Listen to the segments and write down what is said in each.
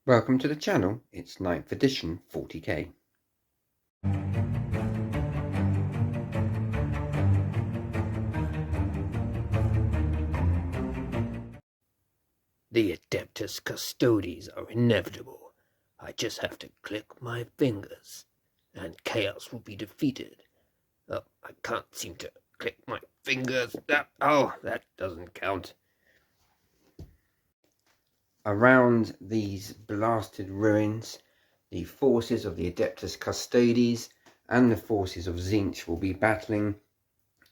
Welcome to the channel, it's 9th edition 40k. The Adeptus Custodes are inevitable. I just have to click my fingers, and chaos will be defeated. Oh, I can't seem to click my fingers. That doesn't count. Around these blasted ruins, the forces of the Adeptus Custodes and the forces of Tzeentch will be battling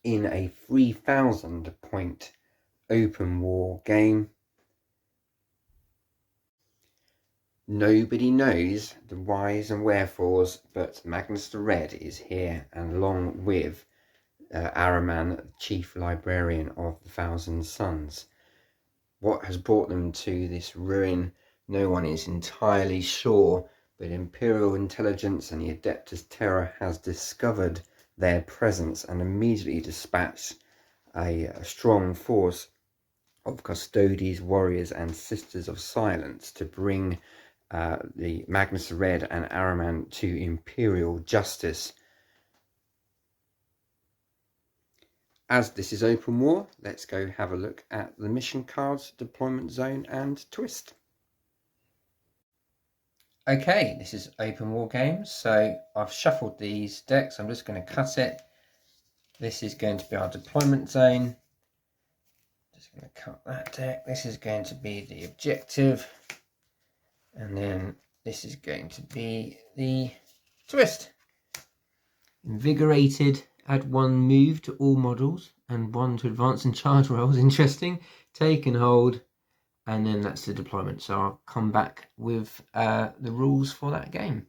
in a 3,000 point open war game. Nobody knows the whys and wherefores, but Magnus the Red is here, and along with Ahriman, Chief Librarian of the Thousand Suns. What has brought them to this ruin, no one is entirely sure, but Imperial Intelligence and the Adeptus Terra has discovered their presence and immediately dispatched a strong force of Custodes, warriors and Sisters of Silence to bring the Magnus the Red and Ahriman to Imperial justice. As this is open war, let's go have a look at the mission cards, deployment zone and twist. Okay, this is open war game, so I've shuffled these decks. I'm just going to cut it. This is going to be our deployment zone. Just going to cut that deck. This is going to be the objective. And then this is going to be the twist. Invigorated, add 1 move to all models and 1 to advance and charge rolls. Interesting. Take and hold, and then that's the deployment. So I'll come back with the rules for that game.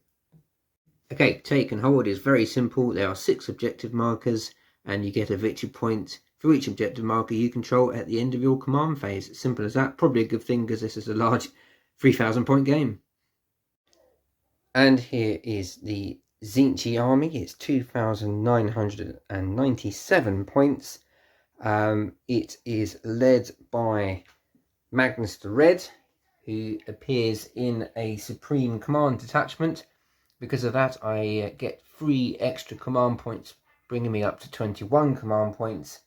Okay, take and hold is very simple. There are 6 objective markers, and you get a victory point for each objective marker you control at the end of your command phase. Simple as that. Probably a good thing because this is a large 3,000 point game. And here is the Tzeentch army. It's 2,997 points. It is led by Magnus the Red, who appears in a Supreme Command detachment. Because of that, I get 3 extra command points, bringing me up to 21 command points,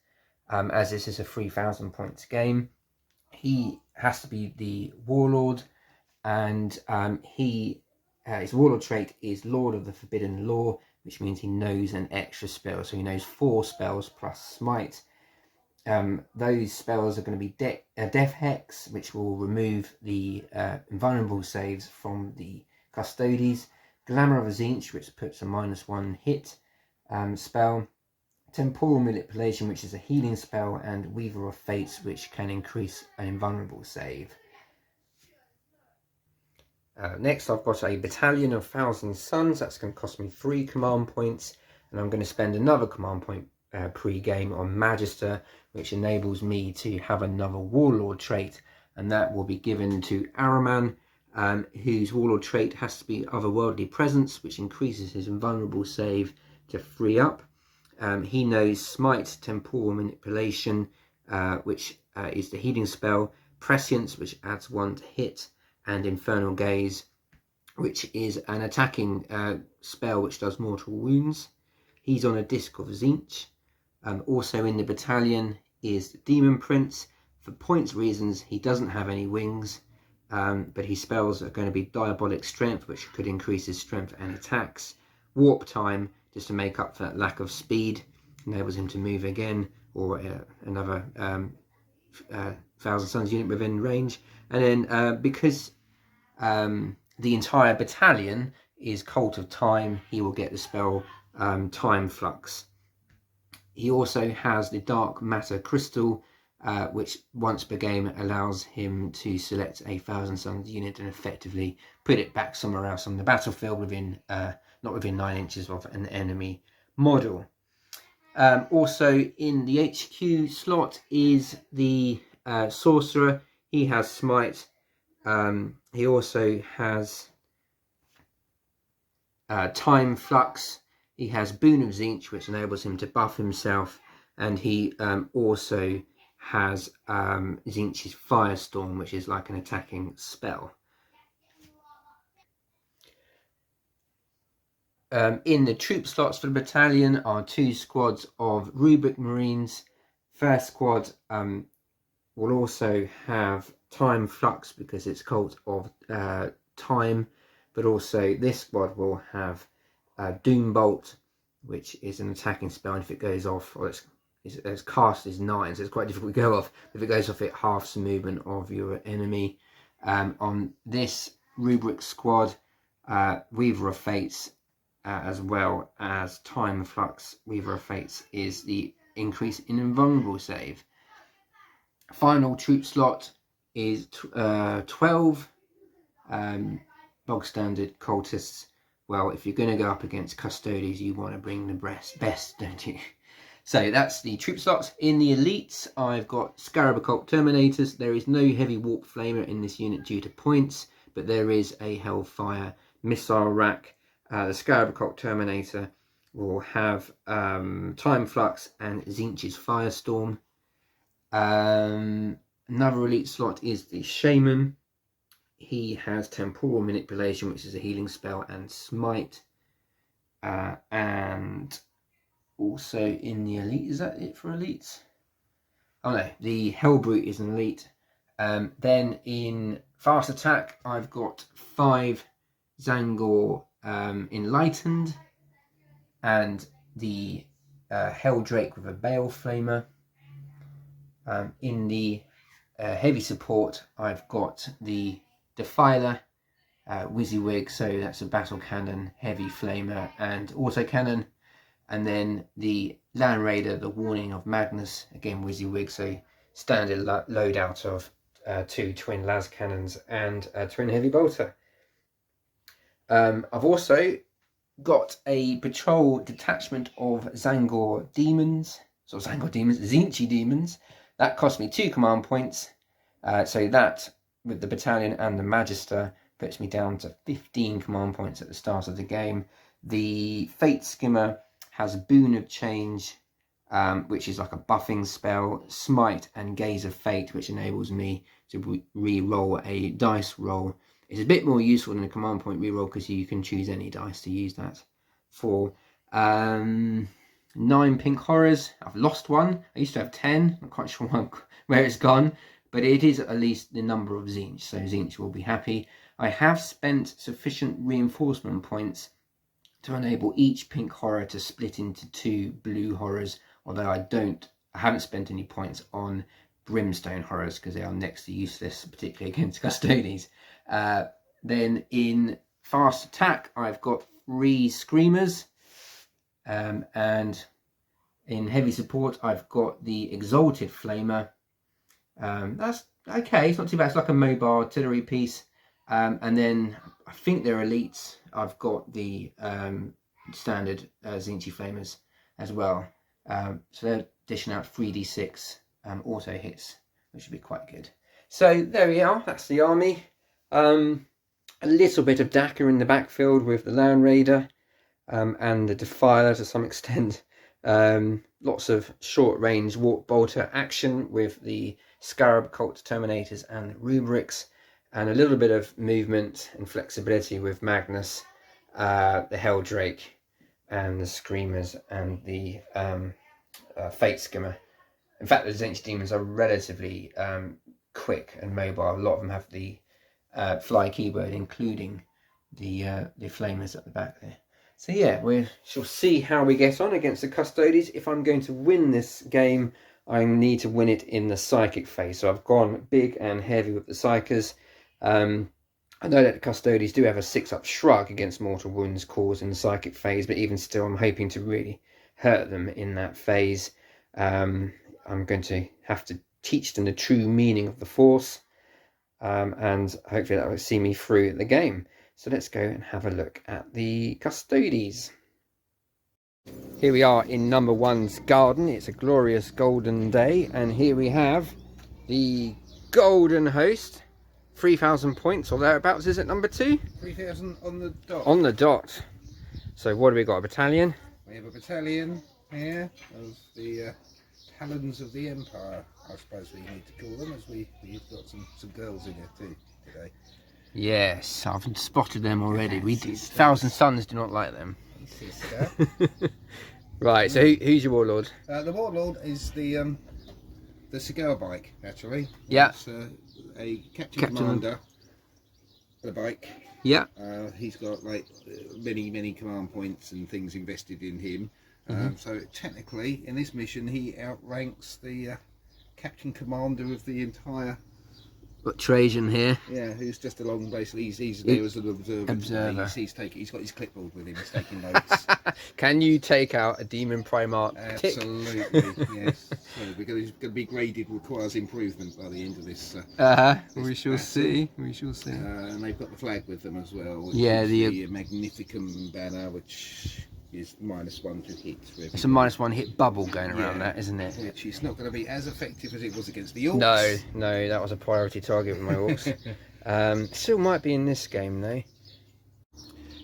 as this is a 3,000 points game. He has to be the Warlord, and his Warlord trait is Lord of the Forbidden Law, which means he knows an extra spell, so he knows 4 spells plus Smite. Those spells are going to be Death Hex, which will remove the invulnerable saves from the Custodes, Glamour of Tzeentch, which puts a -1 hit spell, Temporal Manipulation, which is a healing spell, and Weaver of Fates, which can increase an invulnerable save. Next, I've got a Battalion of Thousand Suns. That's going to cost me 3 command points, and I'm going to spend another command point pre-game on Magister, which enables me to have another Warlord trait, and that will be given to Ahriman, whose Warlord trait has to be Otherworldly Presence, which increases his invulnerable save to 3 up. He knows Smite, Temporal Manipulation, which is the healing spell, Prescience, which adds 1 to hit, and Infernal Gaze, which is an attacking spell which does mortal wounds. He's on a disc of Tzeentch. Also in the battalion is the Demon Prince. For points reasons, he doesn't have any wings, but his spells are going to be Diabolic Strength, which could increase his strength and attacks. Warp Time, just to make up for that lack of speed, enables him to move again, or another Thousand Suns unit within range. And then because the entire battalion is Cult of Time, he will get the spell Time Flux. He also has the Dark Matter Crystal, which once per game allows him to select a Thousand Suns unit and effectively put it back somewhere else on the battlefield within not within 9 inches of an enemy model. Also in the HQ slot is the Sorcerer. He has Smite. He also has Time Flux. He has Boon of Tzeentch, which enables him to buff himself, and he also has Tzeentch's Firestorm, which is like an attacking spell. In the troop slots for the battalion are 2 squads of Rubric Marines. First squad will also have Time Flux because it's Cult of Time, but also this squad will have Doom Bolt, which is an attacking spell, and if it goes off, or its cast is 9, so it's quite difficult to go off. If it goes off, it halves the movement of your enemy. On this Rubric squad, Weaver of Fates, as well as Time Flux, Weaver of Fates is the increase in invulnerable save. Final troop slot is 12 bog standard cultists. Well, if you're going to go up against Custodes, you want to bring the best, don't you? So that's the troop slots. In the elites, I've got Scarab Occult Terminators. There is no heavy warp flamer in this unit due to points, but there is a Hellfire missile rack. The Scarab Occult Terminator will have Time Flux and Zinch's Firestorm. Another elite slot is the Shaman. He has Temporal Manipulation, which is a healing spell, and Smite. And also in the elite, is that it for elites? Oh no, the Hellbrute is an elite. Then in fast attack, I've got 5 Zangor Enlightened, and the Helldrake with a Bale Flamer. In the heavy support, I've got the Defiler WYSIWYG, so that's a battle cannon, heavy flamer, and autocannon. And then the Land Raider, the Warning of Magnus, again WYSIWYG, so standard loadout of 2 twin las cannons and a twin heavy bolter. I've also got a patrol detachment of Zangor Demons, Zinchi Demons. That cost me 2 command points, so that, with the battalion and the Magister, puts me down to 15 command points at the start of the game. The Fate Skimmer has Boon of Change, which is like a buffing spell, Smite and Gaze of Fate, which enables me to re-roll a dice roll. It's a bit more useful than a command point re-roll because you can choose any dice to use that for. 9 Pink Horrors. I've lost one. I used to have 10. I'm not quite sure where it's gone, but it is at least the number of Zinch, so Zinch will be happy. I have spent sufficient reinforcement points to enable each Pink Horror to split into 2 Blue Horrors, although I haven't spent any points on Brimstone Horrors because they are next to useless, particularly against Custodes. Then in fast attack, I've got 3 Screamers. And in heavy support, I've got the Exalted Flamer. That's okay, it's not too bad. It's like a mobile artillery piece. And then I think they're elites. I've got the standard Zinchi Flamers as well. So they're dishing out 3d6 auto hits, which should be quite good. So there we are, that's the army. A little bit of Dakar in the backfield with the Land Raider. And the Defiler to some extent. Lots of short-range Warp Bolter action with the Scarab Occult Terminators and Rubrics, and a little bit of movement and flexibility with Magnus, the Helldrake, and the Screamers, and the Fate Skimmer. In fact, the Zinch Demons are relatively quick and mobile. A lot of them have the fly keyword, including the Flamers at the back there. So yeah, we shall see how we get on against the Custodes. If I'm going to win this game, I need to win it in the Psychic phase. So I've gone big and heavy with the Psychers. I know that the Custodes do have a 6-up shrug against mortal wounds caused in the Psychic phase, but even still, I'm hoping to really hurt them in that phase. I'm going to have to teach them the true meaning of the Force, and hopefully that will see me through the game. So let's go and have a look at the Custodes. Here we are in number 1's garden. It's a glorious golden day, and here we have the Golden Host. 3,000 points or thereabouts, is it number 2? 3,000 on the dot. On the dot. So what do we got, a battalion? We have a battalion here of the Talons of the Empire, I suppose we need to call them, as we've got some girls in here too today. Yes, I've spotted them already. We do. Thousand Sons do not like them. sister. Right, so who's your warlord? The Warlord is the cigar bike, actually. Yeah. It's a Captain Commander, the bike. Yeah. He's got like many command points and things invested in him. So technically, in this mission, he outranks the Captain Commander of the entire. Got Trajan here. Yeah, who's just along. Basically, he's there as an observer. He's got his clipboard with him. He's taking notes. Can you take out a demon Primarch? Absolutely, yes. So because he's going to be graded, requires improvement by the end of this. We shall see. We shall see. And they've got the flag with them as well. Which Yeah, is the Magnificum banner, which is -1 to hit. It's a -1 hit bubble going around that, isn't it? Which is not going to be as effective as it was against the Orcs. No, that was a priority target with my Orcs. Still might be in this game though.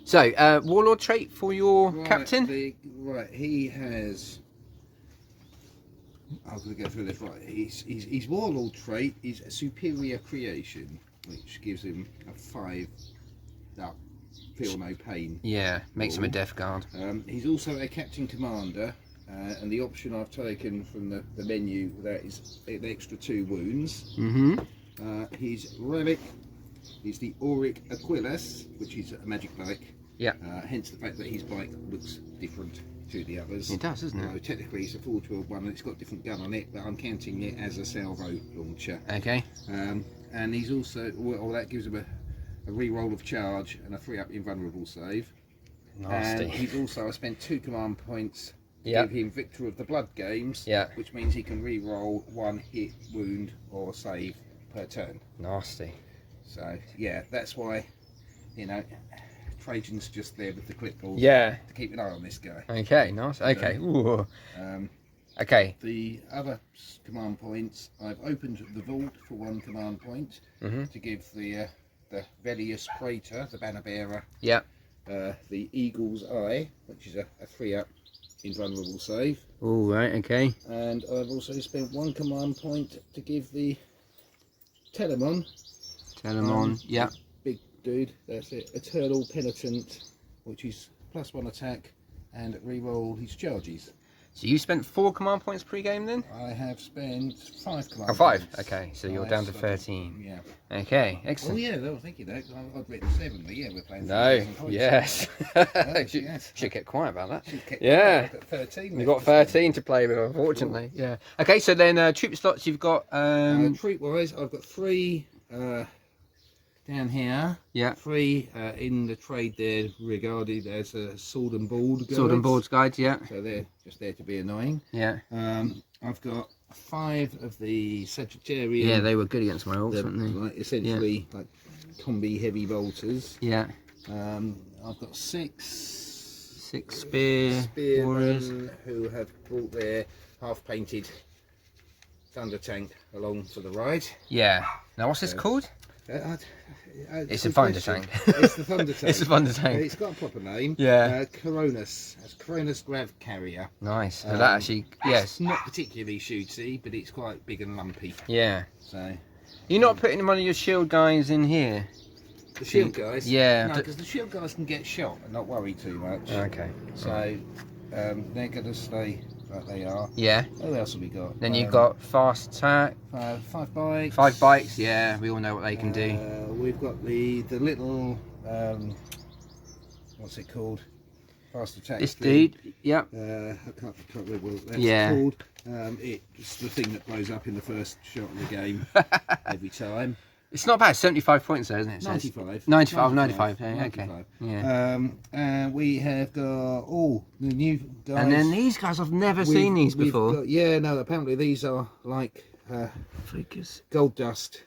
So, warlord trait for your captain? He has. I'm going to go through this. Right, his warlord trait is a superior creation, which gives him a 5. Feel no pain. Yeah, makes him a death guard. He's also a captain commander, and the option I've taken from the menu that is an extra 2 wounds. His relic is the Auric Aquilus, which is a magic bike. Yeah. Hence the fact that his bike looks different to the others. It does, doesn't it? Technically it's a 412 one and it's got a different gun on it, but I'm counting it as a salvo launcher. Okay. And he's also, well, that gives him a re-roll of charge and a 3-up invulnerable save. Nasty. And he's also, I spent 2 command points to Yep. give him Victor of the Blood games, Yeah. which means he can re-roll 1 hit, wound or save per turn. Nasty. So yeah, that's why, you know, Trajan's just there with the clipboard. Yeah. To keep an eye on this guy. Okay, nice. Okay. Ooh. Okay. The other command points, I've opened the vault for 1 command point to give the Velius Praetor, the banner bearer, Yeah. the Eagle's Eye, which is a 3-up invulnerable save. All right. Okay. And I've also spent 1 command point to give the Telemon. Yeah. Big dude, that's it. Eternal Penitent, which is +1 attack and re-roll his charges. So you spent 4 command points pre-game then? I have spent 5 command Oh, 5. points. Okay, so you're down to 13. Yeah. Okay, Oh excellent. yeah, I was thinking that. I'd written 7, but yeah, we're playing. No, 3,000 points. yes. Yes. Should get quiet about that. She's kept Yeah. got 13. You've got 13 to play with, unfortunately. Yeah. Okay, so then troop slots you've got. Troop wise, I've got 3 down here. Yeah. 3 in the trade there, regarded as a sword and board guides. Sword and boards guides, yeah. So they're just there to be annoying. Yeah. I've got 5 of the Sagittarian. Yeah, they were good against my orcs, They're weren't they? like essentially like combi heavy bolters. Yeah. I've got 6 spearmen warriors. spearmen who have brought their half-painted thunder tank along for the ride. Yeah. Now, what's this called? It's a thunder tank. It's the thunder tank. It's a thunder tank. It's got a proper name. Yeah. Coronis. It's Coronis Grav Carrier. Nice. So that actually, yes. It's not particularly shooty, but it's quite big and lumpy. Yeah. So You're not putting one of your shield guys in here? the shield guys. Yeah. No, because the shield guys can get shot and not worry too much. Okay. So they're going to stay like they are. Yeah. What else have we got? Then you've got fast attack. 5 bikes. 5 bikes. Yeah, we all know what they can do. We've got the little what's it called? Fast attack. This thing. dude. Yep. I can't remember what that's Yeah. called. It's the thing that blows up in the first shot of the game every time. It's not bad. 75 points there, isn't it? So it's 95. 95. Yeah, okay. Yeah. And we have got the new guys. And then these guys, I've never seen these We've before. got- yeah, no. Apparently these are like Freakers. gold dust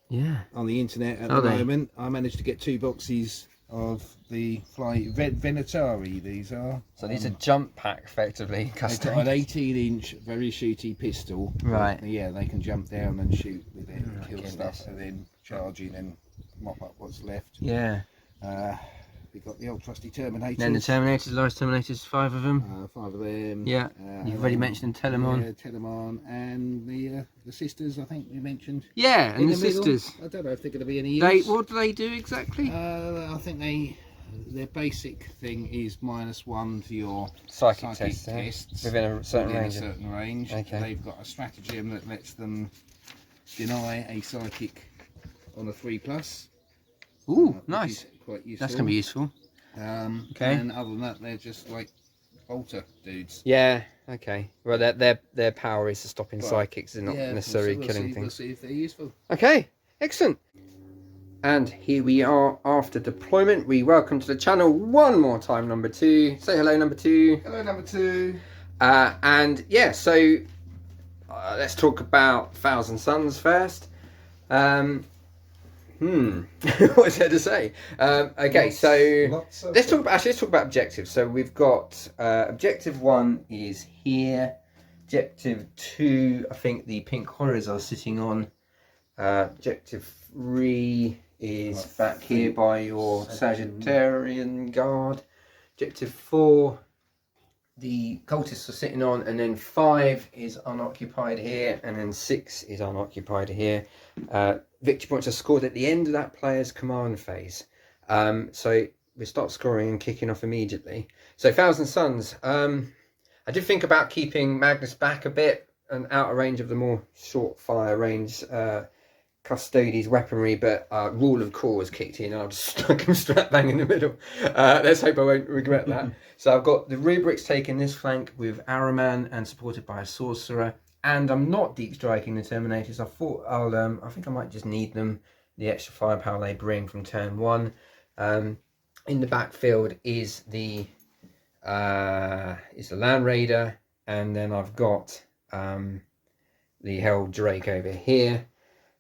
Yeah. on the internet at Are the they? moment. I managed to get 2 boxes of the fly Venatari. These are. So these are jump pack, effectively. They've Custom. got an 18-inch, very shooty pistol. Right. Yeah, they can jump down and shoot with it, Oh, kill goodness. stuff, and then charge in and mop up what's left. Yeah. We've got the old trusty Terminators. Then the Terminators, the last Terminators, 5 of them. 5 of them. Yeah. You've already mentioned Telemon. Yeah, Telemon and the sisters. I think we mentioned. Yeah, In and the middle. sisters. I don't know if they're going to be any use. They, what do they do exactly? I think they their basic thing is -1 for your Psychic tests within a certain range. Okay. They've got a stratagem that lets them deny a psychic on a 3+. Ooh, Which nice. is quite useful. That's going to be useful. Okay. And other than that, they're just like bolter dudes. Yeah. Okay. Well, their power is to stopping psychics and not necessarily killing things. We'll see if they're useful. Okay. Excellent. And here we are after deployment. We welcome to the channel one more time, number 2. Say hello, number 2. Hello, number 2. And yeah, so let's talk about Thousand Suns first. What is there to say? Okay, so let's talk about objectives. So we've got objective 1 is here. Objective 2, I think the pink horrors are sitting on. Objective 3 is back here by your Sagittarian guard. Objective 4, the cultists are sitting on, and then 5 is unoccupied here, and then 6 is unoccupied here. Victory points are scored at the end of that player's command phase. So we start scoring and kicking off immediately. So Thousand Suns, I did think about keeping Magnus back a bit and out of range of the more short fire range Custodes weaponry, but Rule of Cause kicked in and I've just stuck him strap bang in the middle. Let's hope I won't regret that. So I've got the rubrics taking this flank with Araman and supported by a sorcerer, and I'm not deep striking the Terminators. I thought I think I might just need them, the extra firepower they bring from turn 1. In the backfield is the Land Raider, and then I've got the Hell Drake over here.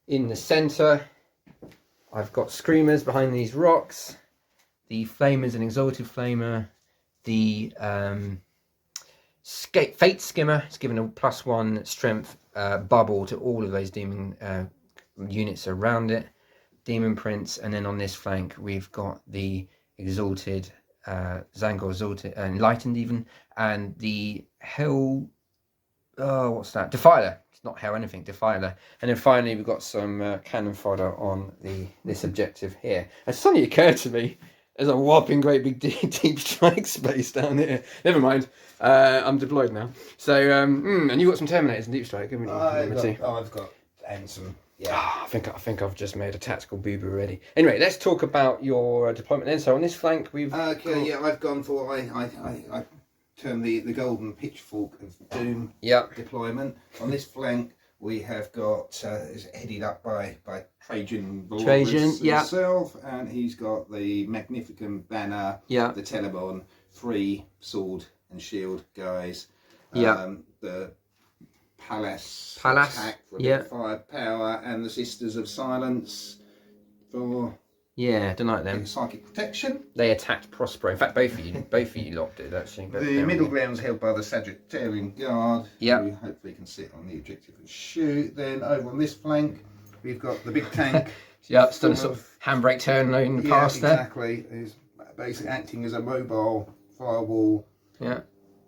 In the centre, I've got Screamers behind these rocks, the Flamers and Exalted Flamer, the Fate Skimmer. It's given a +1 strength bubble to all of those demon units around it. Demon Prince, and then on this flank we've got the Exalted, Zangor Exalted, Enlightened even, and the Hell, what's that? Defiler. It's not Hell anything, Defiler. And then finally we've got some cannon fodder on this objective here. And suddenly it occurred to me, there's a whopping great big deep strike space down here. Never mind, I'm deployed now. So, and you've got some Terminators and deep strike, haven't you? I've got and some. Yeah, I think I've just made a tactical boo-boo already. Anyway, let's talk about your deployment then. So on this flank we've I've gone for I term the golden pitchfork of doom deployment. On this flank we have got is headed up by Trajan himself, and he's got the magnificent banner, the Telebon, 3 sword and shield guys, the Palace attack for firepower, and the Sisters of Silence for don't like them. Psychic protection. They attacked Prospero. In fact, both of you lot did actually. But the middle ground's held by the Sagittarian guard, who hopefully can sit on the objective and shoot. Then over on this flank, we've got the big tank. It's done a sort of handbrake turn in the past there. Exactly. It's basically acting as a mobile firewall.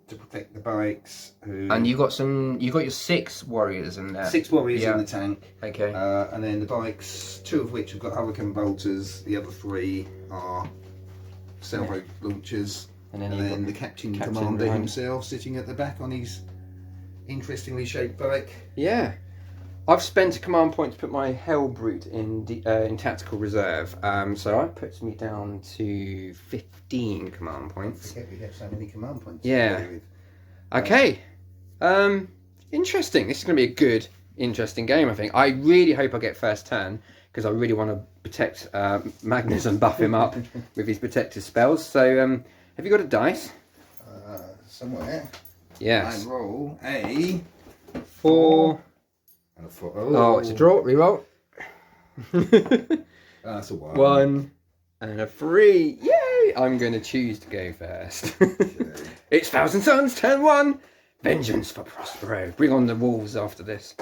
To protect the bikes. And you got your 6 warriors in there. 6 warriors in the tank. Okay. And then the bikes, 2 of which have got hurricane bolters. The other 3 are salvo launchers. And then the captain commander himself sitting at the back on his interestingly shaped bike. Yeah. I've spent a command point to put my Hellbrute in tactical reserve, so that puts me down to 15 command points. I forget we have so many command points. Yeah. Okay. Interesting. This is going to be a good, interesting game, I think. I really hope I get first turn, because I really want to protect Magnus and buff him up with his protective spells. So, have you got a dice? Somewhere. Yes. I roll a 4. Oh, it's a draw. Reroll. That's a 1. 1 and a 3. Yay! I'm going to choose to go first. It's Thousand Suns, turn 1. Vengeance for Prospero. Bring on the wolves after this.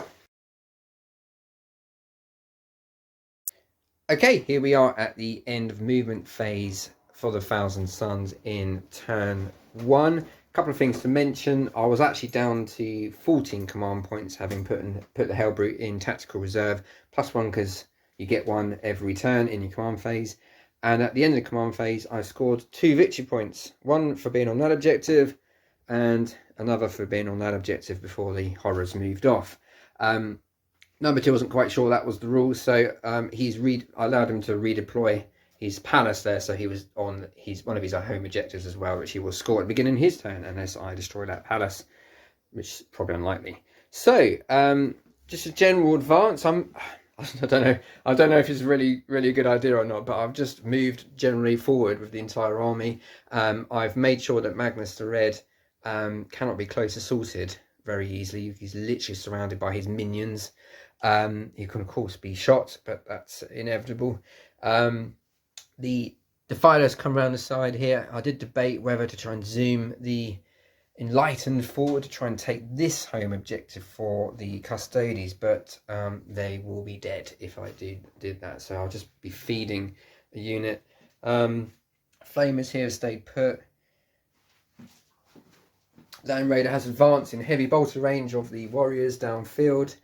Okay, here we are at the end of movement phase for the Thousand Suns in turn 1. Couple of things to mention. I was actually down to 14 command points, having put the Hellbrute in tactical reserve, +1 because you get 1 every turn in your command phase. And at the end of the command phase, I scored 2 victory points. One for being on that objective, and another for being on that objective before the horrors moved off. Number 2 wasn't quite sure that was the rule, so I allowed him to redeploy his palace there, so he was on one of his home objectives as well, which he will score at the beginning of his turn unless I destroy that palace, which is probably unlikely. So just a general advance. I don't know if it's really a good idea or not, but I've just moved generally forward with the entire army. I've made sure that Magnus the Red cannot be close assaulted very easily. He's literally surrounded by his minions. He can of course be shot, but that's inevitable. The defilers come around the side here. I did debate whether to try and zoom the Enlightened forward to try and take this home objective for the Custodes, but they will be dead if I did that, so I'll just be feeding a unit. Flamers here have stayed put. Land Raider has advanced in heavy bolter range of the warriors downfield,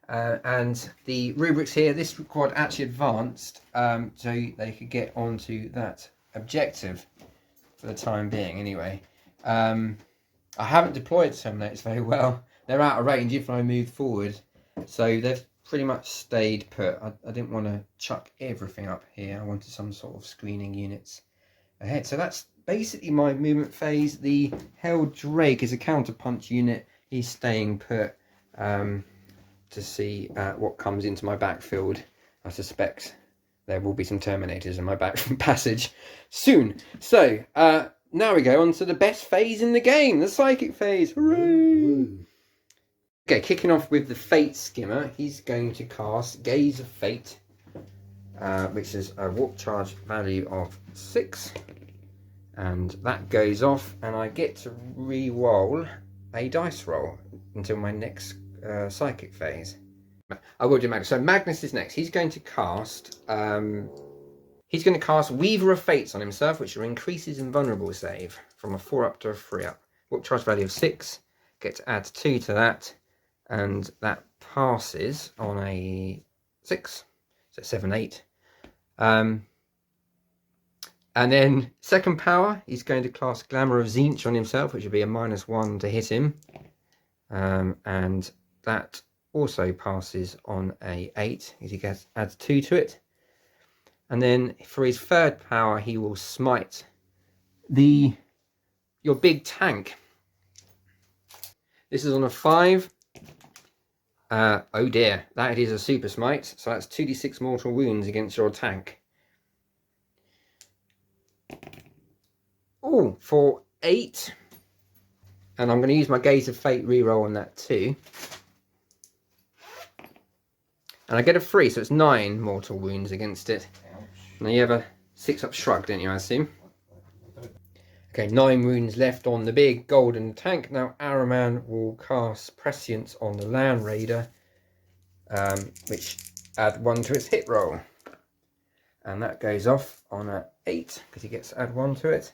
and the rubrics here, this squad actually advanced so they could get onto that objective for the time being anyway. I haven't deployed Terminators very well. They're out of range if I move forward, so they've pretty much stayed put. I didn't want to chuck everything up here. I wanted some sort of screening units ahead. So that's basically my movement phase. The Hell Drake is a counterpunch unit. He's staying put to see what comes into my backfield. I suspect there will be some Terminators in my back passage soon. So now we go on to the best phase in the game, the Psychic phase. Hooray! Okay, kicking off with the Fate Skimmer. He's going to cast Gaze of Fate, which is a warp charge value of 6. And that goes off, and I get to re-roll a dice roll until my next Psychic phase. I will do Magnus. So Magnus is next. He's going to cast Weaver of Fates on himself, which increases invulnerable save from a 4 up to a 3 up. Warp charge value of 6. Get to add 2 to that, and that passes on a 6. So 7, 8. And then second power, he's going to cast Glamour of Tzeentch on himself, which would be a -1 to hit him. And that also passes on a 8, as he adds 2 to it. And then for his third power, he will smite your big tank. This is on a 5. Oh dear, that is a super smite. So that's 2d6 mortal wounds against your tank. Oh, for 8. And I'm going to use my Gaze of Fate reroll on that too. And I get a 3, so it's 9 mortal wounds against it. Now you have a 6 up shrug, don't you, I assume? Okay, 9 wounds left on the big golden tank. Now Araman will cast Prescience on the Land Raider, which add 1 to its hit roll. And that goes off on a 8, because he gets to add 1 to it.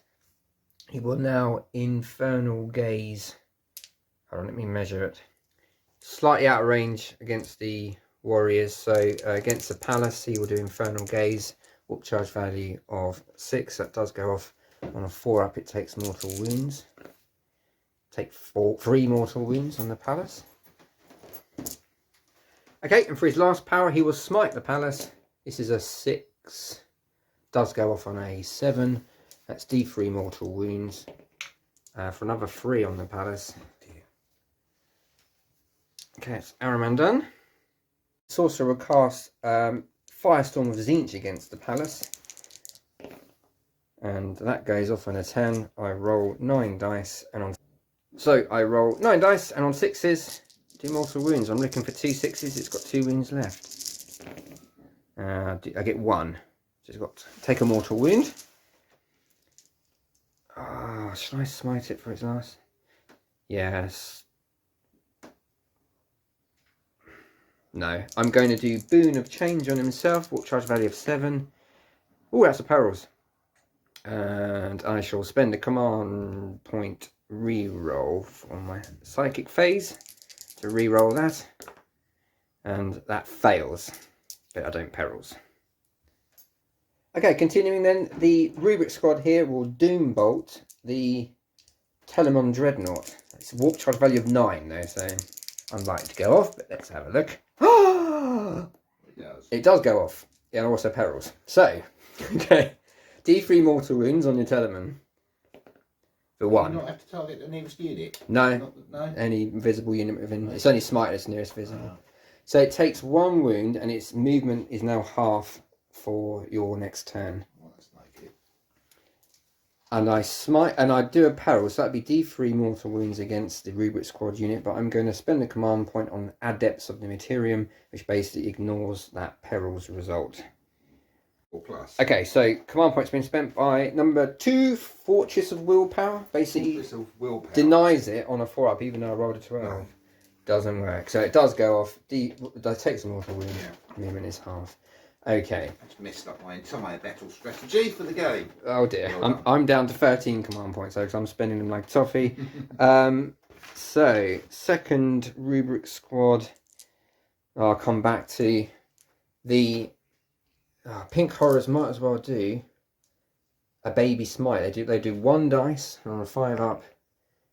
He will now Infernal Gaze. Hold on, let me measure it. Slightly out of range against the warriors, so against the palace he will do Infernal Gaze. Warp charge value of 6. That does go off on a 4 up. It takes mortal wounds. Take 3 mortal wounds on the palace. Okay, and for his last power, he will smite the palace. This is a 6. Does go off on a 7. That's D3 mortal wounds. For another 3 on the palace. Okay, it's Araman done. Sorcerer will cast Firestorm of Tzeentch against the palace. And that goes off on a 10. I roll 9 dice, and I roll 9 dice, and on 6s, 2 mortal wounds. I'm looking for 2 6s. It's got 2 wounds left. I get 1. So it's got to take a mortal wound. Should I smite it for its last? Yes. No, I'm going to do Boon of Change on himself. Warp charge value of 7. Oh, that's a perils. And I shall spend a command point reroll on my psychic phase to reroll that. And that fails, but I don't perils. Okay, continuing then, the Rubric squad here will Doom Bolt the Telemon Dreadnought. It's a warp charge value of 9 though, so unlikely to go off, but let's have a look. It does go off. Yeah, and also perils. So, okay. D3 mortal wounds on your Telemon. For 1. Do you not have to target the nearest unit? No. No? Any visible unit within. It's only Smite that's nearest visible. So it takes 1 wound and its movement is now half for your next turn. Well, that's no good. And I smite and I do a peril, so that'd be D3 mortal wounds against the Rubric squad unit, but I'm going to spend a command point on Adepts of the Materium, which basically ignores that perils result. Or plus. Okay, so command point's been spent by number 2, Fortress of Willpower. Basically Fortress of Willpower. denies it on a 4-up, even though I rolled a 12. Doesn't work. So it does go off. That takes a mortal wound. Yeah. Movement is half. Okay. I just messed up my entire battle strategy for the game. Oh dear. Well I'm down to 13 command points though, because I'm spending them like toffee. So second Rubric squad. I'll come back to the Pink Horrors. Might as well do a baby smite. They do 1 dice on a 5-up.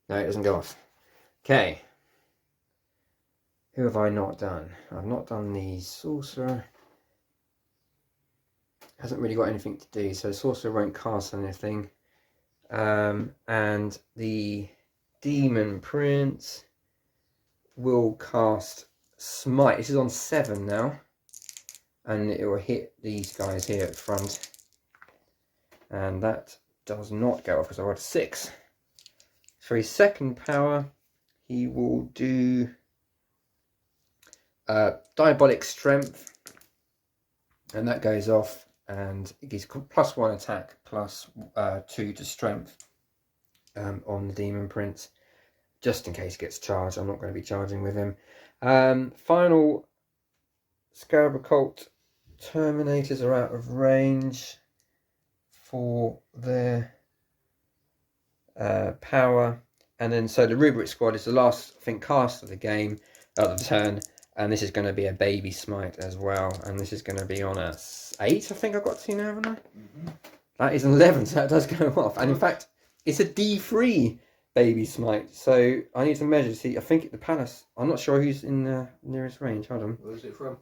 No, it doesn't go off. Okay. Who have I not done? I've not done the Sorcerer. Hasn't really got anything to do, so Sorcerer won't cast anything. And the Demon Prince will cast Smite. This is on 7 now. And it will hit these guys here at front. And that does not go off because I rolled a 6. For his second power, he will do Diabolic Strength. And that goes off. And he's +1 attack, +2 to strength on the Demon Prince. Just in case he gets charged. I'm not going to be charging with him. Final Scarab Occult Terminators are out of range for their power. And then so the Rubric squad is the last, I think, cast of the game, of the turn. And this is going to be a baby smite as well. And this is going to be on a 8, I think I've got to now, haven't I? That is an 11, so that does go off. And in fact, it's a D3 baby smite. So I need to measure to see. I think the Palace, I'm not sure who's in the nearest range. Hold on. Where's it from?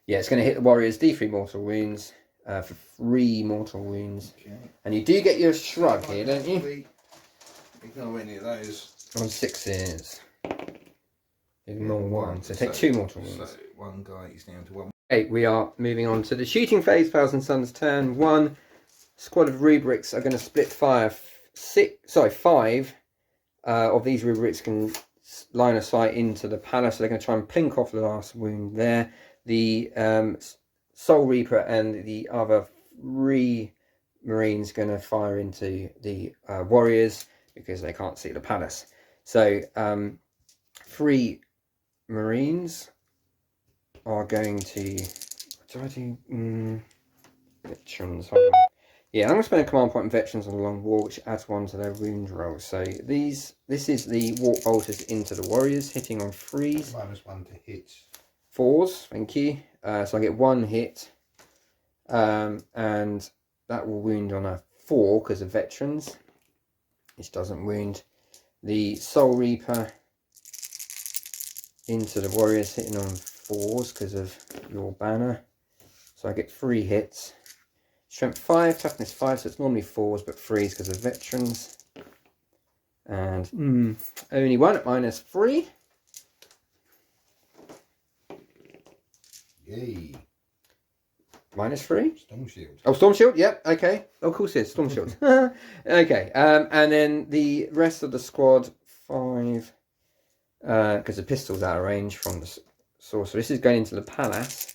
Yeah, it's going to hit the Warriors. D3 mortal wounds for 3 mortal wounds. Okay. And you do get your shrug here, don't you? Ignore any of those. On 6s. Ignore 1. So take 2 mortal wounds. So 1 guy is down to 1. Okay, we are moving on to the shooting phase. Thousand Suns turn 1. Squad of Rubrics are going to split fire. 5 of these Rubrics can line of sight into the Palace. So they're going to try and plink off the last wound there. The Soul Reaper and the other 3 Marines going to fire into the Warriors because they can't see the Palace. So 3 Marines are going to... Do I do... veterans? Hold on. Yeah, I'm going to spend a command point on veterans on the long war, which adds 1 to their wound roll. So this is the Warp Bolters into the Warriors, hitting on 3s. -1 to hit. 4s, thank you. So I get 1 hit. And that will wound on a 4 because of veterans. Which doesn't wound. The Soul Reaper into the Warriors, hitting on 4s because of your banner. So I get 3 hits. Strength 5, toughness 5, so it's normally 4s but 3s because of veterans. And only 1 at -3. Yay. -3? Storm Shield. Oh, Storm Shield, yep, okay. Oh, of course it is, Storm Shield. Okay, and then the rest of the squad, 5, because the pistol's out of range from the Sorcerer. This is going into the Palace.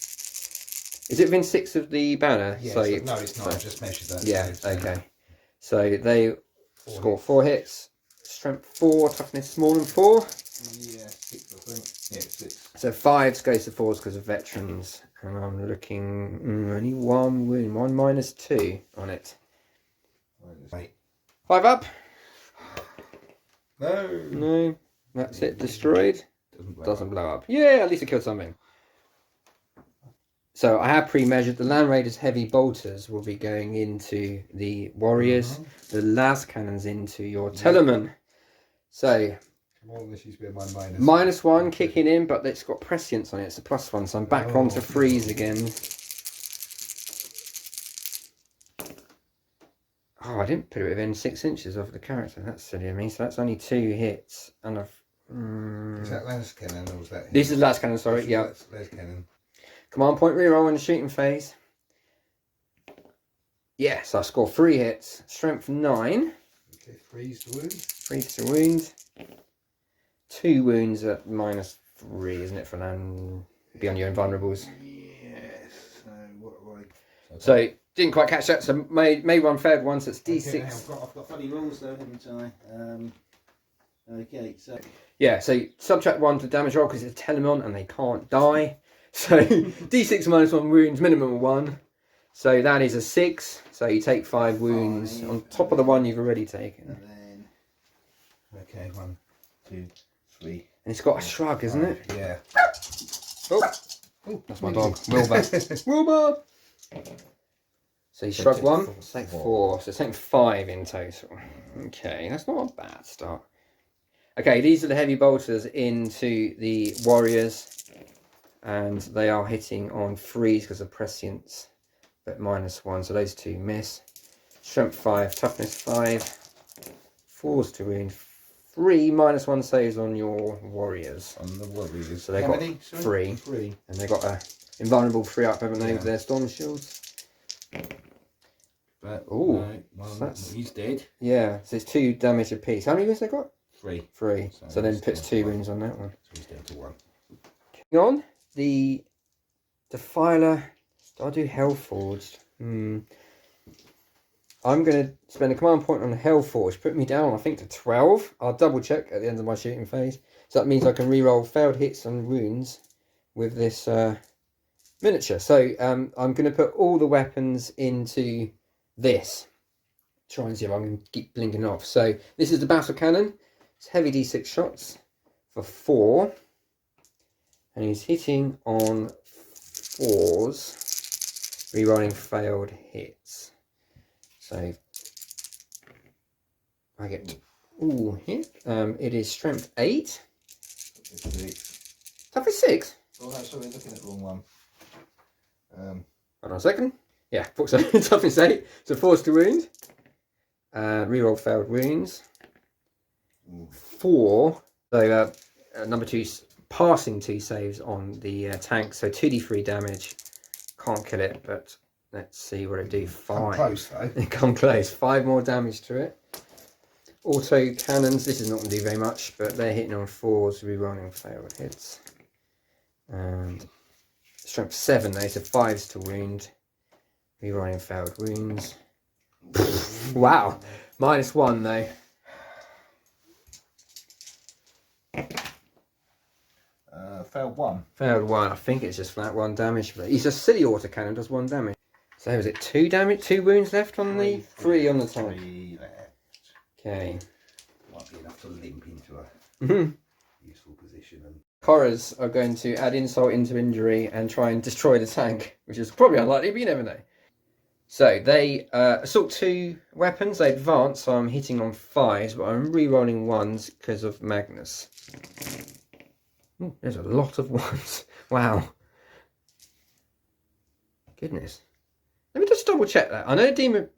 Is it within 6 of the banner? Yeah, so no, it's not. I just measured that. Yeah, so okay. So they 4 score hits. 4 hits. Strength 4, toughness smaller than 4. Yeah, 6 I think. Yeah, 6. So 5 goes to 4s because of veterans. And I'm looking only 1 wound, 1 -2 on it. Wait. 5 up. No. No, that's it. Destroyed. Doesn't blow Doesn't up. blow up. Yeah, at least it killed something. So I have pre-measured the Land Raiders heavy bolters will be going into the warriors, the las cannons into your Telemann. So this used to be my -1 kicking in, but it's got prescience on it. It's a +1, so I'm back onto freeze again. Oh, I didn't put it within 6 inches of the character. That's silly of me. So that's only 2 hits, and I've. Is that las cannon or was that? This is las cannon. Sorry, yeah. Las cannon. Command point reroll in the shooting phase. Yes, I score 3 hits. Strength 9. Okay, freeze to wound. Freeze to wound. 2 wounds at -3, isn't it, for land beyond your invulnerables? Yes. So what have I? So didn't quite catch that. So made one, failed one. So it's D6. Okay, I've got funny rules though, haven't I? Okay, so Yeah. So subtract 1 to damage roll because it's a Telemann and they can't die. So D6 -1 wounds, minimum of 1. So that is a 6. So you take 5 wounds on top of the one you've already taken. And then okay, 1, 2, 3. And it's got a shrug, isn't it? Yeah. Oh, that's my dog. Wilbur. Wilbur. So you shrug 1, take 4. So it's taking 5 in total. Okay, that's not a bad start. Okay, these are the heavy bolters into the warriors. And they are hitting on freeze because of prescience, but -1. So those 2 miss. Strength 5, toughness 5, 4s to wound. 3 -1 saves on your warriors. On the warriors. So they got 3. 3. And they got a invulnerable 3 up, haven't they, Yeah. with their storm shields? But Ooh, no, he's dead. Yeah, so it's 2 damage apiece. How many wounds they got? 3. 3. So then puts 2 wounds on that one. So he's down to 1. On the Defiler, do I do Hellforged? I'm going to spend a command point on Hellforged, put me down, I think, to 12. I'll double check at the end of my shooting phase. So that means I can reroll failed hits and wounds with this miniature. So I'm going to put all the weapons into this. Try and see if I can keep blinking off. So this is the battle cannon. It's heavy D6 shots for 4. And he's hitting on 4s, rerolling failed hits. So I get hit. It is strength 8. Toughness 6. Oh no, sorry, looking at the wrong one. Hold on a second. Yeah, so toughness 8. So 4s to wound. Reroll failed wounds. 4. So number 2. Passing 2 saves on the tank, so 2d3 damage. Can't kill it, but let's see what it do. 5. Come close though. Come close. 5 more damage to it. Auto cannons. This is not going to do very much, but they're hitting on 4s, rerolling failed hits. And strength 7 though, so 5s to wound, rerolling failed wounds. Wow, -1 though. Failed 1. Failed 1. I think it's just flat 1 damage. But he's a silly autocannon, does 1 damage. So is it 2 damage? 2 wounds left on the 3 on the tank. 3 left. Okay. Might be enough to limp into a useful position. And Horrors are going to add insult into injury and try and destroy the tank, which is probably unlikely, but you never know. So they assault 2 weapons. They advance, so I'm hitting on 5s, but I'm re-rolling 1s because of Magnus. Ooh, there's a lot of 1s. Wow. Goodness. Let me just double check that. I know Demon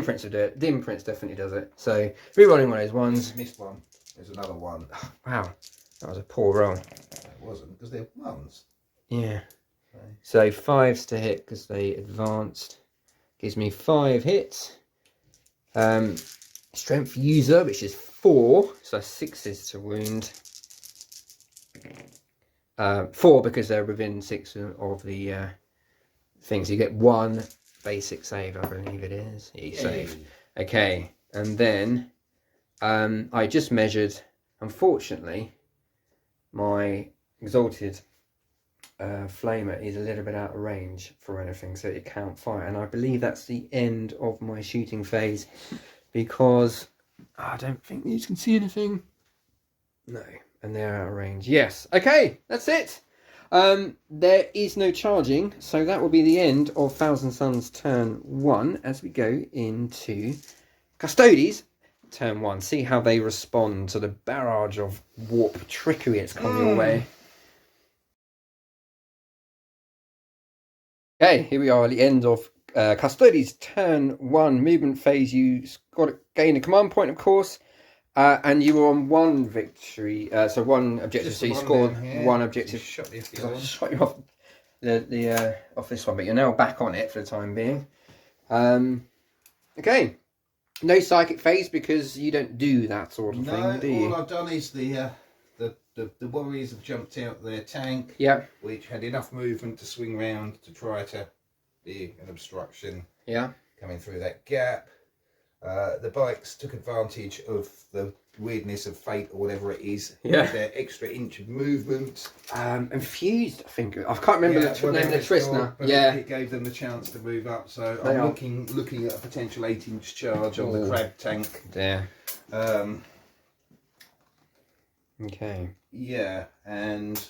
Prince will do it. Demon Prince definitely does it. So re-rolling one of those 1s. missed 1. There's another 1. Wow. That was a poor roll. It wasn't because they're 1s. Yeah. Okay. So 5s to hit because they advanced. Gives me 5 hits. Strength user, which is 4. So 6s to wound. 4 because they're within 6 of the things. You get 1 basic save, I believe it is. Save. Okay, and then I just measured. Unfortunately, my exalted flamer is a little bit out of range for anything, so it can't fire. And I believe that's the end of my shooting phase because I don't think you can see anything. No. And they're out of range. Yes. Okay, that's it. There is no charging, so that will be the end of Thousand Suns turn 1 as we go into Custodes turn 1. See how they respond to the barrage of warp trickery that's coming your way. Okay, here we are at the end of Custodes turn 1 movement phase. You got to gain a command point, of course, and you were on 1 victory, so 1 objective. Just so you one scored down here. 1 objective. Shut the I shot you off off this one, but you're now back on it for the time being. Okay, no psychic phase because you don't do that sort of thing, do you? All I've done is the warriors have jumped out their tank, Yeah, which had enough movement to swing round to try to be an obstruction yeah. coming through that gap. The bikes took advantage of the weirdness of fate or whatever it is. Yeah. Their extra inch of movement. And fused, I think. I can't remember the name of the twist now. But Yeah. it gave them the chance to move up. So They I'm are. looking at a potential 8-inch charge on the crab tank. Yeah. Okay. Yeah, and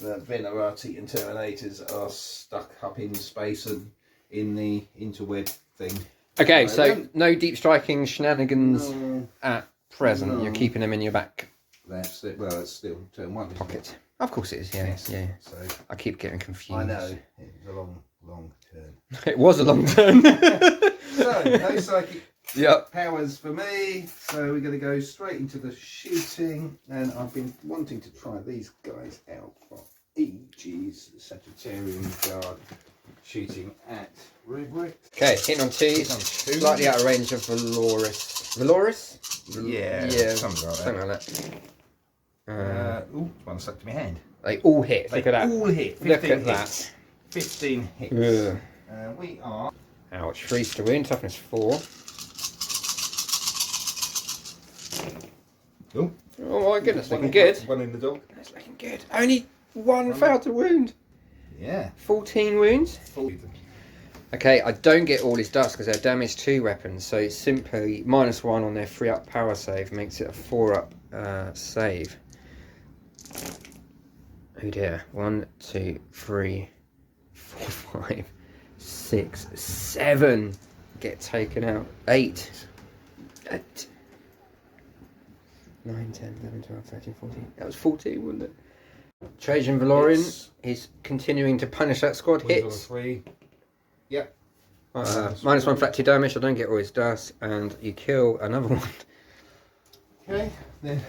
the Venerati and Terminators are stuck up in space and in the interweb thing. Okay, so no deep striking shenanigans at present. No. You're keeping them in your back That's it. Well, it's still turn 1. pocket. Of course it is, yeah. Yes. Yeah. So I keep getting confused. I know it was a long turn. It was a long turn. So no psychic Yep. powers for me. So we're going to go straight into the shooting, and I've been wanting to try these guys out for ages. Sagittarian Guard shooting at rubric. Okay, hitting on 2. Hitting on 2. Slightly out of range of Valoris. Valoris? Yeah, something like that. Something like that. One stuck to my hand. They all hit. Look at that. All hit. 15 Look at hits. 15 hits. Ugh. We are. Ouch. 3 to win. Toughness 4. Oh my goodness, looking good. One in the dog. That's looking good. Only 1 failed to wound. Yeah. 14 wounds. Okay, I don't get all his dust because they're damage 2 weapons, so it's simply -1 on their 3-up power save makes it a 4-up save. Oh dear. 1, 2, 3, 4, 5, 6, 7 get taken out. 8. 9, 10, 11, 12, 13, 14. That was 14, wasn't it? Trajan Valorian is continuing to punish that squad. Hits. 3. Yep. -1 flat 2 damage. I don't get all his dust, and you kill another one. Okay. Then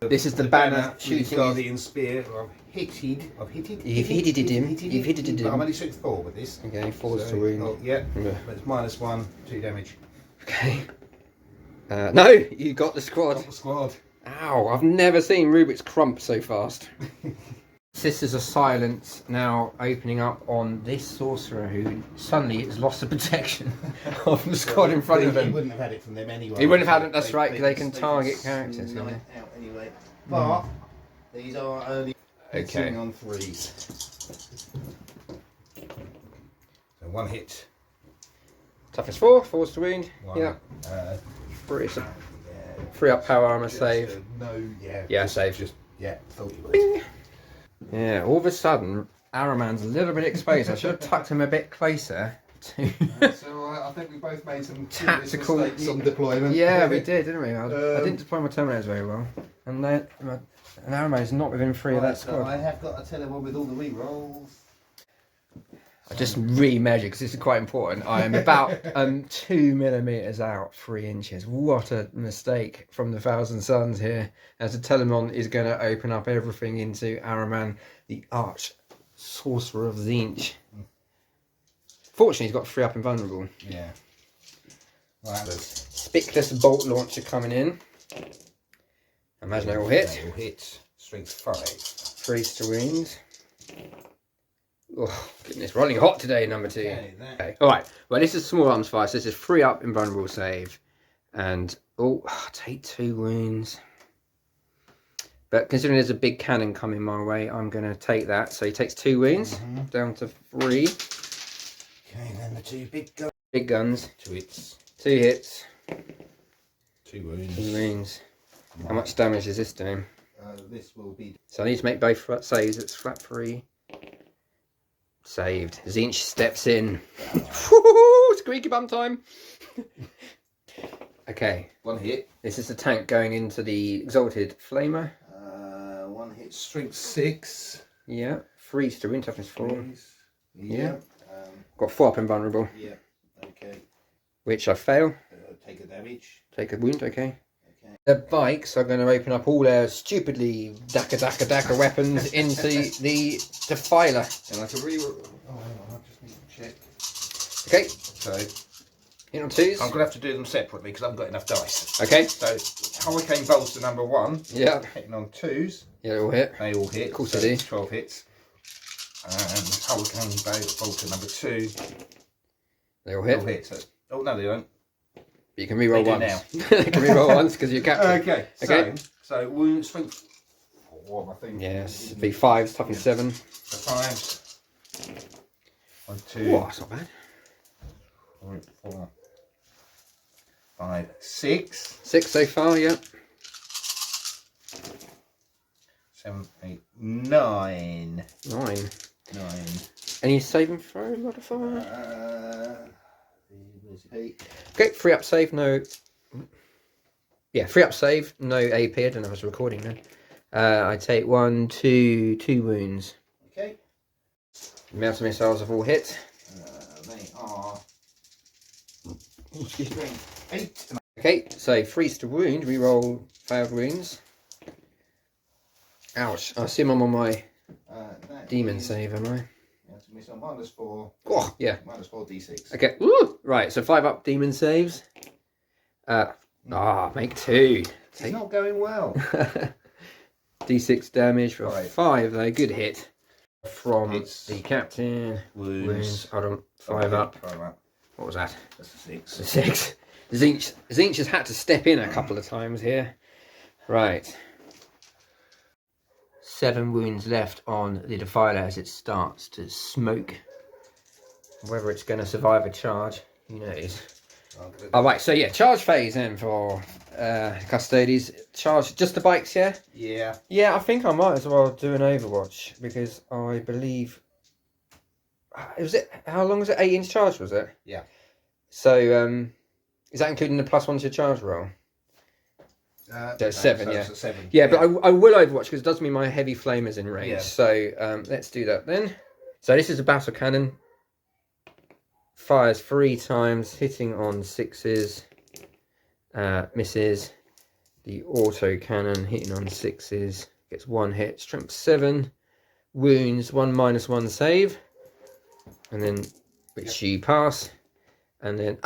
This is the banner shooting. Guardian spear. I've hitted. You've hitted him. You've hitted him. I'm only shooting 4 with this. Okay, 4's to wound. Oh, yeah. Yeah. But it's -1, 2 damage. Okay. No, you got the squad. Got the squad. Ow, I've never seen Rubik's crump so fast. Sisters of Silence now opening up on this sorcerer who suddenly has lost the protection of the squad in front of He him. wouldn't have had it from them anyway. He wouldn't have had it, that's right, because they can target characters. Snipe Yeah. out anyway. But these are only Okay. hitting on 3s. So 1 hit. Toughness 4, 4's to wound. 1. Yeah. 3, Yeah. 3-up power armor Just, save. Yeah, save. Just thought you would. Yeah, all of a sudden, Araman's a little bit exposed. I should have tucked him a bit closer to... So I think we both made some Tactical mistakes on deployment. Yeah, we did, didn't we? I didn't deploy my Terminators very well. And Araman's not within 3 of that So squad. I have got to tell everyone with all the rerolls. I just re-measured because this is quite important. I am about 2 millimeters out, 3 inches. What a mistake from the Thousand Suns here. As the Telemon is going to open up everything into Araman, the arch sorcerer of Tzeentch. Fortunately, he's got 3-up invulnerable. Yeah. Right. Spickless bolt launcher coming in. Imagine it will hit. It will hit. Strength 5. 3 to wound. Oh, goodness, running hot today, number 2. Okay, alright. Well, this is small arms fire, so this is 3-up invulnerable save. And, take 2 wounds. But considering there's a big cannon coming my way, I'm going to take that. So he takes 2 wounds, down to 3. Okay, then the 2 big guns. Big guns. 2 hits. 2 hits. 2 wounds. 2 wounds. How much damage is this doing? this will be. So I need to make both saves. It's flat 3. Saved. Zinch steps in. Squeaky bum time. Okay. 1 hit. This is the tank going into the Exalted Flamer. 1 hit, strength 6. Yeah. 3 to win, toughness 4. Yeah. Got 4 up invulnerable. Yeah. Okay. Which I fail. Take a damage. Take a wound, okay. Okay. The bikes are going to open up all their stupidly daka weapons into the Defiler. And I can reroll. Oh, hang on, I just need to check. Okay. So Hit on 2s. I'm going to have to do them separately because I haven't got enough dice. Okay. So Hurricane Bolster number 1. Yeah. Hitting on 2s. Yeah, they all hit. They all hit. Of course so they do. 12 hits. And Hurricane Bolster number 2. They all They hit. all hit. So, oh no, they don't. But you can reroll They do once. You can reroll once because you're captain. Okay. Okay. So wound strength. What I think. Yes. Be 5s, toughness 7. The 5s. 1, 2. Oh, that's not bad. 3, 4, 5, 6. 6 so far, yeah. 7, 8, 9. 9. 9. Any save and throw modifier? Where's it? 8. Okay, 3 up save, no. Yeah, 3 up save, no AP. I don't know if I was recording then. I take 1, 2 wounds. Okay. Mountain missiles have all hit. They are. Oh, excuse me. 8. Okay, so 3's to wound, reroll failed wounds. Ouch, I assume I'm on my demon save, am I? So -4. Oh, yeah. -4 d6. Okay, woo! Right, so 5 up demon saves. Make 2. It's not going well. D6 damage for Right. 5 though, good hit. From Hits. the captain. Wounds. Hold on, 5 up. 5 up. What was that? That's a 6. 6. Zinch has had to step in a couple of times here. Right. 7 wounds left on the Defiler as it starts to smoke. Whether it's going to survive a charge, who knows. Alright, so yeah, charge phase then for Custodes. Charge, just the bikes, yeah? Yeah. Yeah, I think I might as well do an Overwatch because I believe... how long was it? 8-inch charge, was it? Yeah. So, is that including the +1 to charge roll? So 7, yeah. 7. Yeah, but I will Overwatch because it does mean my heavy flame is in range. Yeah. So let's do that then. So this is a battle cannon. Fires 3 times, hitting on 6s. Misses. The auto cannon hitting on 6s. Gets 1 hit. Strength 7. Wounds 1 -1 save. And then which you pass. And then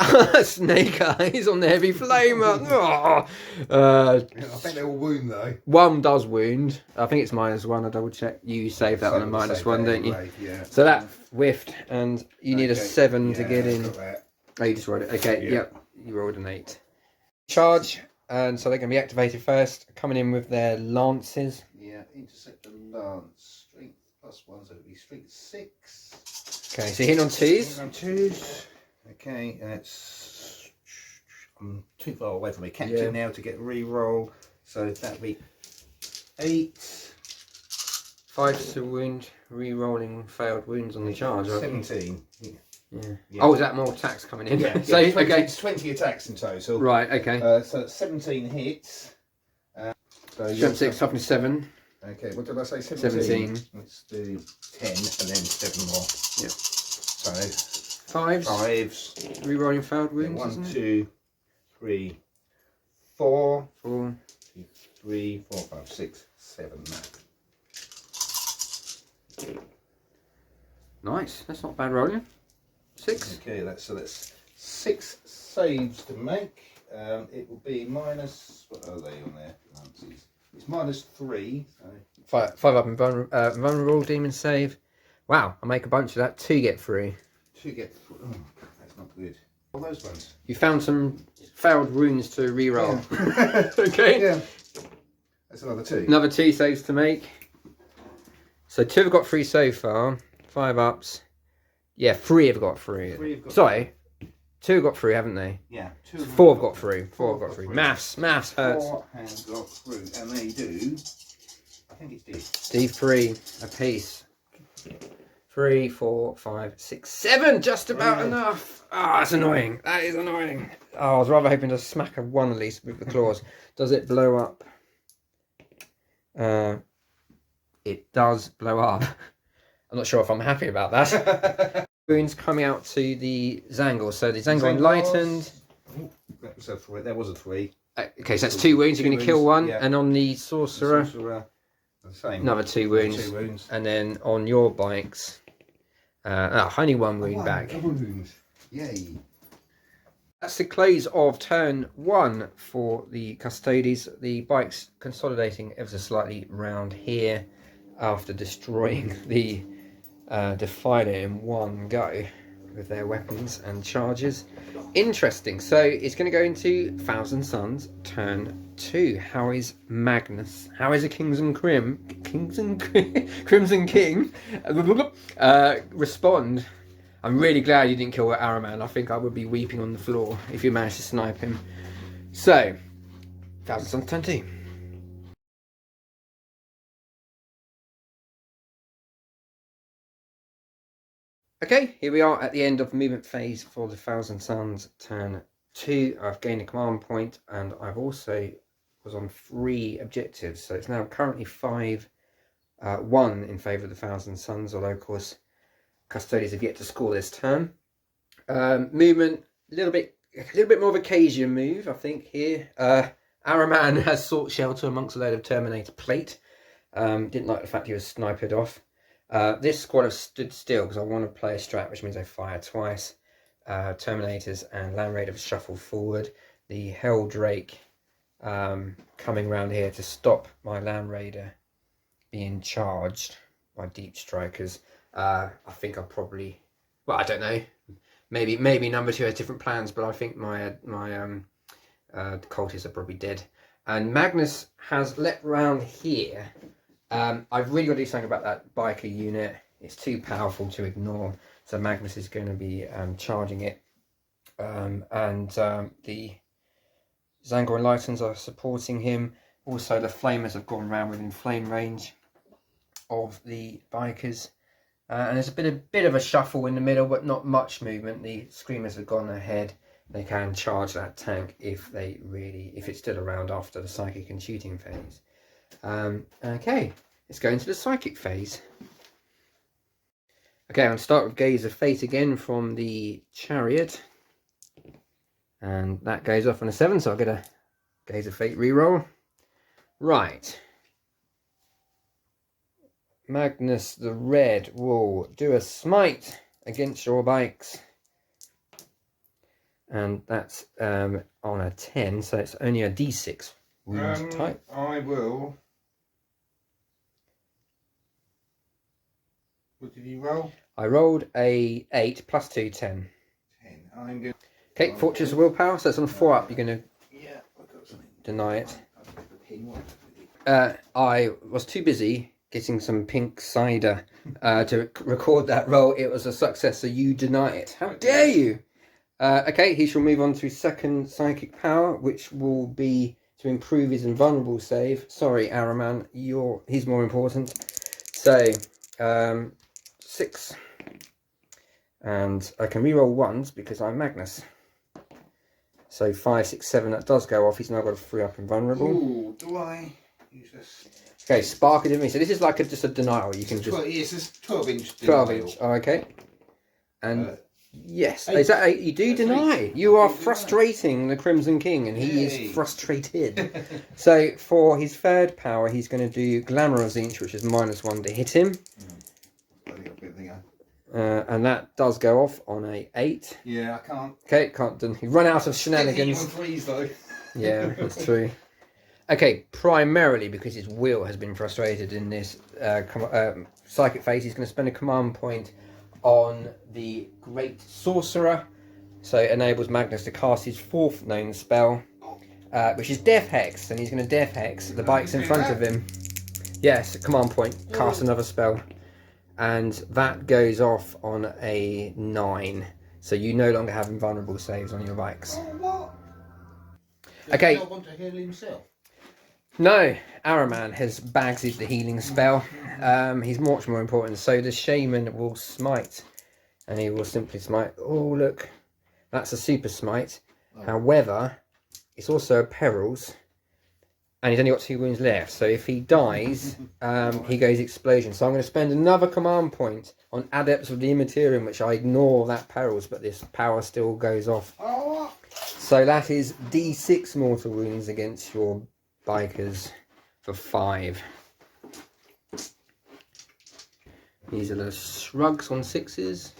Snake Eyes on the heavy flamer. I think they all wound though. 1 does wound. I think it's -1. I double check. You save that on a -1, don't you? Yeah. So that whiffed, and you need a 7 to get in. Got that. Oh, you just rolled it. Okay, Yeah. yep. You rolled an 8. Charge, and so they're going to be activated first. Coming in with their lances. Yeah, intercept the lance. Strength +1, so it'll be strength 6. Okay, so hitting on 2s. On 2s. Okay, that's. I'm too far away from my captain now to get re-roll. So that'll be 8. 5 to wound, re-rolling failed wounds on the charge. 17. Yeah. Yeah. Oh, is that more attacks coming in? Yeah, So, yeah, 20, okay. it's 20 attacks in total. Right, okay. So that's 17 hits. So Strength 6, toughness 7. Okay, what did I say? 17. 17. Let's do 10 and then 7 more. Yep. So 5s. 5s. Re-rolling failed wounds. 1, isn't it? 2, 3, 4. 4. 3, 4, 5, 6, 7. Nice. That's not bad rolling. 6. Okay, that's 6 saves to make. It will be minus. What are they on there? It's -3. So 5 up in vulnerable demon save. Wow, I make a bunch of that. 2 get through. 2 get. Oh, that's not good. All those ones. You found some failed runes to re-roll. Yeah. Okay. Yeah. That's another 2. Another 2 saves to make. So 2 have got 3 so far. 5 ups. Yeah, 3 have got 3. 3 have got. Sorry. 2 have got 3, haven't they? Yeah. 2. 4 have got 3. 4 have got 3. Maths hurts. 4 have got through, and they do I think it's Steve. Steve 3 apiece. 3, 4, 5, 6, 7. Just about enough. Ah, that's annoying. That is annoying. Oh, I was rather hoping to smack a 1 at least with the claws. Does it blow up? It does blow up. I'm not sure if I'm happy about that. Wounds coming out to the Zangor. So the Zangor enlightened. That was a 3. There was a 3. Okay, so that's 2 wounds. You're going to kill 1, yeah. and on the sorcerer, The same. another 2 wounds. 2 wounds. And then on your bikes, only 1 wound back. Wounds. Yay. That's the close of turn 1 for the Custodes. The bikes consolidating ever so slightly round here after destroying the Defiler in 1 go with their weapons and charges. Interesting. So it's going to go into Thousand Suns turn 2. How is Magnus? How is a Crimson King respond? I'm really glad you didn't kill Araman. I think I would be weeping on the floor if you managed to snipe him. So, Thousand Suns turn 2. Okay, here we are at the end of the movement phase for the Thousand Suns turn 2. I've gained a command point, and I've also was on 3 objectives. So it's now currently 5-1 in favour of the Thousand Suns, although of course Custodes have yet to score this turn. Movement, a little bit more of a Cajun move, I think, here. Araman has sought shelter amongst a load of Terminator plate. Didn't like the fact he was sniped off. This squad have stood still because I want to play a strat, which means I fire twice. Terminators and Land Raider have shuffled forward. The Hell Drake coming round here to stop my Land Raider being charged by Deep Strikers. I think I'll probably, well, I don't know. Maybe number 2 has different plans, but I think my cultists are probably dead. And Magnus has leapt round here. I've really got to do something about that biker unit. It's too powerful to ignore. So Magnus is going to be charging it. The Zangor Enlightens are supporting him. Also, the Flamers have gone round within flame range of the bikers. And there's a bit of a shuffle in the middle, but not much movement. The Screamers have gone ahead. They can charge that tank if it's still around after the psychic and shooting phase. Okay, let's go into the psychic phase. Okay, I'm going to start with Gaze of Fate again from the Chariot. And that goes off on a 7, so I'll get a Gaze of Fate reroll. Right. Magnus the Red will do a smite against your bikes. And that's on a 10, so it's only a D6 wound type. I will. What did you roll? I rolled a 8 plus 2, 10. 10. I'm going. Okay, Fortress of Willpower, so that's on 4 up. You're going to I've got something. deny it. I was too busy getting some pink cider to record that roll. It was a success, so you deny it. How dare you? Okay, he shall move on to second psychic power, which will be to improve his invulnerable save. Sorry, Araman, he's more important. So, 6. And I can reroll 1s because I'm Magnus. So 5, 6, 7, that does go off. He's now got a 3 up invulnerable. Ooh, do I use this? Okay, Spark of Divinity. So this is like just a denial. You can just 12, yes, it's 12-inch. 12-inch. Oh, okay. And yes, 8. is that 8? You do deny. 8. You are I do deny. Frustrating the Crimson King, and he Yay. is frustrated. So for his third power, he's going to do Glamour of Zinch, which is -1 to hit him. And that does go off on a 8. Yeah, I can't. Okay, can't do. You run out of shenanigans. Threes, though. Yeah, that's true. Okay, primarily because his will has been frustrated in this psychic phase, he's going to spend a command point on the Great Sorcerer. So it enables Magnus to cast his 4th known spell, which is Death Hex, and he's going to Death Hex the bikes in front of him. Yes, command point, cast another spell. And that goes off on a 9. So you no longer have invulnerable saves on your bikes. Oh, what? Okay. Does he not want to heal himself? No, Araman has bagged the healing spell. He's much more important. So the shaman will smite, and he will simply smite. Oh, look, that's a super smite. Oh. However, it's also a perils, and he's only got 2 wounds left. So if he dies, he goes explosion. So I'm going to spend another command point on Adepts of the Immaterium, which I ignore that perils, but this power still goes off. So that is D6 mortal wounds against your bikers for 5. These are the shrugs on 6s.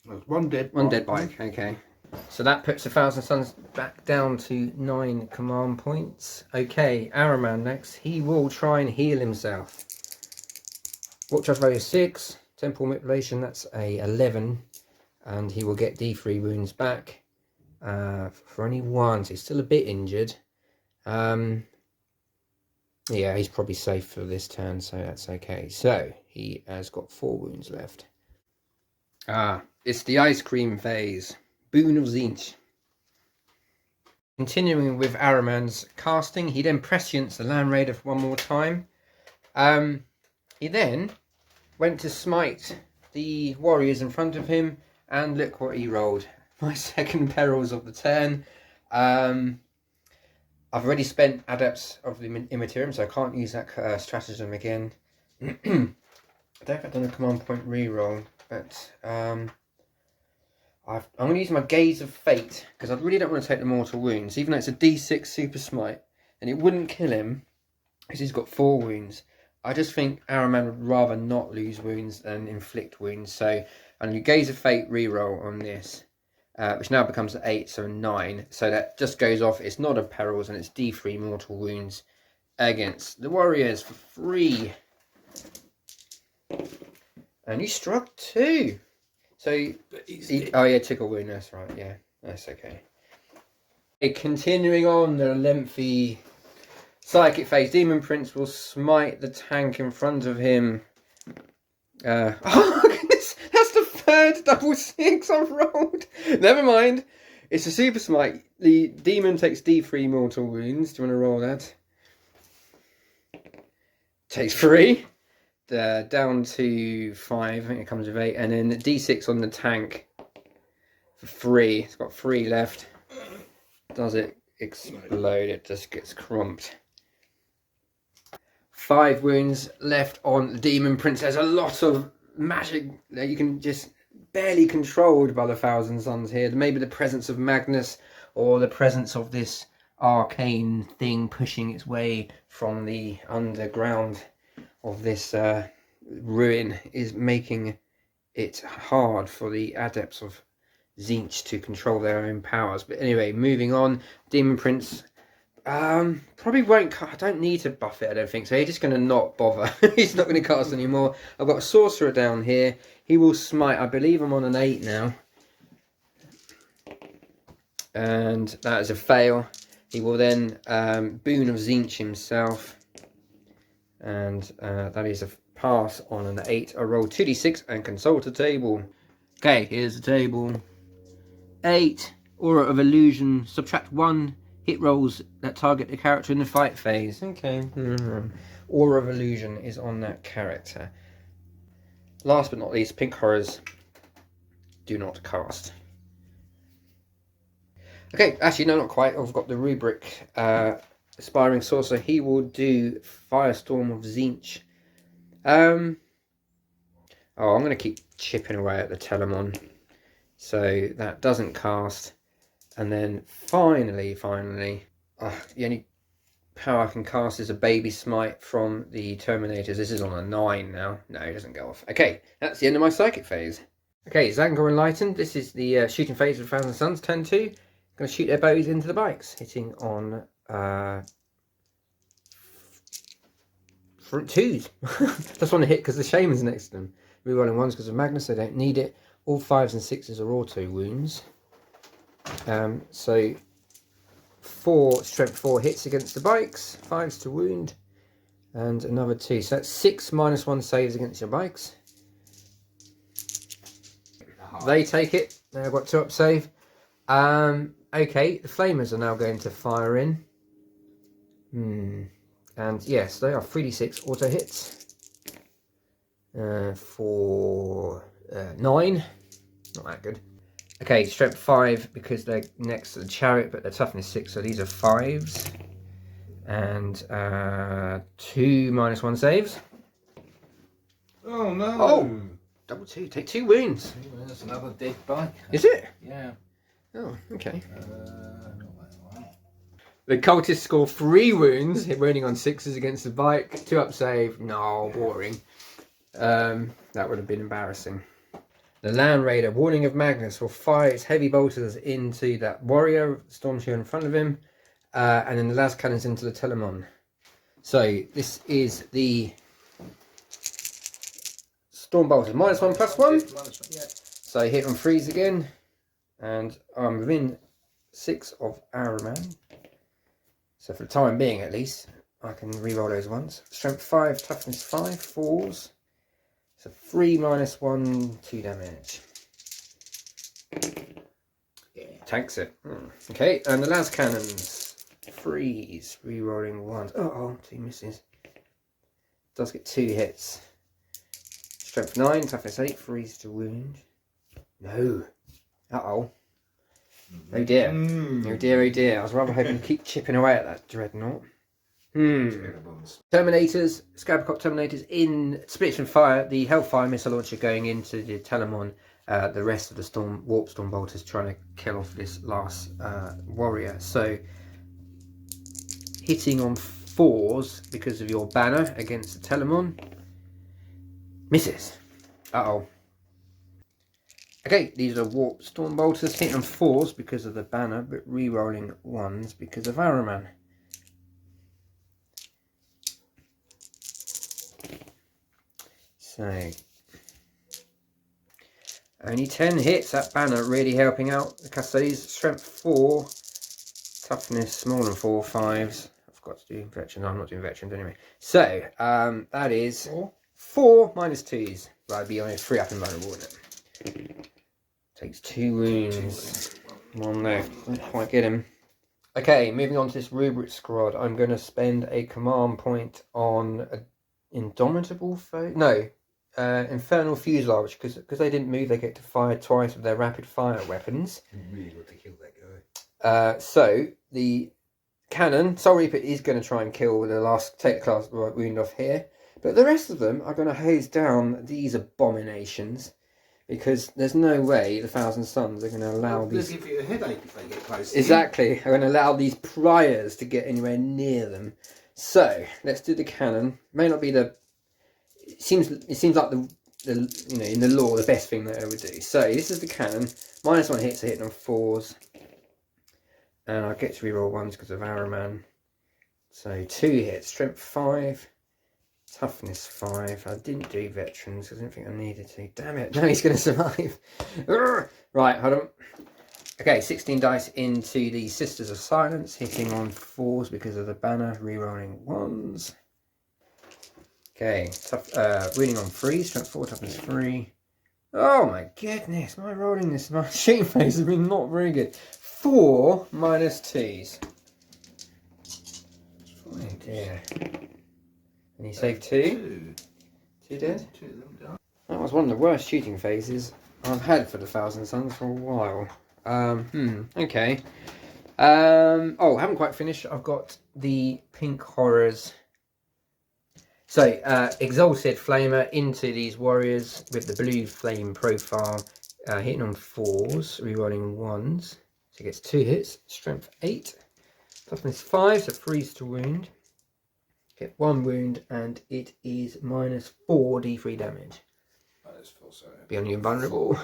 There's one dead bike, okay. So that puts 1,000 Suns back down to 9 command points. Okay, Araman next. He will try and heal himself. What trust value is 6. Temporal manipulation, that's a 11. And he will get D3 wounds back for only 1. So he's still a bit injured. Yeah, he's probably safe for this turn, so that's okay. So he has got 4 wounds left. It's the ice cream phase. Boon of Zinch. Continuing with Araman's casting, he then prescients the Land Raider for 1 more time. He then went to smite the warriors in front of him, and look what he rolled. My second perils of the turn. I've already spent Adepts of the Immaterium, so I can't use that stratagem again. I don't think I've done a command point reroll, but I'm going to use my Gaze of Fate, because I really don't want to take the mortal wounds, even though it's a D6 super smite, and it wouldn't kill him, because he's got 4 wounds. I just think Araman would rather not lose wounds than inflict wounds, so I'm going to Gaze of Fate reroll on this, which now becomes an 8, so a 9, so that just goes off. It's not a perils, and it's D3 mortal wounds against the warriors for 3. And you struck 2. So, oh yeah, took a wound, that's right, yeah, that's okay. Continuing on the lengthy psychic phase, Demon Prince will smite the tank in front of him. Oh goodness, that's the 3rd double 6 I've rolled. Never mind, it's a super smite. The demon takes D3 mortal wounds. Do you want to roll that? Takes 3. Down to 5, I think it comes with 8, and then the D6 on the tank for 3. It's got 3 left. Does it explode? It just gets crumped. 5 wounds left on the Demon Prince. There's a lot of magic that you can just barely controlled by the 1,000 Suns here. Maybe the presence of Magnus, or the presence of this arcane thing pushing its way from the underground of this ruin is making it hard for the Adepts of Zinch to control their own powers. But anyway, moving on, Demon Prince probably won't. I don't need to buff it, I don't think so. He's just going to not bother. He's not going to cast anymore. I've got a sorcerer down here. He will smite. I believe I'm on an 8 now, and that is a fail. He will then Boon of Zinch himself, and that is a pass on an 8. I roll 2d6 and consult a table. Okay, here's the table. 8, Aura of Illusion, subtract 1 hit rolls that target the character in the fight phase. Okay. Aura of Illusion is on that character. Last but not least, Pink Horrors do not cast. Okay, actually no, not quite. I've got the rubric Aspiring Sorcerer. He will do Firestorm of Zinch. I'm going to keep chipping away at the Telemon, so that doesn't cast. And then finally, the only power I can cast is a Baby Smite from the Terminators. This is on a 9 now. No, it doesn't go off. Okay, that's the end of my psychic phase. Okay, Zangor Enlightened. This is the shooting phase of 1,000 Suns, turn 2. Going to shoot their bows into the bikes, hitting on front 2s. Just want to hit because the Shaman's next to them. Rerolling 1s because of Magnus, I don't need it. All 5s and 6s are auto wounds. So 4 strength 4 hits against the bikes, 5s to wound, and another 2. So that's 6 -1 saves against your bikes. They take it. They've got 2 up save. Okay, the flamers are now going to fire in. And yes, they are 3d6 auto hits. For 9. Not that good. Okay, strength 5 because they're next to the chariot, but they're toughness 6, so these are 5s. And 2 -1 saves. Oh no! Oh! Double 2, take 2 wounds. That's another dead bike. Is it? Yeah. Oh, okay. Not that one. The cultists score 3 wounds, wounding on 6s against the bike. 2 up save. No, boring. That would have been embarrassing. The Land Raider, Warning of Magnus, will fire its heavy bolters into that warrior, Stormshield in front of him, and then the last cannons into the Telemon. So this is the Storm Bolters, -1 +1. Yeah. So hit on 3s again, and I'm within 6 of Araman. So for the time being, at least, I can reroll those ones. Strength 5, toughness 5, 4s. So 3 -1, 2 damage. Yeah. Tanks it. Okay, and the last cannons. 3s, rerolling 1s. Oh, 2 misses. Does get 2 hits. Strength 9, toughness 8, 3s to wound. No. Uh-oh. Oh dear. Oh dear, oh dear. I was rather hoping to keep chipping away at that dreadnought. Terminators, Scabcop Terminators in Split and Fire, the Hellfire missile launcher going into the Telemon, the rest of the Warp Storm Bolters trying to kill off this last warrior. So, hitting on 4s because of your banner against the Telemon. Misses. Uh-oh. Okay, these are Warp Storm Bolters, hitting on 4s because of the banner, but re-rolling 1s because of Araman. So, only 10 hits, that banner really helping out the Custodes. Strength 4, toughness small than 4, 5s. I forgot to do veterans, no, I'm not doing veterans anyway. So, that is 4 -2s. That'd be only 3 up and vulnerable, wouldn't it? Takes 2 wounds. 1 left, don't quite get him. Okay, moving on to this Rubric squad, I'm going to spend a command point on a Indomitable foe? No. Infernal Fuselage, because they didn't move, they get to fire twice with their rapid fire weapons. Really want to kill that guy. So the cannon, Soul Reaper is going to try and kill the last, take the class wound off here, but the rest of them are going to hose down these abominations because there's no way the Thousand Suns are going to allow these. They'll give you a headache if they get close. Exactly, are going to allow these priors to get anywhere near them. So let's do the cannon. May not be the. It seems like the you know, in the lore, the best thing that I would do. So this is the cannon. -1 hits, are hitting on 4s, and I get to reroll 1s because of Araman. So 2 hits, strength 5, toughness 5. I didn't do veterans because I didn't think I needed to. Damn it! Now he's going to survive. Right, hold on. Okay, 16 dice into the Sisters of Silence, hitting on 4s because of the banner, rerolling 1s. Okay, winning on 3, strength 4, toughness 3. Oh my goodness, my rolling this, my shooting phase has been not very good. 4 -2s. Oh dear. And you save 2? 2 dead? 2 of them died. That was one of the worst shooting phases I've had for the Thousand Suns for a while. Okay. Oh, I haven't quite finished. I've got the Pink Horrors. So, Exalted Flamer into these warriors with the blue flame profile, hitting on 4s, rerolling 1s. So it gets 2 hits, strength 8, toughness 5, so freeze to wound. Get 1 wound, and it is -4 d3 damage. -4, sorry. Be on you invulnerable.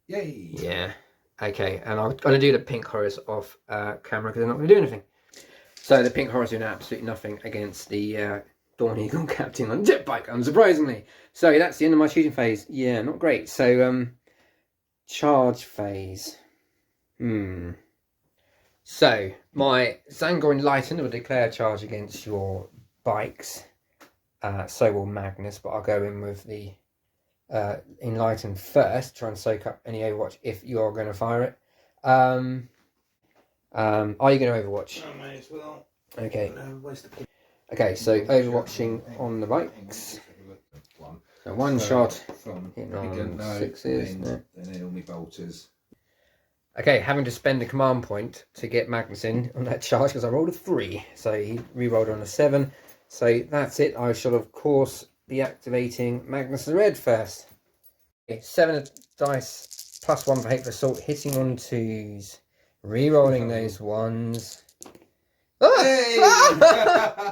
Yay! Yeah. Okay, and I'm going to do the Pink Horrors off camera because they're not going to do anything. So the Pink Horrors are doing absolutely nothing against the Dawn Eagle Captain on jet bike, unsurprisingly. So that's the end of my shooting phase. Yeah, not great. So charge phase. So my Zangor Enlightened will declare charge against your bikes. So will Magnus, but I'll go in with the Enlightened first, try and soak up any Overwatch if you are going to fire it. Are you going to Overwatch? I may as well. Okay. Okay, so overwatching on the bikes. So one shot hitting on 6s. Then all my bolters. Okay, having to spend a command point to get Magnus in on that charge because I rolled a 3. So he re-rolled on a 7. So that's it. I shall, of course, be activating Magnus the Red first. Okay, 7 dice, +1 for hate for assault, hitting on 2s. Re-rolling those 1s. Hey!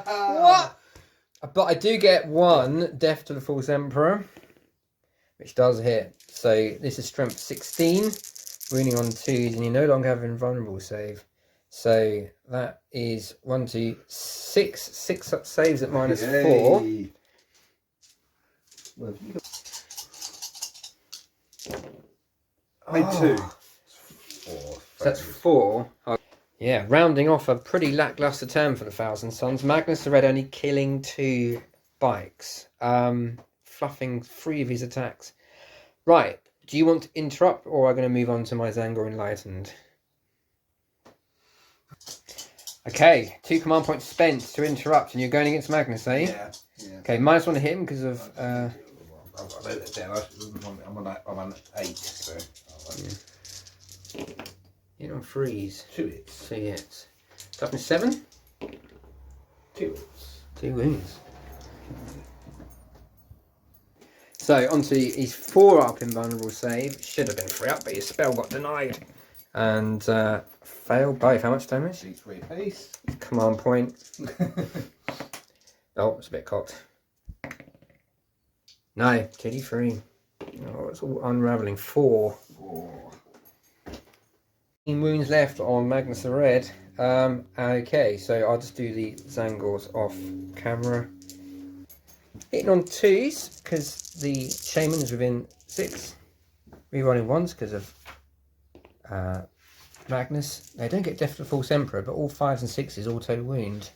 What? But I do get 1 Death to the False Emperor, which does hit. So this is strength 16. Wounding on 2s, and you no longer have an invulnerable save. So that is 1, 2, 6. 6 saves at -4. Made 2. 4. So that's 4. Yeah, rounding off a pretty lackluster turn for the Thousand Sons. Magnus the Red only killing 2 bikes, fluffing 3 of his attacks. Right. Do you want to interrupt, or are we going to move on to my Zangor Enlightened? Okay, 2 command points spent to interrupt, and you're going against Magnus, eh? Yeah. Okay, -1 to hit him because of... I wrote it down. I'm on 8. So. Hit on 3s. 2 hits. 2 hits. Toughness 7? 2 hits. 2 wounds. So, onto his 4 up invulnerable save. Should have been 3 up, but his spell got denied. And failed both. How much damage? D3 apiece. Command point. Oh, it's a bit cocked. No, 2d3. Oh, it's all unravelling. 4. 18 wounds left on Magnus the Red. Okay, so I'll just do the Zangors off camera. Hitting on 2s because the Shaman is within 6. Rerolling 1s because of Magnus. They don't get Death to the False Emperor, but all 5s and 6s auto wound.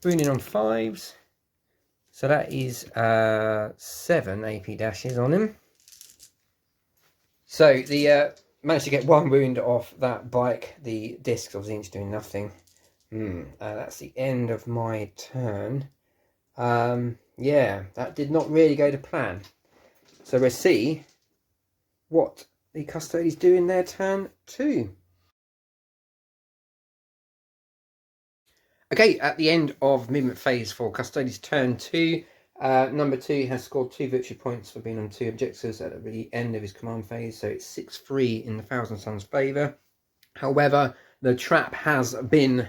Wounding on 5s. So that is 7 AP dashes on him. So the managed to get 1 wound off that bike. The discs obviously each doing nothing. That's the end of my turn. Yeah, that did not really go to plan. So we'll see what the Custodes do in their turn 2. Okay, at the end of movement phase for Custodes turn 2, number 2 has scored 2 victory points for being on 2 objectives at the end of his command phase, so it's 6-3 in the Thousand Sons' favour. However, the trap has been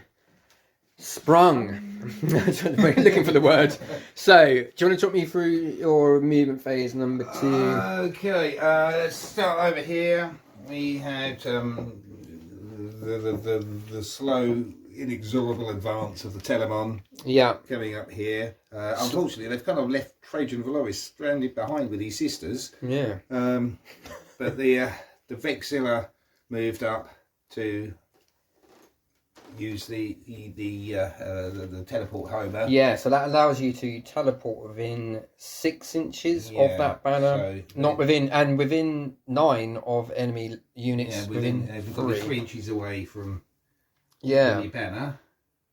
sprung. Looking for the word. So, do you want to talk me through your movement phase number 2? Okay, let's start over here. We had the slow, inexorable advance of the Telemon. Yeah. Coming up here. Unfortunately, they've kind of left Trajan Valoris stranded behind with his sisters. Yeah. But the Vexilla moved up to use the teleport homer. Yeah, so that allows you to teleport within 6 inches of that banner. So not within, and within 9 of enemy units. Yeah, within we've got 3 inches away from the banner.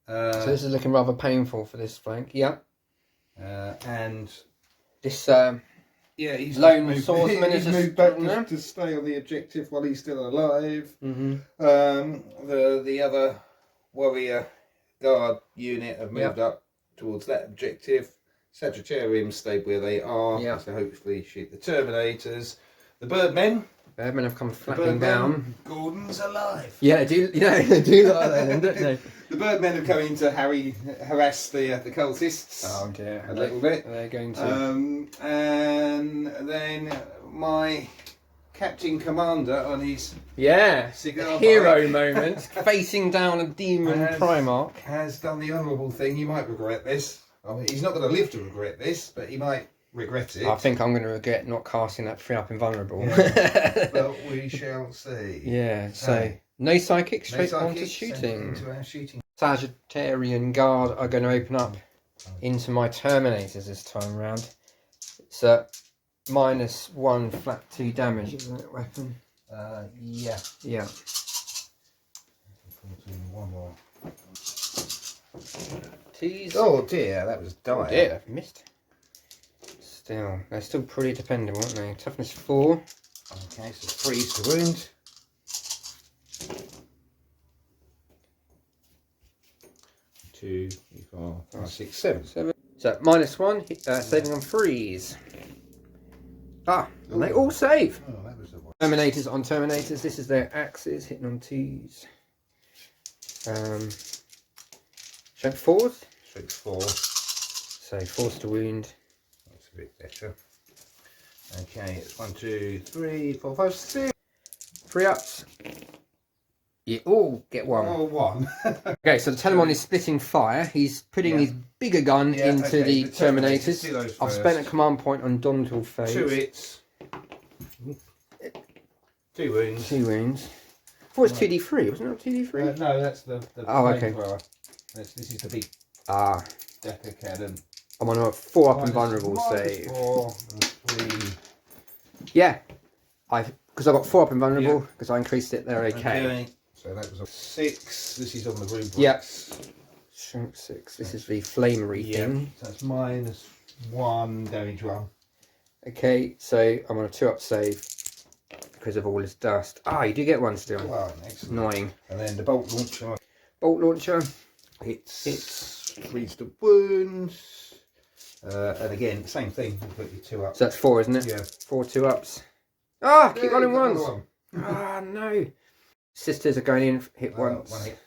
So this is looking rather painful for this flank. Yeah. And this he's lone swordsman is moved back to stay on the objective while he's still alive. Mm-hmm. The other warrior guard unit have moved up towards that objective. Sagittarium stayed where they are. Yeah. So hopefully shoot the Terminators. The Birdmen have come flapping down. Gordon's alive. Yeah, they do. Yeah, they do like that, don't they? The Birdmen have come in to harass the cultists. Oh dear, a little bit. They're going to. And then my Captain Commander on his cigar hero bike moment, facing down a demon Primarch, has done the honourable thing. He might regret this. I mean, he's not going to live to regret this, but he might regret it. I think I'm going to regret not casting that 3 up invulnerable. Yeah. But we shall see. Yeah, so no psychic, straight on to shooting. Into our shooting. Sagittarian Guard are going to open up into my Terminators this time round. It's a -1 flat 2 damage, isn't it, weapon? Yeah. Yeah. 14, one more. Tease. Oh dear, that was dire. Oh dear, I've missed. Still, they're still pretty dependable, aren't they? Toughness 4. Okay, so 3 to wound. 2, 3, 4, 5, 6, 7. 7. So -1, saving on 3s. Ah, and they all save. Oh, that was the one. Terminators on Terminators. This is their axes, hitting on 2s. Strength 4s. Strength 4. So force to wound. That's a bit better. Okay, it's 1, 2, 3, 4, 5, 6. 3 ups. You all get 1. Oh, 1. Okay, so the Telemon is splitting fire. He's putting his bigger gun into okay, the the Terminators, do Terminators. those I've first. spent a command point on Dontal phase. 2 hits. 2 wounds. 2 wounds. I thought it was 2d3, wasn't it 2d3? No, that's the Oh, okay. flamethrower. This is the big Ah, Decker cannon. I'm on a 4 up and Minus- vulnerable minus save. 4 and 3. Yeah, because I got 4 up and vulnerable because I increased it. They're okay. So that was a 6. This is on the rubrics. Yeah. Strength 6. This is the flamery Yeah. thing. So that's -1 damage roll. Okay, so I'm on a 2 up save because of all this dust. Ah, you do get 1 still. Wow, excellent. Annoying. And then the bolt launcher. Bolt launcher. It's 3 to wounds. And again, same thing. You put your 2 up. So that's 4, isn't it? Yeah. 4 2 ups. Ah, keep Yeah, rolling you got ones. another one. Ah, no. Sisters are going in, hit once. 1 hit.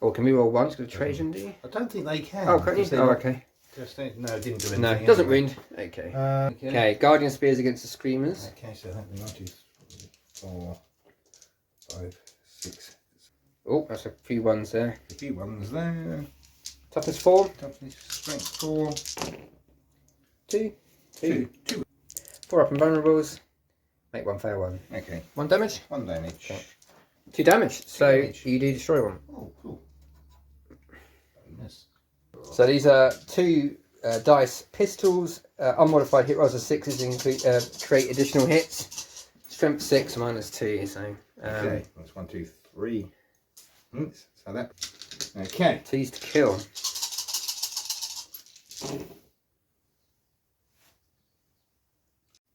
Or can we roll once with a Trajan, do you? I don't think they can. Oh, can't you? because they're Oh, not- okay. Just no, it didn't do anything. No, doesn't anyway. wound. Okay. Okay. Okay, Guardian Spears against the Screamers. Okay, so that was 1, 2, 3, 4, 5, 6. Oh, that's a few ones there. A few ones there. Toughness 4. Toughness, strength 4. 2. 2. 2. 4 up and vulnerables. Make 1 fail 1. Okay, 1 damage. 1 damage. 2 damage. So damage. you do destroy 1. Oh, cool. Bonus. So these are 2 dice pistols. Unmodified hit rolls of 6s include create additional hits. Strength 6 -2. So Okay, that's 1, 2, 3. So that. Okay. 2s to kill.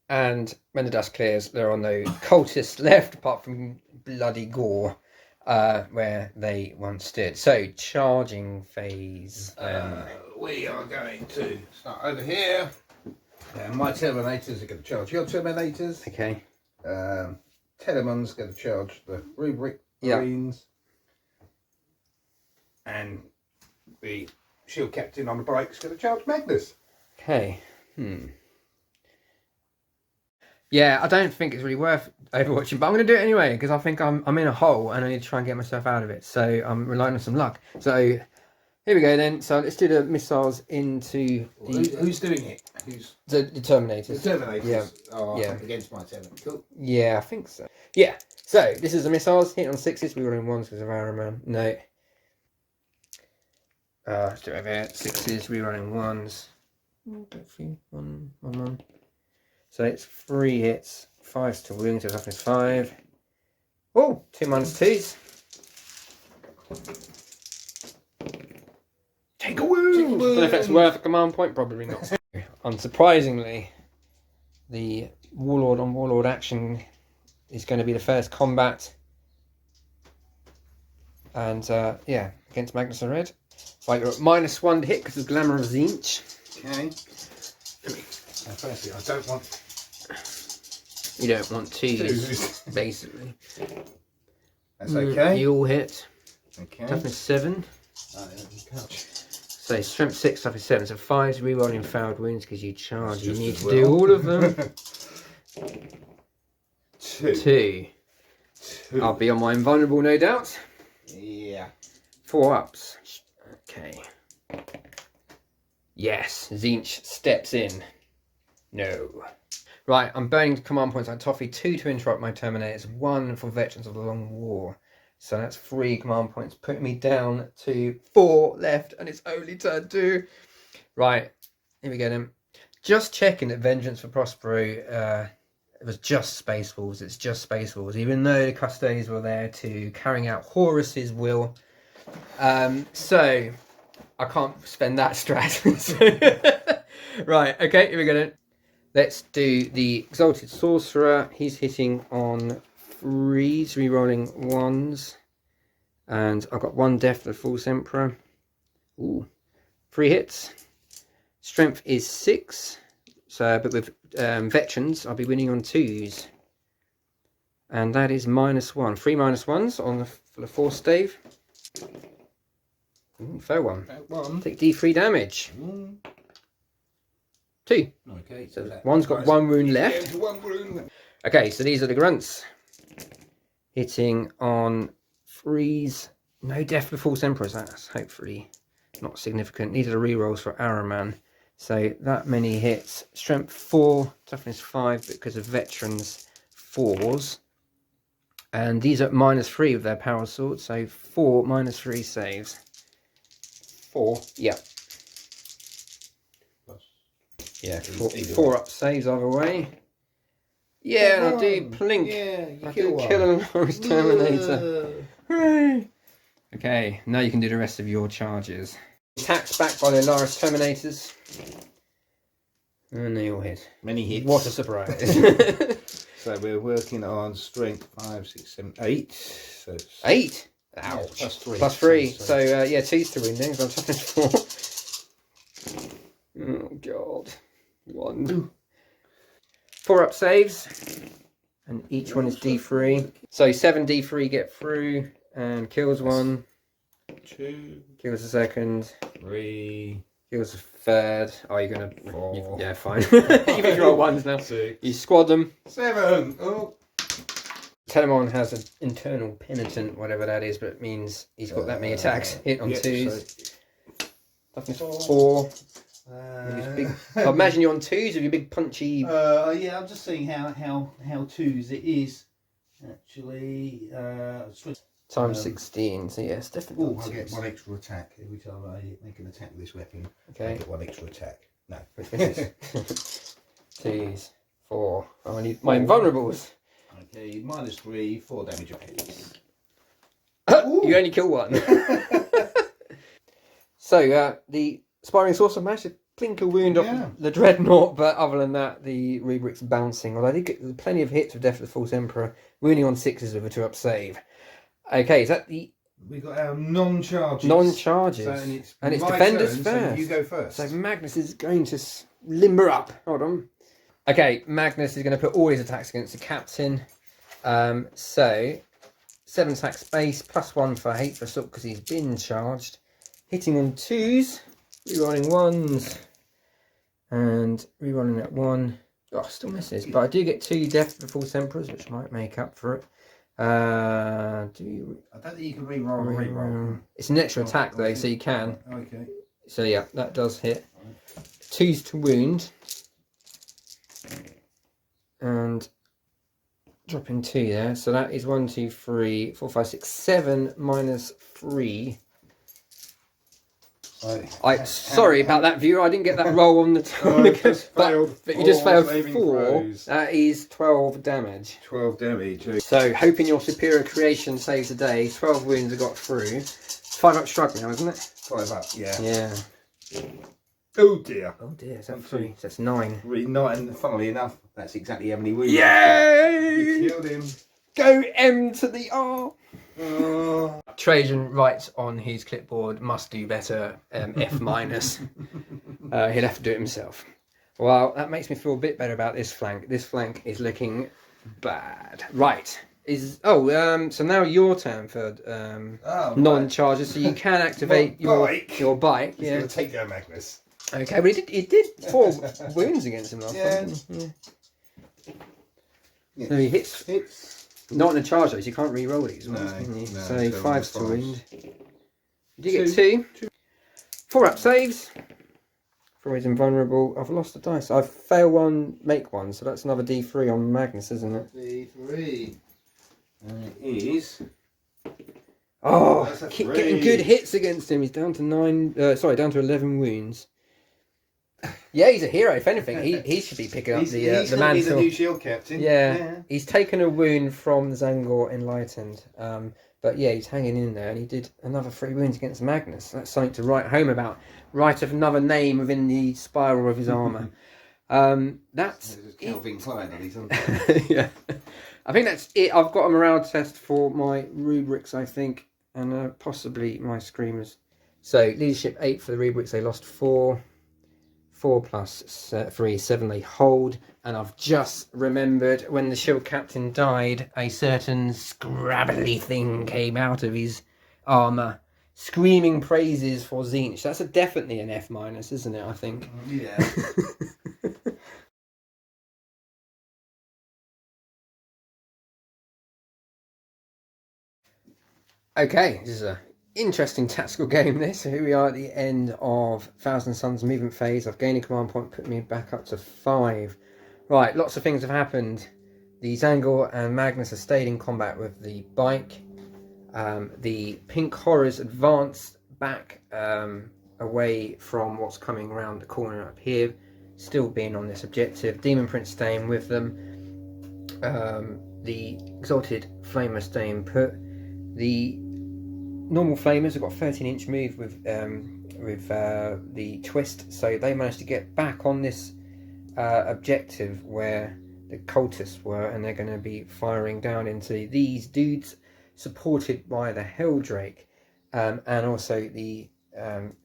And when the dust clears, there are no cultists left apart from bloody gore where they once stood. So, charging phase. We are going to start over here. My Terminators are going to charge your Terminators. Okay. Telemon's going to charge the Rubric Yeah. Marines. And the Shield Captain on the bike is going to charge Magnus. Okay. Yeah, I don't think it's really worth overwatching, but I'm going to do it anyway because I think I'm in a hole and I need to try and get myself out of it. So I'm relying on some luck. So here we go then. So let's do the missiles into the Who's doing it? Who's the Terminators. the Terminators? Yeah. Are Yeah. against my Terminator. Cool. Yeah, I think so. Yeah. So this is the missiles. Hit on 6s. We were in 1s because of Araman. No. Let's do it over here. 6s. We were in 1s. One. So it's 3 hits. 5s to wound. So toughness 5. Oh, 2 -2s. Take a wound! I don't know if that's worth a command point. Probably not. Unsurprisingly, the Warlord on Warlord action is going to be the first combat. And yeah, against Magnus and Red. Right, you're at -1 to hit because of Glamour of Zinch. Okay. Firstly, I don't want You don't want twos, twos. basically. That's okay. You all hit. Okay. Toughness 7. Touch. So strength 6, toughness 7. So 5s rerolling fouled wounds because you charge. You Just need as to well. do all of them. 2. 2. I'll be on my invulnerable, no doubt. Yeah. 4 ups. Okay. Yes, Zinch steps in. No. Right, I'm burning command points on Toffee. 2 to interrupt my Terminators. 1 for Veterans of the Long War. So that's 3 command points, putting me down to 4 left, and it's only turn 2. Right, here we go then. Just checking that Vengeance for Prospero It was just Space Wolves. It's just Space Wolves, even though the Custodes were there to carrying out Horus's will. So I can't spend that strat. Right, okay, here we go then. Let's do the Exalted Sorcerer. He's hitting on 3s, rerolling 1s. And I've got 1 Death to the False Emperor. Ooh, 3 hits. Strength is 6. So, but with veterans, I'll be winning on 2s. And that is -1. 3 -1s on for the 4th stave. Ooh, fair one. Take D3 damage. 2. Okay, so one's got 1 wound left. Okay, so these are the grunts. Hitting on 3s. No Death for False Emperors. That's hopefully not significant. These are the rerolls for Araman. So that many hits. Strength 4, toughness 5 because of veterans 4s. And these are -3 with their power sword. So 4 -3 saves. 4, yeah. Yeah, 4 up saves either way. Yeah, and I do plink. Yeah, I do kill an Horus Terminator. Hooray! Okay, now you can do the rest of your charges. Attacks back by the Alaris Terminators. And they all hit. Many hits. What a surprise. So we're working on strength 5, 6, 7, 8. So 8? Ouch. Yeah, +3. +3. So, yeah, 2's to wounding. So I'm toughness 4. Oh, God. 1. 4 up saves. And each one is D3. So 7 D3 get through. And kills 1. 2. Kills the 2nd. 3. Kills the 3rd. Oh, you're going to... 4. Yeah, fine. You can roll 1s now. 6. You squad them. 7. Oh. Telemon has an internal penitent, whatever that is, but it means he's got that many attacks. Hit on 2s. Toughness 4. Big, I imagine you're on 2s with your big punchy... yeah, I'm just seeing how 2s it is. Actually, Times 16, so yes, definitely. Oh, I get 1 extra attack every time I make an attack with this weapon. Okay. I get 1 extra attack. No. 2s, 4. Oh, I need my invulnerables. Okay, -3, 4 damage apiece. You only kill 1. So, the Aspiring Sorcerer managed to clink a wound off the Dreadnought, but other than that, the rubric's bouncing. Although I did get plenty of hits with Death of the False Emperor, wounding on 6s with a 2 up save. Okay, is that the... We've got our non-charges. Non-charges. So, and it's my defenders turn, first. So you go first. So Magnus is going to limber up. Hold on. Okay, Magnus is going to put all his attacks against the captain. So 7 attack space, +1 for hate for assault because he's been charged. Hitting on 2s, rerolling 1s, and rerolling that 1. Oh, still misses, but I do get 2 Death of the False Emperors, which might make up for it. I don't think you can re-roll. It's an extra attack though, so you can. Okay. So yeah, that does hit. 2s to wound. And dropping 2 there. So that is 1, 2, 3, 4, 5, 6, 7 -3. Sorry about that, viewer. I didn't get that roll on the but you just failed 4. That is 12 damage. 12 damage. So, hoping your superior creation saves the day. 12 wounds I got through. 5 up struggle now, isn't it? 5 up, yeah. Yeah. Oh dear. Oh dear, is that 3? So that's 9. Really not, and funnily enough, that's exactly how many wounds. Yay! You killed him. Go M to the R. Trajan writes on his clipboard, must do better, F-. He'll have to do it himself. Well, that makes me feel a bit better about this flank. This flank is looking bad. Right. So now your turn for non-charges, so you can activate your bike. He's going to take down Magnus. Okay, but he did 4 wounds against him last time, didn't he? Yeah. So he hits. Not in a charge though, so you can't re-roll these ones, can you? So 5's to wound. You get 2. 4 up saves. 4 is invulnerable. I've lost a dice. I fail 1, make 1, so that's another D3 on Magnus, isn't it? D3. And it is. Keep getting good hits against him. He's down to 9. Down to 11 wounds. Yeah, he's a hero. If anything, he should be picking up He's the gonna be mantle. the new shield captain. Yeah, he's taken a wound from the Zangor Enlightened. But yeah, he's hanging in there, and he did another 3 wounds against Magnus. That's something to write home about. Write another name within the spiral of his armour. That's Calvin Klein on his yeah. I think that's it. I've got a morale test for my rubrics, I think, and possibly my screamers. So leadership 8 for the rubrics. They lost 4. 4 plus 3, 7 they hold. And I've just remembered when the shield captain died, a certain scrabbly thing came out of his armour, screaming praises for Tzeentch. That's definitely an F-, isn't it, I think? Yeah. Okay, this is a interesting tactical game, this. Here we are at the end of Thousand Suns movement phase. I've gained a command point, put me back up to 5. Right, lots of things have happened. The Zangor and Magnus have stayed in combat with the bike. The Pink Horrors advanced back away from what's coming around the corner up here, still being on this objective. Demon Prince staying with them. The Exalted Flamer staying put. The normal Flamers have got 13-inch move with the twist, so they managed to get back on this objective where the cultists were, and they're going to be firing down into these dudes, supported by the Helldrake, and also the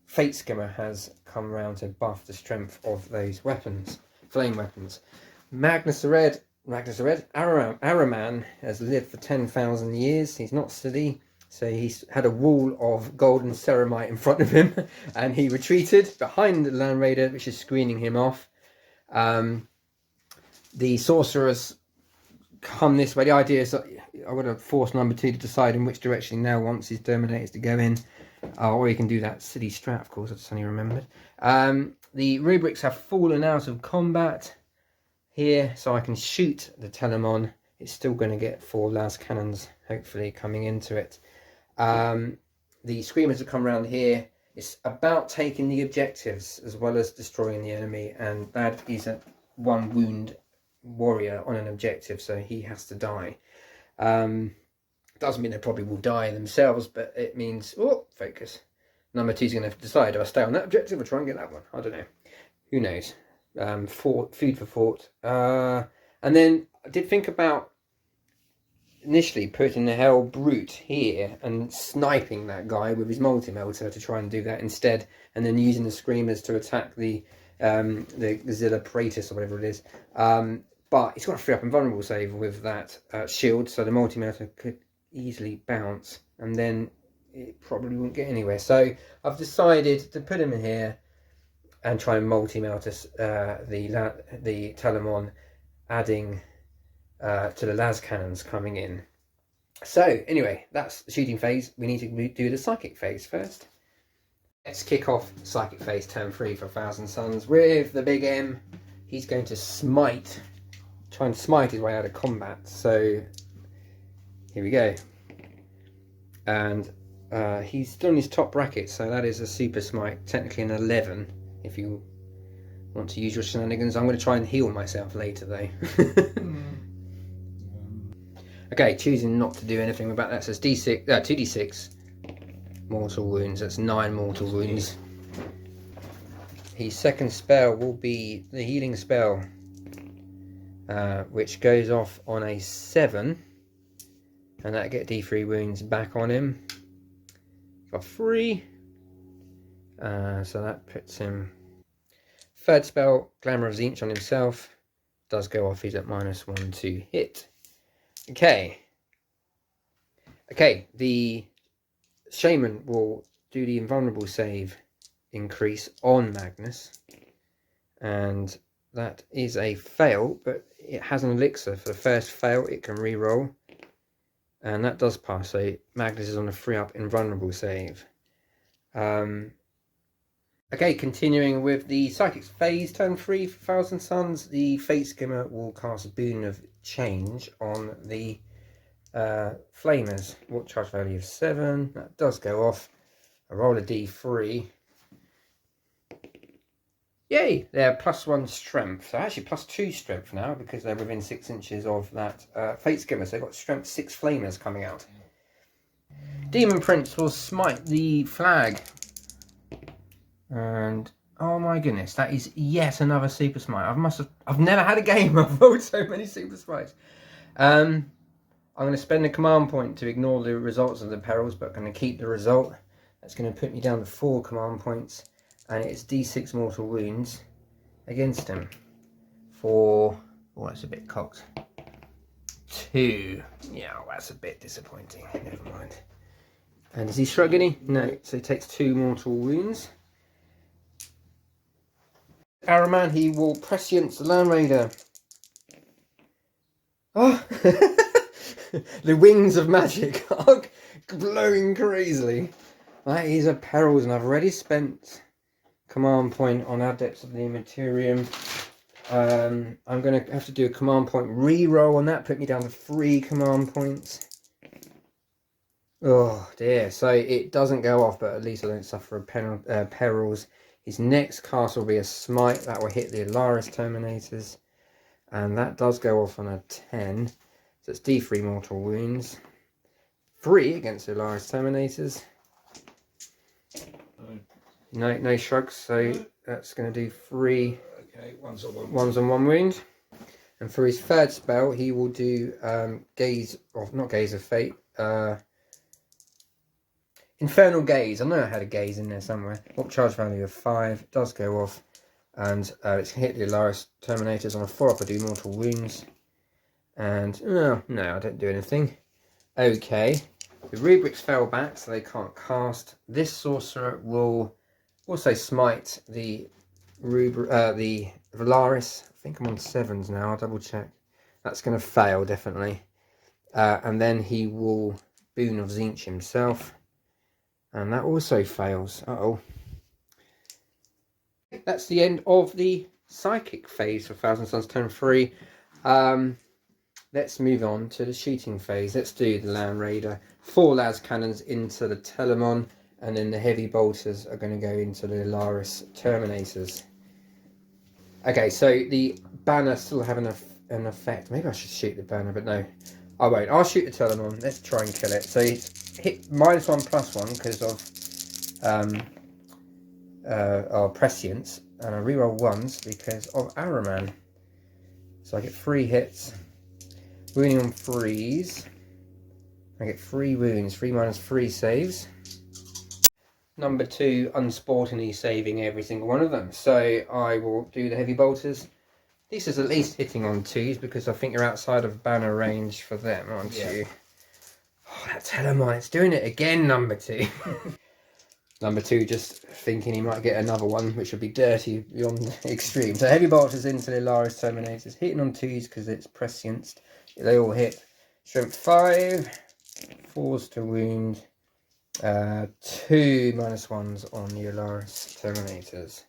Fate Skimmer has come around to buff the strength of those weapons, flame weapons. Magnus the Red, Araman has lived for 10,000 years. He's not silly. So he's had a wall of golden ceramite in front of him, and he retreated behind the Land Raider, which is screening him off. The sorcerers come this way. The idea is that I would have forced number 2 to decide in which direction he now wants his Terminators to go in. Or he can do that silly strat, of course, I just only remembered. The rubrics have fallen out of combat here, so I can shoot the Telemon. It's still going to get 4 las cannons, hopefully, coming into it. The Screamers have come around here. It's about taking the objectives as well as destroying the enemy, and that is a 1 wound warrior on an objective, so he has to die. Doesn't mean they probably will die themselves, but it means, oh, focus. Number 2 is going to have to decide, do I stay on that objective or try and get that one? I don't know. Who knows? Food for thought. And then I did think about initially putting the Hell Brute here and sniping that guy with his multi-melter to try and do that instead, and then using the Screamers to attack the Zilla Praetus or whatever it is. But he's got a free up invulnerable save with that shield, so the multi-melter could easily bounce, and then it probably wouldn't get anywhere. So I've decided to put him in here and try and multi-melter the Telemon, adding to the las cannons coming in. So anyway, that's the shooting phase. We need to do the psychic phase first. Let's kick off psychic phase turn 3 for Thousand Suns with the big M. He's going to try and smite his way out of combat. So here we go. And he's still in his top bracket, so that is a super smite, technically an 11 if you want to use your shenanigans. I'm going to try and heal myself later though. Okay, choosing not to do anything about that. So it's 2d6 mortal wounds. That's 9 mortal wounds. His second spell will be the healing spell, which goes off on a 7, and that get d3 wounds back on him. Got 3, so that puts him. Third spell, Glamour of Tzeentch on himself, does go off. He's at -1 to hit. Okay, the Shaman will do the invulnerable save increase on Magnus, and that is a fail, but it has an elixir. For the first fail it can re-roll, and that does pass, so Magnus is on a 3-up invulnerable save. Okay, continuing with the Psychic phase, turn 3 for Thousand Suns. The Fate Skimmer will cast Boon of Change on the Flamers. What charge value of 7? That does go off. I roll a d3. Yay! They're +1 strength. So actually +2 strength now because they're within 6 inches of that Fate's Giver. So they've got strength 6 flamers coming out. Demon Prince will smite the flag. And oh my goodness, that is yet another super smite. I've never had a game where I've rolled so many super smites. I'm going to spend a command point to ignore the results of the perils, but I'm going to keep the result. That's going to put me down to 4 command points, and it's D6 mortal wounds against him for, oh, that's a bit cocked. 2. Yeah, well, that's a bit disappointing. Never mind. And is he shrugging? No, so he takes 2 mortal wounds. Araman, he will prescience the Land Raider. Oh, the wings of magic are glowing crazily. That is a perils, and I've already spent command point on Adepts of the Immaterium. I'm going to have to do a command point re-roll on that, put me down to 3 command points. Oh dear, so it doesn't go off, but at least I don't suffer a perils. His next cast will be a smite that will hit the Alaris Terminators, and that does go off on a 10, so it's D3 mortal wounds. 3 against the Alaris Terminators. No shrugs, so that's going to do 3 ones on 1 wound. And for his third spell, he will do not Gaze of Fate, Infernal Gaze. I know I had a gaze in there somewhere. What charge value of 5, does go off, and it's hit the Alaris Terminators on a 4 up. I do mortal wounds, and no, I don't do anything. Okay, the rubrics fell back, so they can't cast. This sorcerer will also smite the Valaris. I think I'm on 7s now. I'll double check. That's going to fail definitely, and then he will Boon of Tzeentch himself. And that also fails. Uh-oh. That's the end of the psychic phase for Thousand Suns turn 3. Let's move on to the shooting phase. Let's do the Land Raider. 4 las cannons into the Telemon, and then the heavy bolters are going to go into the Alaris Terminators. Okay, so the banner still having an effect. Maybe I should shoot the banner, but no, I won't. I'll shoot the Telemon. Let's try and kill it. So it's hit -1/+1 because of our prescience, and I reroll 1s because of Araman. So I get 3 hits, wounding on 3s. I get 3 wounds, 3 -3 saves. Number 2, unsportingly saving every single one of them. So I will do the heavy bolters. This is at least hitting on 2s because I think you're outside of banner range for them, aren't you? Oh, that Telemite's doing it again, number 2. Number 2 just thinking he might get another one, which would be dirty beyond the extreme. So heavy bolters into the Alaris Terminators, hitting on 2s because it's prescienced. They all hit. Strength 5, 4s to wound, 2 -1s on the Alaris Terminators.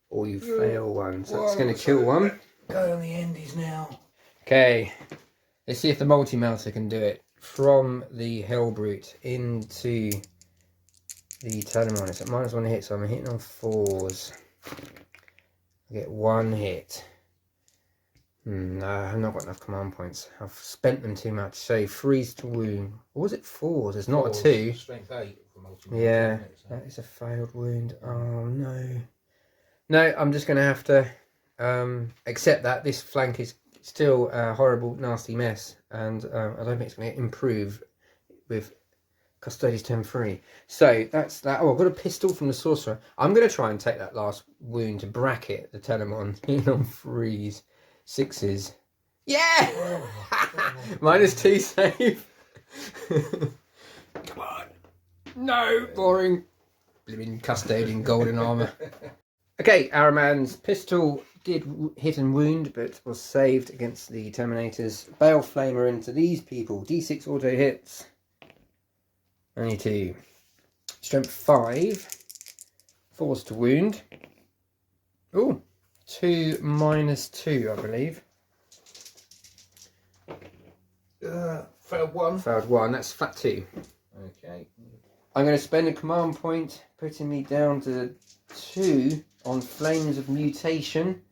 Or you fail one, so that's going to kill one. Go on the endies now. Okay, let's see if the multi-melter can do it. From the Hellbrute into the Telemon. It's at -1 hit, so I'm hitting on 4s. I get 1 hit. No, I've not got enough command points. I've spent them too much. So 3s to wound. Or was it 4s? It's not a 2. Strength 8 for multi. Yeah, that is a failed wound. Oh no. No, I'm just going to have to accept that this flank is still a horrible, nasty mess, and I don't think it's going to improve with Custodes turn 3. So that's that. Oh, I've got a pistol from the sorcerer. I'm going to try and take that last wound to bracket the Telemon in on 3s, 6s. Yeah! -2 save. Come on. No, boring. Living custodian golden armour. Okay, Araman's pistol did hit and wound, but was saved against the Terminators. Bale Flamer into these people. D6 auto hits. Only 2. Strength 5. 4s to wound. Oh, 2 -2, I believe. Failed 1. Failed 1. That's flat 2. Okay. I'm going to spend a command point, putting me down to 2 on Flames of Mutation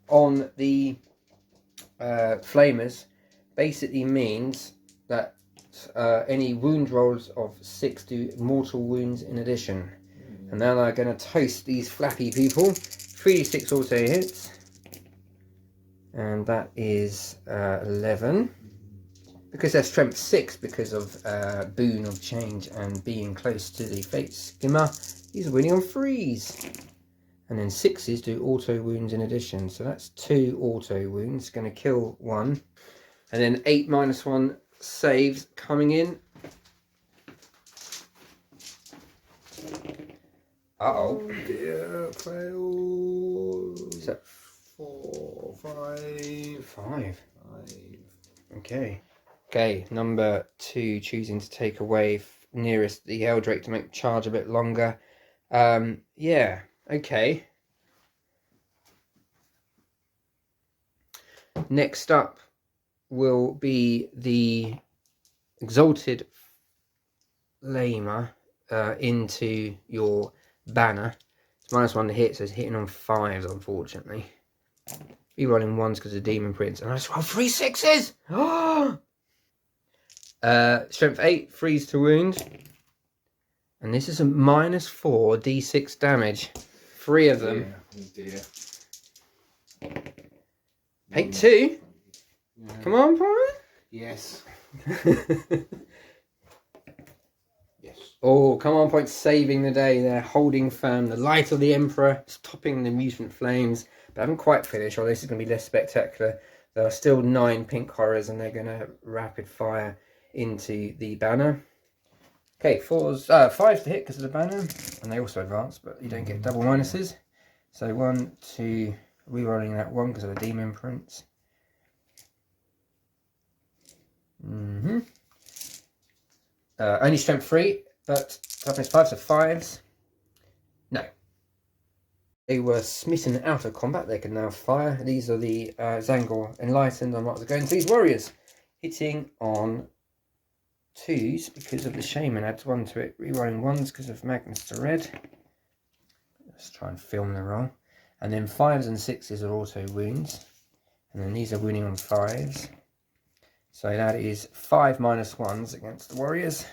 on the Flamers. Basically means that any wound rolls of 6 do mortal wounds in addition. And now I'm going to toast these flappy people. 3d6 auto hits. And that is 11. Because they're strength 6 because of Boon of Change and being close to the Fate Skimmer, he's winning on 3s. And then 6s do auto wounds in addition. So that's 2 auto wounds. Going to kill 1. And then 8 minus 1 saves coming in. Uh-oh. Oh dear, fail. So, 4, 5. 5. Okay. Okay, number 2 choosing to take away nearest the Eldrake to make the charge a bit longer. Yeah, okay. Next up will be the Exalted Flamer into your banner. It's -1 to hit, so it's hitting on 5s, unfortunately. Rerolling 1s because of Demon Prince, and I just rolled 3 6s! Strength 8, freeze to wound. And this is a -4 d6 damage. 3 of them. Oh dear. Take 2. Yeah. Come on, Brian. Yes. Yes. Oh, come on, point saving the day there. Holding firm. The Light of the Emperor. Stopping the mutant flames. But I haven't quite finished, or this is going to be less spectacular. There are still 9 pink horrors, and they're going to rapid fire into the banner. Okay, 5s to hit because of the banner, and they also advance, but you don't get double minuses. So 1, 2, rerolling that 1 because of the Demon Prince. Only strength 3, but toughness 5, so 5s. No. They were smitten out of combat. They can now fire. These are the Zangor Enlightened. I'm not going to these warriors. Hitting on 2s because of the Shaman. Adds 1 to it. Rerolling 1s because of Magnus to Red. Let's try and film the roll. And then 5s and 6s are auto wounds. And then these are wounding on 5s. So that is 5 minus 1s against the warriors.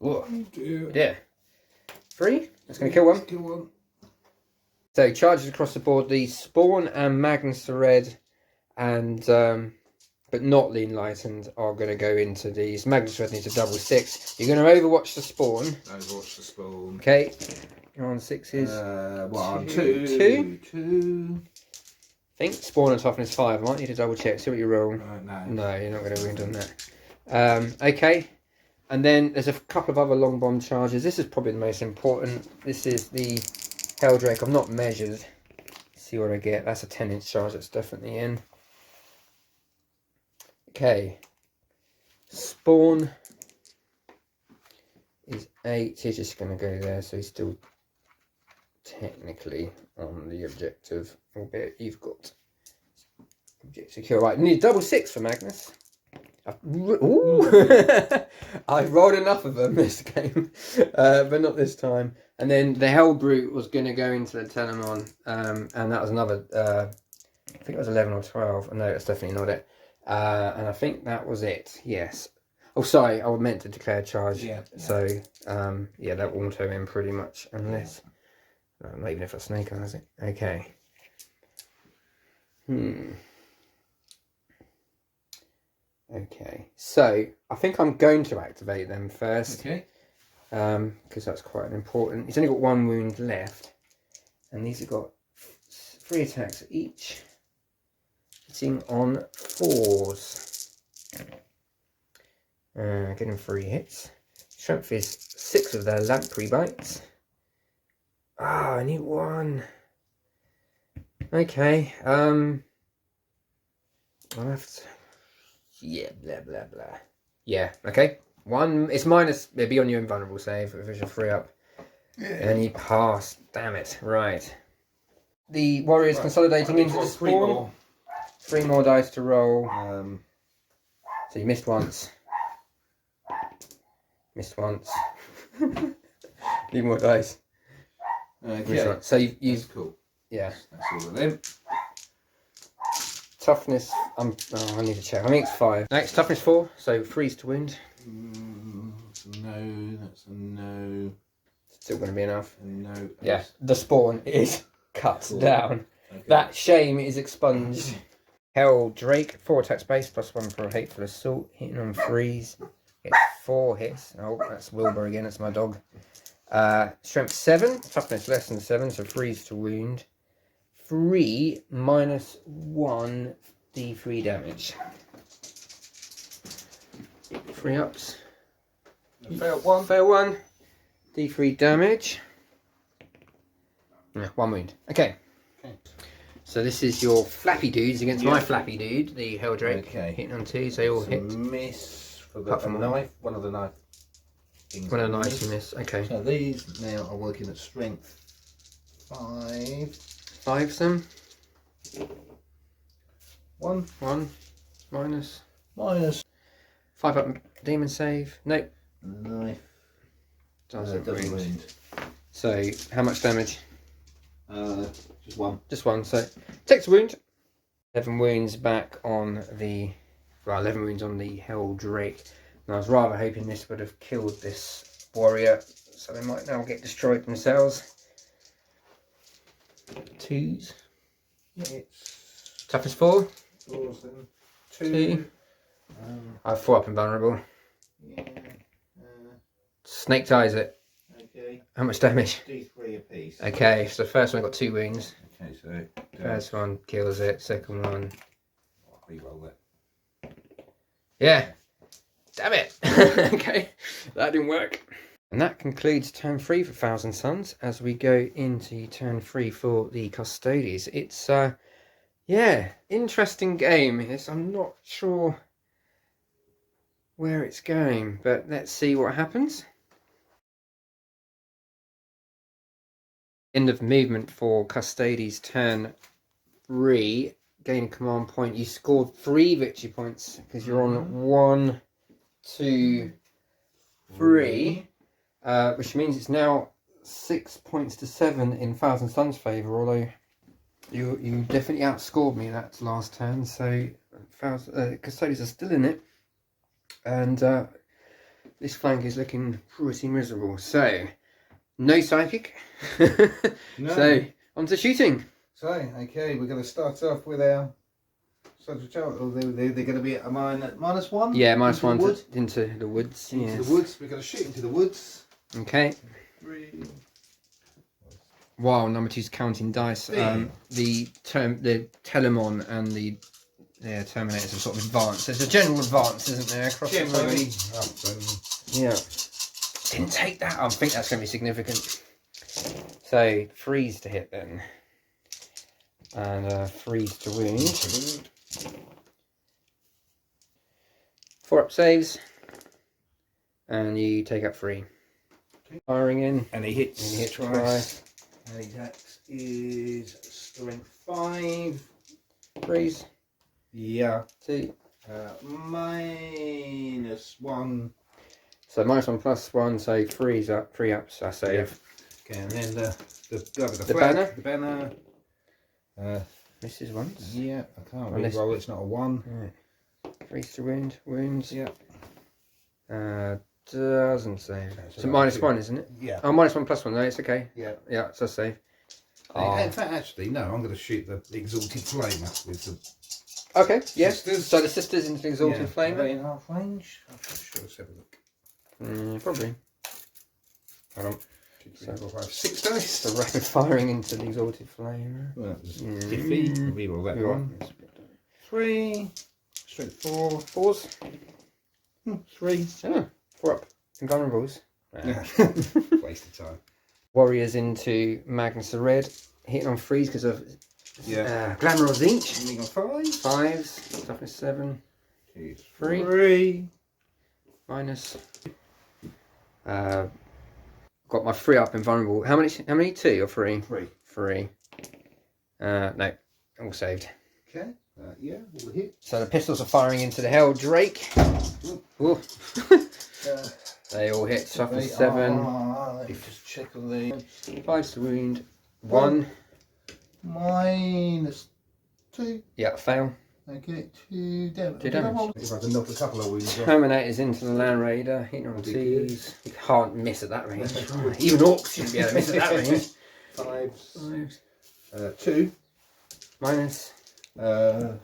Oh dear. Yeah. 3. That's going to kill 1. Kill 1. So charges across the board. The Spawn and Magnus the Red, and but not the Enlightened, are going to go into these. Magnus Red needs a double 6. You're going to overwatch the Spawn. Overwatch the Spawn. Okay. You're on 6s. 1, 2. 2. I think Spawn and Toughness 5. I might need to double check. See what you roll. No. No, you're not going to wound on that. Okay. And then there's a couple of other long bomb charges. This is probably the most important. This is the Helldrake. I've not measured. Let's see what I get. That's a 10-inch charge. That's definitely in. Okay. Spawn is 8. He's just going to go there. So he's still technically on the objective. Albeit you've got object secure. Right, need double 6 for Magnus. Ooh. I've rolled enough of them this game, but not this time. And then the Hell Brute was going to go into the Telemon, and that was another, I think it was 11 or 12. No, that's definitely not it. And I think that was it, yes. Oh, sorry, I meant to declare charge. Yeah. So, yeah, that will auto in pretty much, unless, not even if a snake has it. Okay. Okay, so I think I'm going to activate them first. Okay. Because that's quite important. He's only got 1 wound left, and these have got 3 attacks each, hitting on 4s. Getting 3 hits. Strength is 6 of their lamprey bites. I need 1. Okay. I'll have to. Yeah, blah blah blah. Yeah, okay. 1, it's minus, it'll be on your invulnerable save if it's a 3 up. Yeah. And you pass, damn it, right. The warrior's consolidating into the Spawn. 3 more dice to roll. So you missed once. Missed once. Need more dice. Okay. So you That's cool. yeah. That's all of them. Toughness. I need to check. I think it's 5. No, it's toughness 4. So freeze to wound. That's a no. That's a no. Still going to be enough. A no. Yeah. The spawn is cut Cool. down. Okay. That shame is expunged. Hell Drake, 4 attack space, +1 for a hateful assault, hitting on freeze. Gets 4 hits. Oh, that's Wilbur again, that's my dog. Strength 7, toughness less than 7, so freeze to wound. 3 -1 D3 damage. 3 ups. Fail 1. Fail 1. D3 damage. Yeah, 1 wound. Okay. So this is your flappy dudes against my flappy dude, the Helldrake. Okay. Hitting on 2, so they all hit. Miss for the Apart from knife. One of the knife things. One of the nice miss. Okay. So these now are working at strength 5. 5 them. 1 minus. minus 5 up demon save. Nope. knife. Doesn't Doesn't wound. wound. So how much damage? Just 1. Just 1. So takes a wound. 11 wounds back on the 11 wounds on the Helldrake. And I was rather hoping this would have killed this warrior, so they might now get destroyed themselves. 2s. It's Toughness 4. 2. I have 4 up invulnerable. Yeah. Snake ties it. Okay. How much damage? D3 apiece. Okay, so the first one got 2 wounds. Okay, so First one kills it. Second one, reroll that. yeah. Damn it. Okay, that didn't work. And that concludes turn 3 for Thousand Suns as we go into turn 3 for the Custodes. It's yeah, interesting game. I'm not sure where it's going, but let's see what happens. End of movement for Custodes turn 3. Gain a command point. You scored 3 victory points because you're on 1, 2, 3. Which means it's now 6 points to 7 in Thousand Suns' favour, although you definitely outscored me that last turn, so Custodes are still in it. And this flank is looking pretty miserable. So, no psychic. No. So, on to shooting. So, okay, we're going to start off with our subject child. Oh, they're going to be at a -1? Yeah, -1 into the wood. into the woods. Into Yes. the woods. We're going to shoot into the woods. Okay. 3. While number 2's counting dice, the Telemon and the Terminators are sort of advanced. There's a general advance, isn't there? Across the Generally. yeah. Didn't take that. I think that's going to be significant. So, freeze to hit then. And freeze to wound. 4 up saves. And you take up 3. Okay. Firing in. And he hits, And he hits twice. twice. And his axe is strength 5. Freeze. Yeah. 2. -1. So -1 +1, so 3's up, 3 ups, I save. Okay, and then the The flag, banner? The banner. Misses once. Yeah, I can't Unless- re-roll. It's not a 1. Right. Freeze to wound. Wounds. Yeah. Doesn't save. That's So right, -1, isn't it? Yeah. Oh, -1 +1. No, it's okay. Yeah. Yeah, it's a save. In fact, actually, no. I'm going to shoot the exalted flame up with the. Okay. Yes. Sisters. So the sisters into the exalted Are flame. they in half range? I'm not sure. Let's have a look. Probably. Hold on. 2, 3, 4, 5, 6 dice. So rapid firing into the exalted flame. Well, that was Mm. iffy. Reroll that You're one. 3. Straight 4. 4s. 3. Oh, 4 up. Invulnerables. Yeah. Waste of time. Warriors into Magnus the Red. Hitting on 3s because of Glamour of Zinch. Moving on 5. 5s. Toughness 7. 2, 3. 3. Minus. Got my 3 up invulnerable. How many? 2 or 3? 3. 3. No. All saved. Okay. Yeah, all hit. So the pistols are firing into the Helldrake. Ooh. They all hit. Toughness 7. Let me just check on the 5 to wound. 1. -2. Yeah, fail. Okay, 2 damage. 2 damage. If I can knock a couple of wounds off. Terminators into the Land Raider, hitting on 2s. You can't miss at that range. Even orcs shouldn't be able to miss at that range. 5s. 2. Minus. So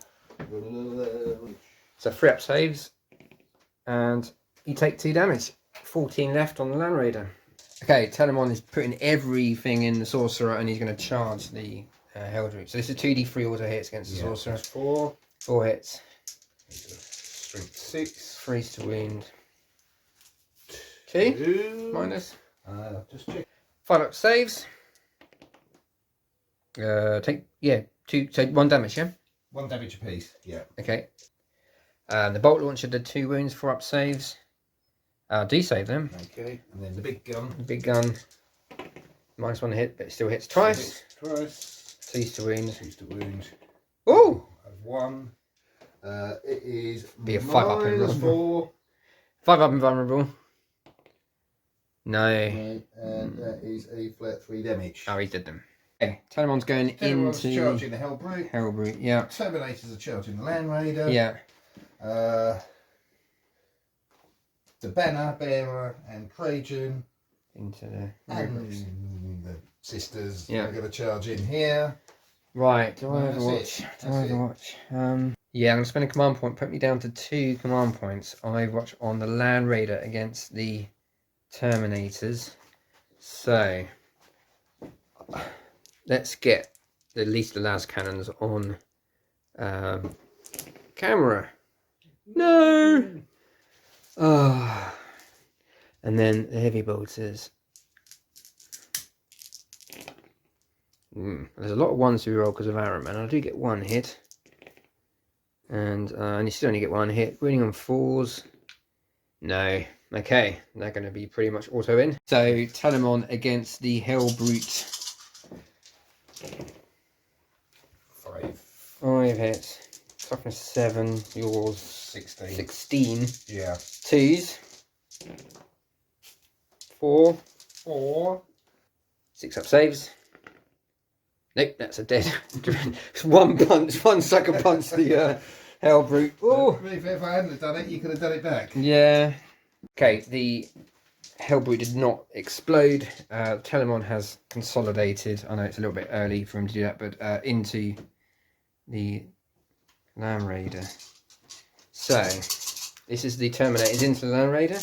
So 3 up saves. And you take 2 damage. 14 left on the Land Raider. Okay, Telemon is putting everything in the Sorcerer and he's going to charge the Heldroot. So this is 2d3 auto hits against the Sorcerer. 4. 4 hits. Strength 6. 3 to wound. 2. 2. Minus. Just check. 5 up saves. Take 2. So 1 damage, yeah. 1 damage apiece. Yeah. Okay. The bolt launcher did 2 wounds, 4 up saves. D-save them. Okay. And then the big gun. Big gun. -1 hit, but it still hits twice. Twice. 2 to wound. 2 to wound. Ooh! 1. It is Be a 5 up in -4. vulnerable. 5 up invulnerable. No. And that is a flat 3 damage. Oh, he did them. Okay, Telemon's going Everyone's into charging the Hellbrute. Hellbrute, yeah. Terminators are charging the Land Raider. Yeah. The Banner Bearer and Trajan Into the and the sisters Yeah. are going to charge in here. Right, do I That's overwatch? it. Do I That's it. overwatch? Yeah, I'm going to spend a command point, put me down to 2 command points. I watch on the Land Raider against the Terminators. So, let's get at least the las cannons on camera. No! Ah. And then the heavy bolters. There's a lot of 1s to roll because of Arrow Man. I do get 1 hit. And you still only get 1 hit. Winning on 4s. No. Okay. They're going to be pretty much auto in. So, Telemon against the Hellbrute. 5. 5 hits. Toughness 7. Yours 16. 16. Yeah. 2s. 4. 4. 6 up saves. Nope, that's a dead. It's 1 punch, 1 sucker punch the Hellbrute. Oh, If I hadn't done it, you could have done it back. yeah. Okay, the Hellbrute did not explode. Telemon has consolidated. I know it's a little bit early for him to do that, but into the Land Raider. So, this is the Terminators into the Land Raider.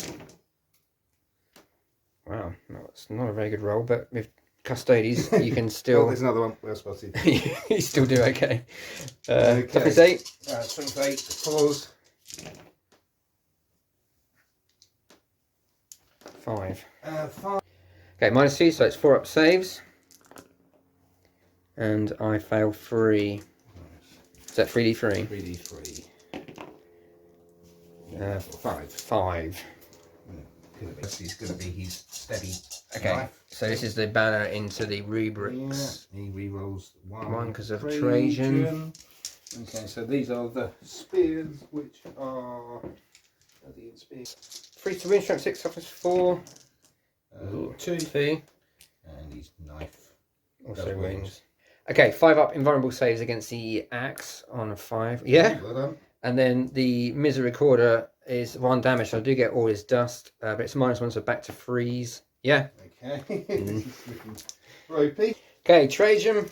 Wow, that's not a very good roll, but with Custodes, you can Oh, still there's another one. Well spotted. you still do okay. Okay. Toughness 8. Strength 8. 4s. 5. 5. Okay, -2, so it's 4 up saves. And I fail 3. Is that 3d3? 3d3. 5. 5. This is going to be his steady Okay, knife. so this is the banner into the rubrics. Yeah, he rerolls 1. 1 because of Trajan. Okay, so these are the spears, which are the spears. 3 to win, strength 6, toughness 4. 2. 2. And his knife. Also Does wins. wins. Okay, 5 up invulnerable saves against the axe on a 5. Yeah. Well done. And then the Misericordia is 1 damage. So I do get all his dust, but it's -1, so back to freeze. Yeah. Okay. This is looking ropey. Okay, Trajan.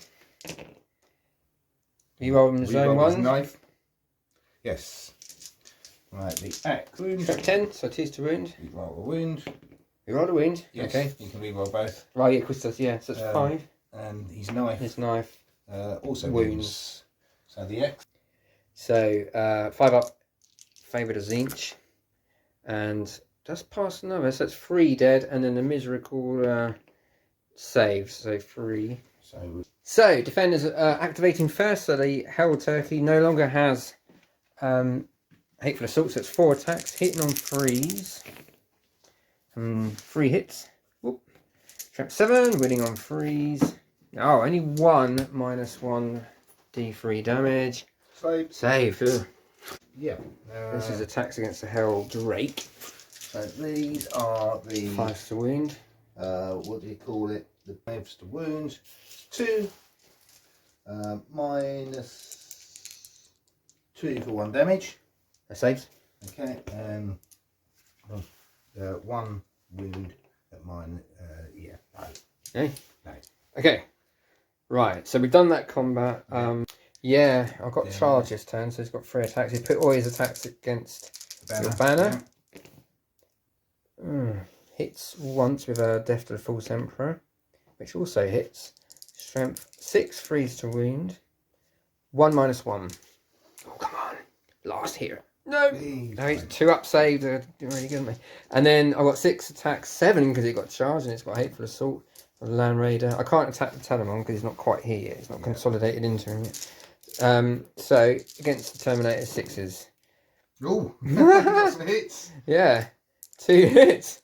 You roll him zone Reroll his 1. knife. Yes. Right, the axe wound. Strength 10, so 2 to wound. You roll a wound. You rolled a wound. Yes. Okay. You can reroll both. Right, yeah, Christos, yeah, so it's 5. And his knife His knife. also Wounds. wounds. So the axe. So 5 up, favoured a Zinch. And that's past another, so it's 3 dead, and then the Misericordia saves, so 3. So defenders activating first, so the Hell Turkey no longer has Hateful Assault, so it's 4 attacks, hitting on 3s. 3 hits. Whoop. Trap 7, winning on 3s. Oh, only 1 -1 d3 damage. Save. Save. Ugh. Yeah. This is attacks against the Hell Drake. So these are the 5 to wound. what do you call it? The waves to wounds. 2 minus 2 for 1 damage. That saves. Okay, and 1 wound at mine. Yeah, no. Okay. No. Okay. Right, so we've done that combat. Yeah, I've got Yeah. charge this turn, so he's got 3 attacks. He put all his attacks against your banner. Hits once with a Death to the False Emperor, which also hits. Strength 6, freeze to wound. 1 minus 1. Oh, come on. Last here. No. No, he's 2 up saved. Really good, me. And then I've got 6 attacks, 7 because he got charged and it's got Hateful Assault. Land Raider. I can't attack the Telemon because he's not quite here yet. He's not consolidated into him yet. So against the Terminator 6s. Oh, got some hits. Yeah, 2 hits.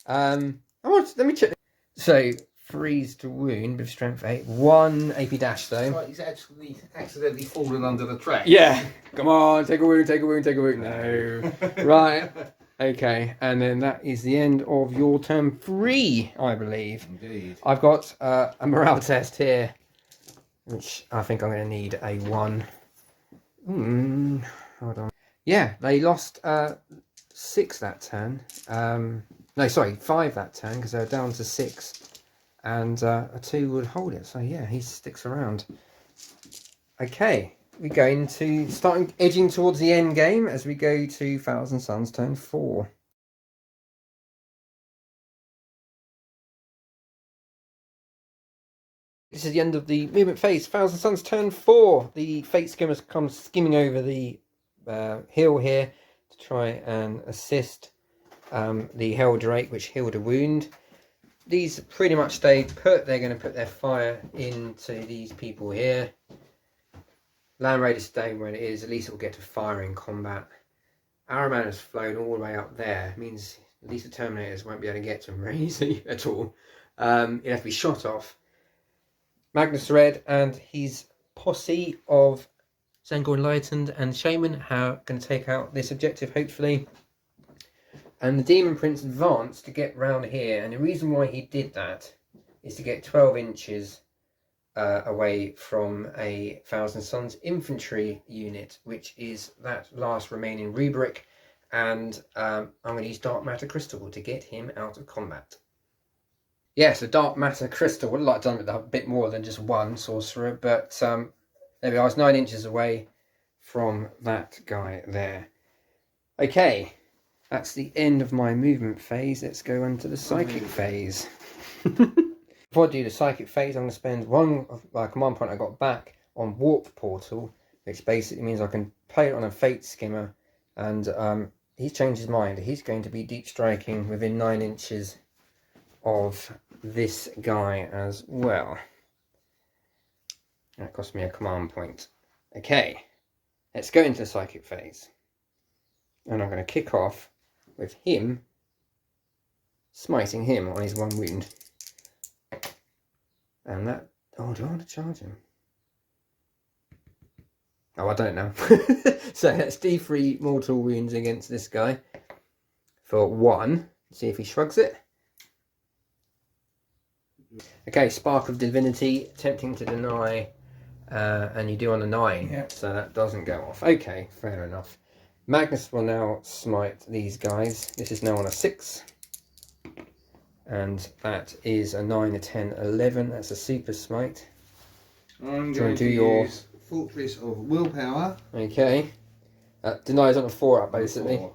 Let me check. So freeze to wound with strength 8. 1 AP dash though. Right, he's actually accidentally fallen under the track. Yeah. Come on, take a wound, take a wound, take a wound. No. Right. Okay, and then that is the end of your turn 3, I believe. Indeed. I've got a morale test here, which I think I'm going to need a 1. Hold on. Yeah, they lost 6 that turn. No, sorry, 5 that turn because they were down to 6, and a 2 would hold it. So yeah, he sticks around. Okay. We go into starting edging towards the end game as we go to Thousand Suns turn 4. This is the end of the movement phase. Thousand Suns turn 4. The Fate Skimmers come skimming over the hill here to try and assist the Hell Drake, which healed a wound. These pretty much stayed put. They're going to put their fire into these people here. Land Raider staying where it is, at least it will get to fire in combat. Araman has flown all the way up there. It means at least the Terminators won't be able to get to him very easily at all. He'll have to be shot off. Magnus Red and his posse of Zangor Enlightened and Shaman are going to take out this objective, hopefully. And the Demon Prince advanced to get round here. And the reason why he did that is to get 12 inches away from a Thousand Suns infantry unit, which is that last remaining rubric, and I'm going to use Dark Matter Crystal to get him out of combat. Yeah, so Dark Matter Crystal, would have liked to have done with a bit more than just 1 sorcerer, but there we are, I was 9 inches away from that guy there. Okay, that's the end of my movement phase. Let's go into the psychic phase. Before I do the psychic phase, I'm going to spend 1 command point I got back on Warp Portal, which basically means I can play it on a Fate Skimmer, and he's changed his mind. He's going to be deep striking within 9 inches of this guy as well. That cost me a command point. Okay, let's go into the psychic phase. And I'm going to kick off with him smiting him on his 1 wound. And that... Oh, do I want to charge him? Oh, I don't know. So that's D3 mortal wounds against this guy for 1. See if he shrugs it. Okay, Spark of Divinity, attempting to deny, and you do on a 9. Yep. So that doesn't go off. Okay, fair enough. Magnus will now smite these guys. This is now on a 6. And that is a 9, a 10, 11. That's a super smite. I'm Do you going want to to do your... use Fortress of Willpower. Okay. Denies on a 4 up, basically. 4.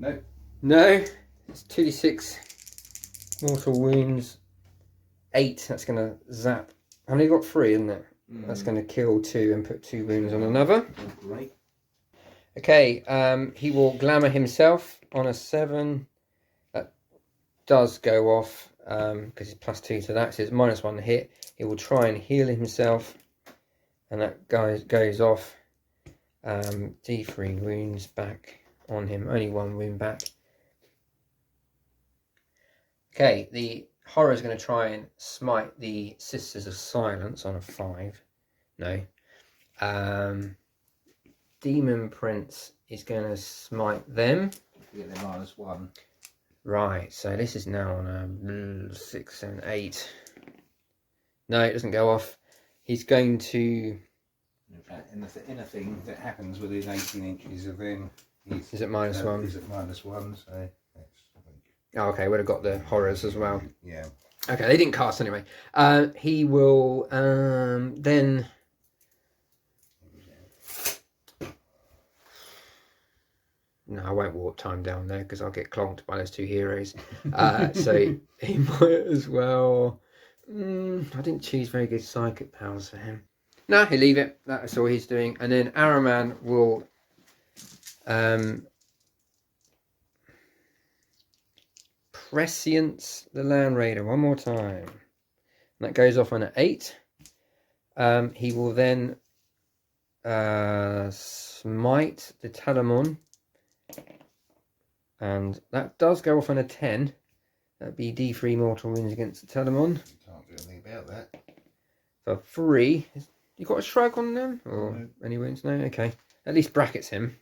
No. No. It's 2d6 mortal wounds. 8. That's going to zap. How many got? 3, isn't it? That's going to kill 2 and put 2 wounds on another. Great. Okay. He will glamour himself on a 7. That does go off because it's +2 to that. So it's -1 hit. He will try and heal himself. And that guy goes off. D3 wounds back on him. Only 1 wound back. Okay, the horror is going to try and smite the Sisters of Silence on a 5. No. Demon Prince is going to smite them You get the -1. Right, so this is now on a 6, 7, 8. No, it doesn't go off. He's going to... In fact, anything that happens within 18 inches of him is at -1. Is at -1, so that's, I think. Oh, okay, would have got the horrors as well. Yeah. Okay, they didn't cast anyway. He will then... No, I won't warp time down there because I'll get clonked by those two heroes. So he might as well... I didn't choose very good psychic powers for him. No, he'll leave it. That's all he's doing. And then Araman will... prescience the Land Raider one more time. And that goes off on an 8. He will then smite the Talamon. And that does go off on a 10. That'd be D3 mortal wounds against the Talamon. Can't do anything about that. For 3. You got a shrug on them? Or No. any wounds? No? Okay. At least brackets him.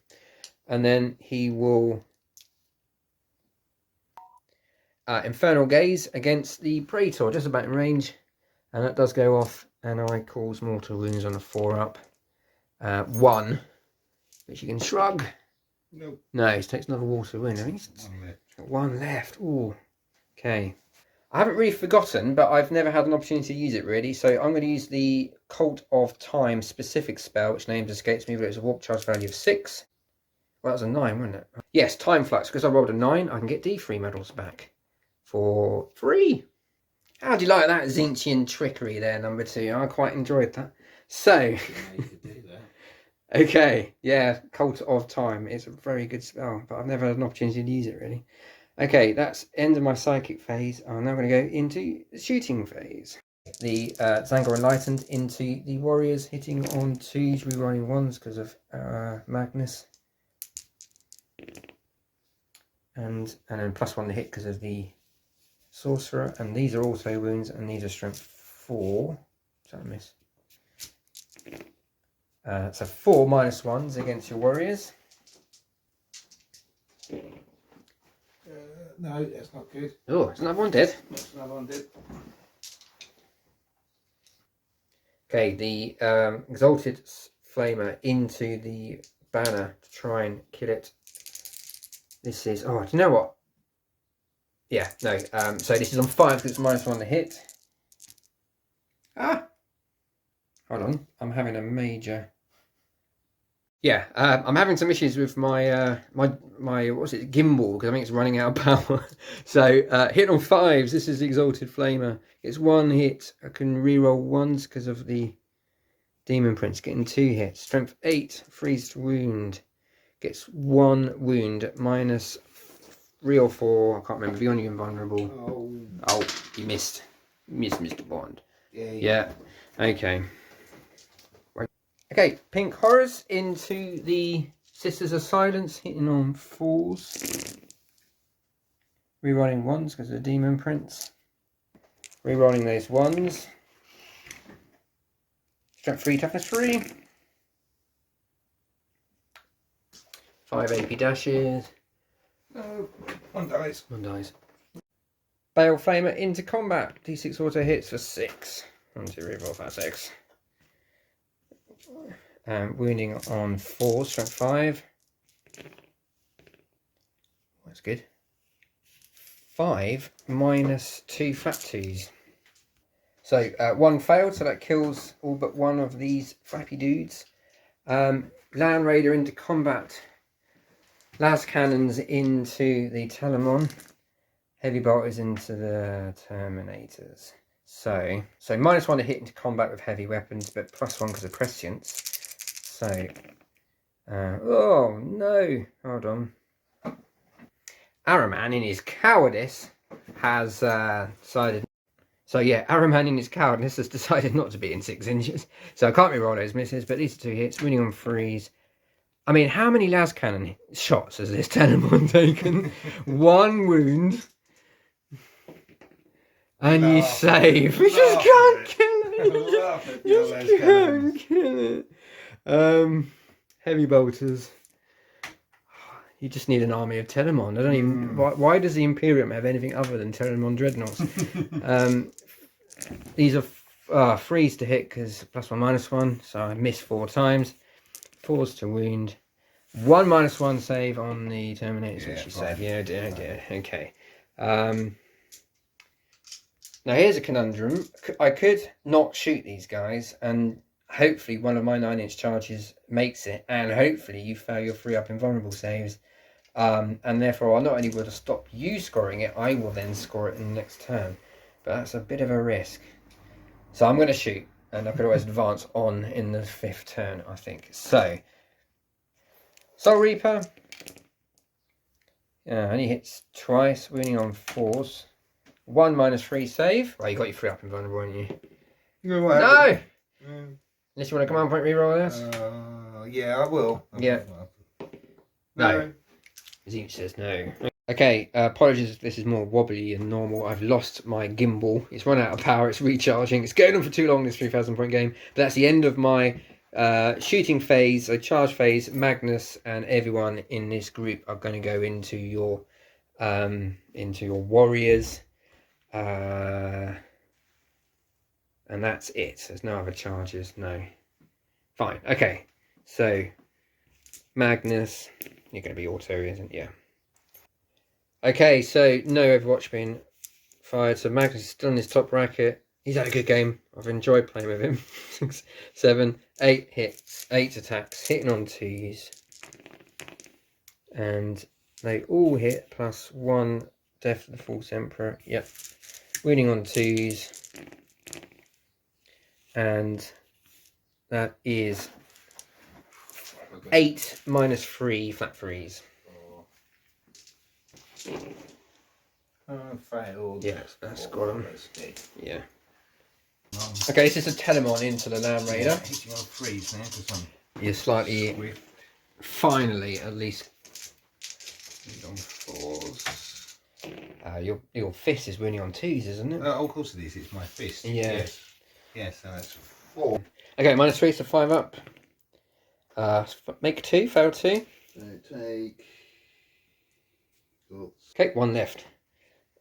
And then he will... Infernal Gaze against the Praetor, just about in range. And that does go off. And I cause mortal wounds on a 4-up. 1. Which you can shrug. Nope. No, he takes another water wound. I think he's got 1 left. Ooh. Okay. I haven't really forgotten, but I've never had an opportunity to use it really. So I'm going to use the Cult of Time specific spell, which name escapes me, but it's a warp charge value of 6. Well, that was a 9, wasn't it? Yes, Time Flux. Because I rolled a 9, I can get D3 medals back for 3. How do you like that Zinchian trickery there, number 2? I quite enjoyed that. So, Yeah, you could do that. okay, yeah, Cult of Time. It's a very good spell, but I've never had an opportunity to use it really. Okay, that's end of my psychic phase. I'm now going to go into the shooting phase. The Zangor Enlightened into the warriors, hitting on 2s, rerolling 1s because of Magnus. And then +1 to hit because of the sorcerer. And these are also wounds, and these are strength 4. Did I miss? So 4 -1s against your warriors. No, that's not good. Oh, there's another one dead. That's another one dead. Okay, the Exalted Flamer into the banner to try and kill it. This is... Oh, do you know what? Yeah, no. So this is on 5 because it's -1 to hit. Ah! Hold on. I'm having a major... Yeah, I'm having some issues with my my what's it, gimbal, because I think it's running out of power. So hit on 5s. This is the Exalted Flamer. It's 1 hit. I can reroll 1s because of the Demon Prince. Getting 2 hits. Strength 8. Freeze to wound. Gets 1 wound. -3 or 4. I can't remember. Beyond you invulnerable. Oh, you missed. Missed Mr. Bond. Yeah. Okay. Okay, Pink Horrors into the Sisters of Silence, hitting on 4s. Rerolling 1s because of the Demon Prince. Rerolling those 1s. Strength 3, toughness 3. 5 AP dashes. No, 1 dies. 1 dies. Bale Flamer into combat. D6 auto hits for 6. 1, 2, reroll for 6. Wounding on 4, strength 5. That's good. 5 -2 flat 2s. So 1 failed, so that kills all but 1 of these flappy dudes. Land Raider into combat. Las Cannons into the Talamon. Heavy Bolters into the Terminators. So -1 to hit into combat with heavy weapons, but +1 because of prescience. So, oh no, hold on. Araman in his cowardice has decided. So yeah, Araman in his cowardice has decided not to be in 6 inches. So I can't re-roll those misses, but these are 2 hits, winning on 3s. I mean, how many las cannon shots has this Telemon taken? 1 wound. And you save. You just can't kill it. You just can't kill it. Heavy bolters. You just need an army of Telemon. I don't even. Why does the Imperium have anything other than Telemon dreadnoughts? These are freeze to hit because +1/-1, so I missed 4 times. 4s to wound. 1/-1 save on the Terminators, which you said. Yeah, dear. Okay. Now here's a conundrum. I could not shoot these guys, and hopefully one of my 9-inch charges makes it, and hopefully you fail your 3-up invulnerable saves, and therefore I'll not only will to stop you scoring it, I will then score it in the next turn. But that's a bit of a risk. So I'm going to shoot, and I could always advance on in the 5th turn, I think. So, Soul Reaper. Only hits twice, wounding on 4s. 1/-3 save. Well, you got your 3-up invulnerable, haven't you? No! Unless you want a command point reroll this? Yeah, I will. Yeah. No. Zeech says no. Okay, apologies if this is more wobbly than normal. I've lost my gimbal. It's run out of power, it's recharging. It's going on for too long, this 3,000 point game. But that's the end of my shooting phase, so charge phase. Magnus and everyone in this group are going to go into your warriors. And that's it. There's no other charges. No. Fine. Okay. So Magnus, you're going to be auto, isn't it? Yeah. Okay. So no Overwatch being fired. So Magnus is still in his top bracket. He's had a good game. I've enjoyed playing with him. 6, 7, 8 hits, 8 attacks, hitting on 2s, and they all hit +1. Death of the False Emperor. Yep. Winning on 2s. And that is 8/-3 flat freeze. Failed. Yeah, that's got him. Yeah. Okay, this is a Telemon into the Land Raider. Hitting on 3s now for some. You're slightly, Swift. finally, at least. On 4s. Your fist is winning on 2s, isn't it? Of course it is. It's my fist. Yeah. Yes, so that's 4. Okay, -3 to 5 up. Make 2, fail 2. So take. Okay, 1 left.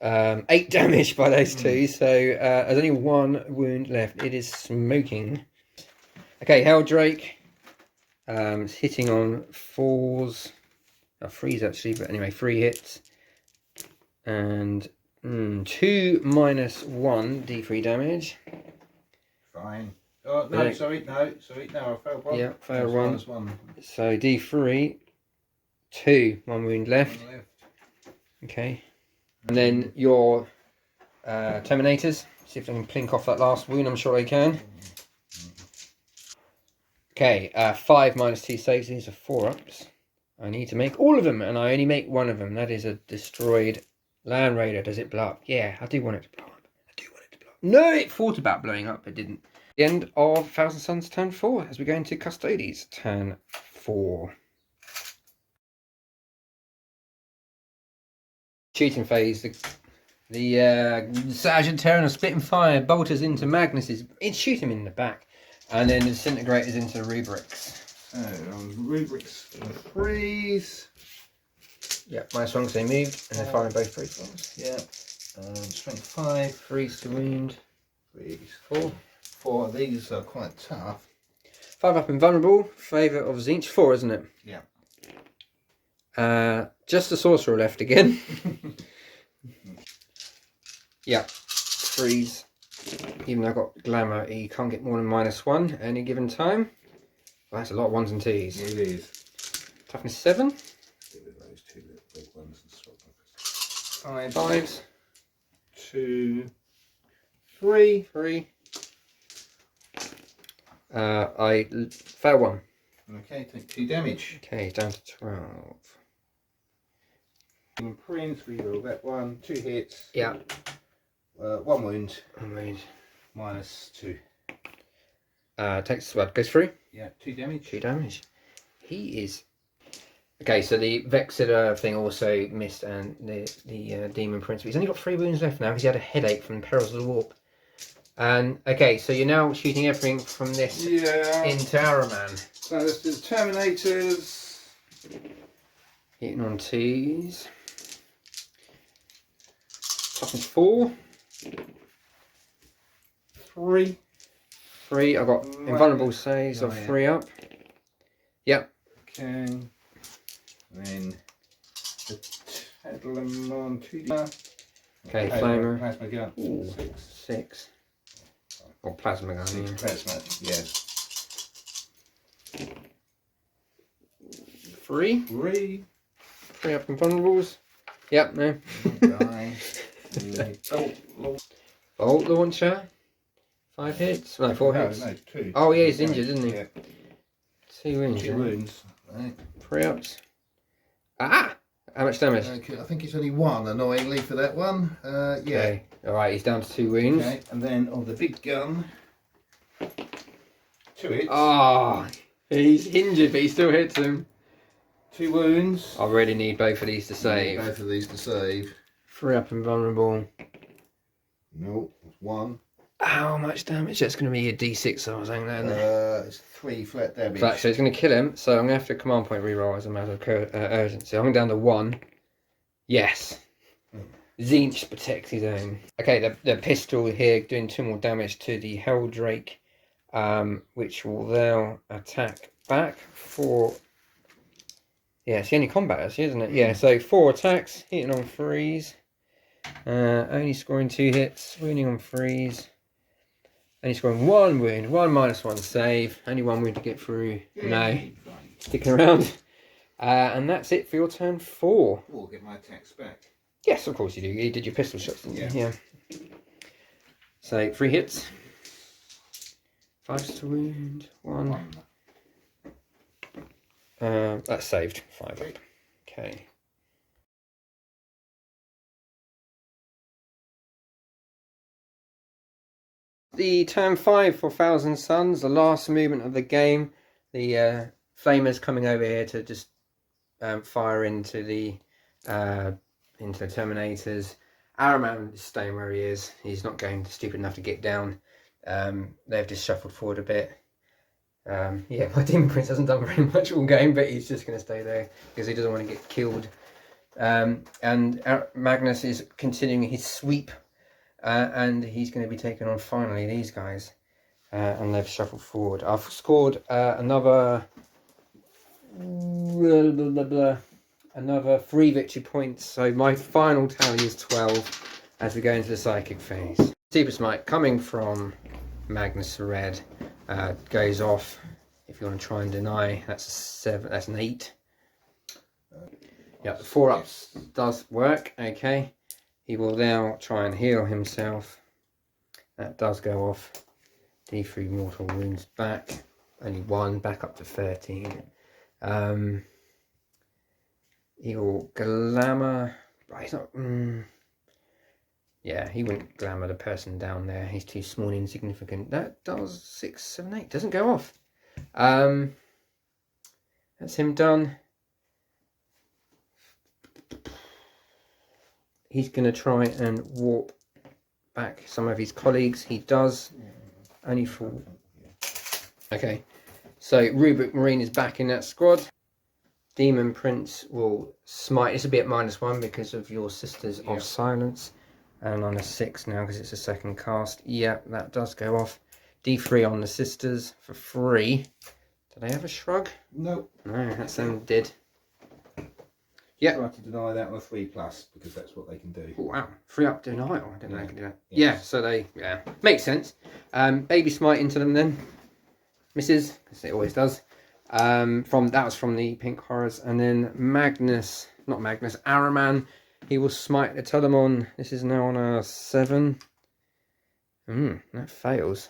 8 damage by those 2, so there's only 1 wound left. It is smoking. Okay, Helldrake. It's hitting on 4s. 3s actually, but anyway, 3 hits. And 2/-1 D3 damage. Fine. Oh, no, Yeah. sorry, no, I failed 1. Yeah, failed 1. -1. So D3, 2, 1 wound left. 1 left. Okay. And then your Terminators. See if they can plink off that last wound. I'm sure they can. Okay, 5/-2 saves. These are 4-ups. I need to make all of them, and I only make one of them. That is a destroyed Land Raider. Does it blow up? Yeah, I do want it to blow up. No, it thought about blowing up, but didn't. The end of Thousand Suns turn 4 as we go into Custodes turn 4. Shooting phase. The Sergeant Terran are spitting fire. Bolters into Magnus's. Shoot him in the back. And then Disintegrators into the Rubrics. Rubrics 3s. Yeah, -1 because they moved, and they're firing both profiles. Yeah. Strength 5. 3s to wound. 3s. 4. 4. These are quite tough. 5-up invulnerable. Favour of Zeech. 4, isn't it? Yeah. Just the Sorcerer left again. Yeah. 3s. Even though I've got Glamour, he can't get more than -1 at any given time. Well, that's a lot of 1s and 2s. It is. Toughness 7. Get rid of those 2 big ones and swap them. 5s. 2, 3. 3. I fail 1. Okay, take 2 damage. Okay, down to 12. Prince, reroll that one. 2 hits. Yeah. 1 wound. Amazing. -2. Takes well, goes through. Yeah, 2 damage. 2 damage. He is. Okay, so the Vexilla thing also missed, and the Demon Prince. He's only got 3 wounds left now because he had a headache from the Perils of the Warp. And okay, so you're now shooting everything from this into Araman. So let's do the Terminators. Hitting on 2s. Toughness 4. 3. 3. I've got invulnerable saves of 3 up. Yep. Okay. And then the Telemon 2. Okay, flamer. Plasma gun. Ooh, 6. Or plasma gun. 6 Yeah. plasma, yes. 3. 3. 3 up invulnerables. Yep, no. Die. Bolt launcher. 5 hits. No, 4 hits. No, 2. Oh yeah, he's injured, isn't he? Yeah. 2 wounds. 2 wounds. Right. 3 ups. Ah! How much damage? Okay, I think it's only 1, annoyingly, for that one. Yeah. Okay. Alright, he's down to 2 wounds. Okay, and then on the big gun, 2 hits. Ah! He's injured, but he still hits him. 2 wounds. I really need both of these to save. Both of these to save. 3 up invulnerable. Nope, 1. How much damage? That's going to be a d6, I was saying that, isn't it? It's 3 flat damage. So actually, it's going to kill him, so I'm going to have to command point reroll as a matter of urgency. I'm down to 1. Yes. Zinch protects his own. Okay, the pistol here doing 2 more damage to the Helldrake, which will now attack back for... Yeah, it's the only combat, actually, isn't it? Yeah, so 4 attacks, hitting on 3s. Only scoring 2 hits, wounding on 3s. Only scoring 1 wound, 1 -1 save. Only 1 wound to get through. No, sticking around. And that's it for your turn 4. We'll get my attacks back. Yes, of course you do. You did your pistol shots, didn't you? Yeah. So 3 hits. 5 to wound. 1. That's saved. 5 up. Okay. The turn 5 for Thousand Suns, the last movement of the game. The flamers coming over here to just fire into the Terminators. Araman is staying where he is. He's not going stupid enough to get down. They've just shuffled forward a bit. Yeah, my Demon Prince hasn't done very much all game, but he's just going to stay there because he doesn't want to get killed. And Magnus is continuing his sweep, and he's going to be taking on finally these guys. And they've shuffled forward. I've scored another 3 victory points, so my final tally is 12 as we go into the psychic phase. Super Smite coming from Magnus Red goes off. If you want to try and deny, that's a 7. That's an 8. Yeah, the 4 ups does work. Okay, he will now try and heal himself. That does go off. D3 mortal wounds back. Only 1, back up to 13. He will glamour. He's not. Yeah, he wouldn't glamour the person down there. He's too small and insignificant. That does 6, 7, 8. Doesn't go off. That's him done. He's going to try and warp back some of his colleagues. He does. Only 4. Okay. So Rubric Marine is back in that squad. Demon Prince will smite. It's a bit -1 because of your Sisters of Silence. And on a 6 now because it's a second cast. Yeah, that does go off. D3 on the Sisters for 3. Do they have a shrug? No. No, that's them dead. Yeah. Try to deny that on a 3+ because that's what they can do. Oh, wow. 3 up denial. I didn't know they could do that. Yes. Yeah, so they, makes sense. Baby smite into them then. Misses, because it always does. That was from the Pink Horrors. And then Araman. He will smite the Telemon. This is now on a 7. That fails.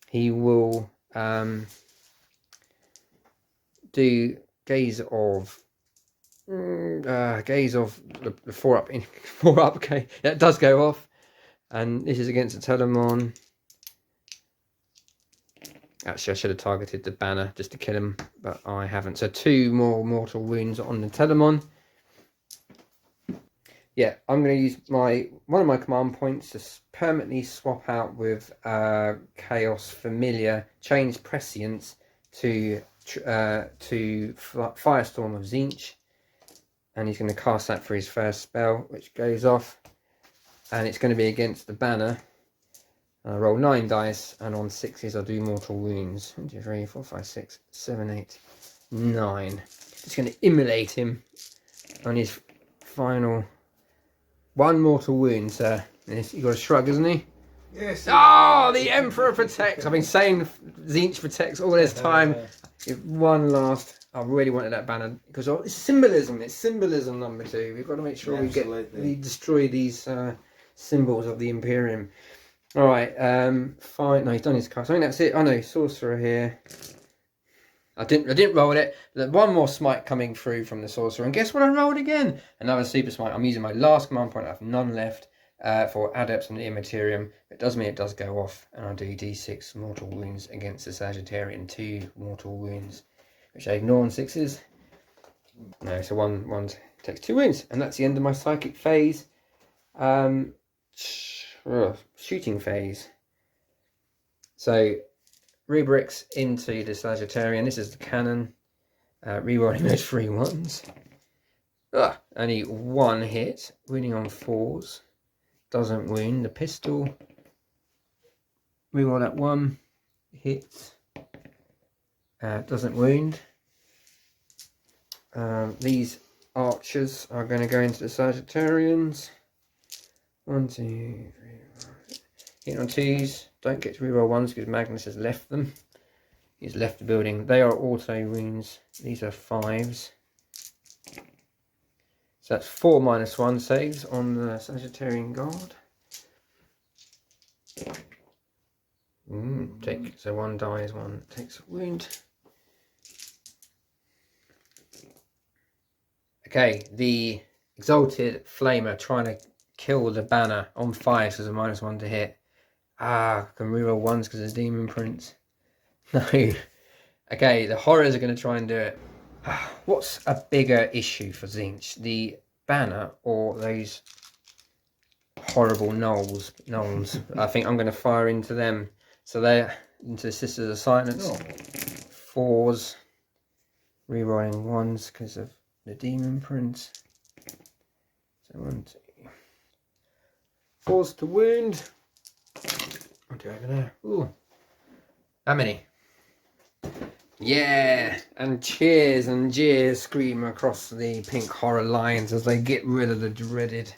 He will do Gaze of the 4 up. 4 up. Okay, that does go off. And this is against the Telemon. Actually, I should have targeted the banner just to kill him, but I haven't. So 2 more mortal wounds on the Telemon. Yeah, I'm going to use one of my command points to permanently swap out with Chaos Familiar, change Prescience to Firestorm of Zinch. and he's going to cast that for his first spell, which goes off, and it's going to be against the banner. I roll 9 dice, and on 6s I do mortal wounds. 1, 2, 3, 4, 5, 6, 7, 8, 9. It's going to immolate him on his final 1 mortal wound, sir. You've got a shrug, isn't he? Yes. Oh, the Emperor protects. I've been saying Tzeentch protects all this time. One last. I really wanted that banner because it's symbolism. It's symbolism number 2. We've got to make sure we destroy these symbols of the Imperium. All right. Fine. No, he's done his cast. I think that's it. Oh no, sorcerer here. I didn't roll it. There's one more smite coming through from the sorcerer, and guess what? I rolled again. Another super smite. I'm using my last command point. I have none left. For Adepts and Immaterium. It does mean it does go off, and I'll do d6 mortal wounds against the Sagittarian. 2 mortal wounds, which I ignore on 6s. No, so one takes 2 wounds, and that's the end of my psychic phase. Shooting phase. So rubrics into the Sagittarian. This is the cannon. Rerolling those 3 ones. Only 1 hit, winning on 4s. Doesn't wound. The pistol. Reroll that 1. Hit. Doesn't wound. These archers are going to go into the Sagittarians. 1, 2, 3, 4. Hit on 2s. Don't get to reroll 1s because Magnus has left them. He's left the building. They are auto wounds. These are 5s. So that's 4 -1 saves on the Sagittarian Guard. So 1 dies, 1 takes a wound. Okay, the Exalted Flamer trying to kill the banner on 5, so there's a -1 to hit. I can reroll 1s because there's Demon Prince. No. Okay, the horrors are going to try and do it. What's a bigger issue for Tzeentch? The banner or those horrible gnolls? I think I'm going to fire into them. So they're into the Sisters of Silence. 4s. Rerolling 1s because of the Demon Prince. So 1, 2. 4s to wound. I'll do over there. Ooh. How many? Yeah, and cheers and jeers scream across the pink horror lines as they get rid of the dreaded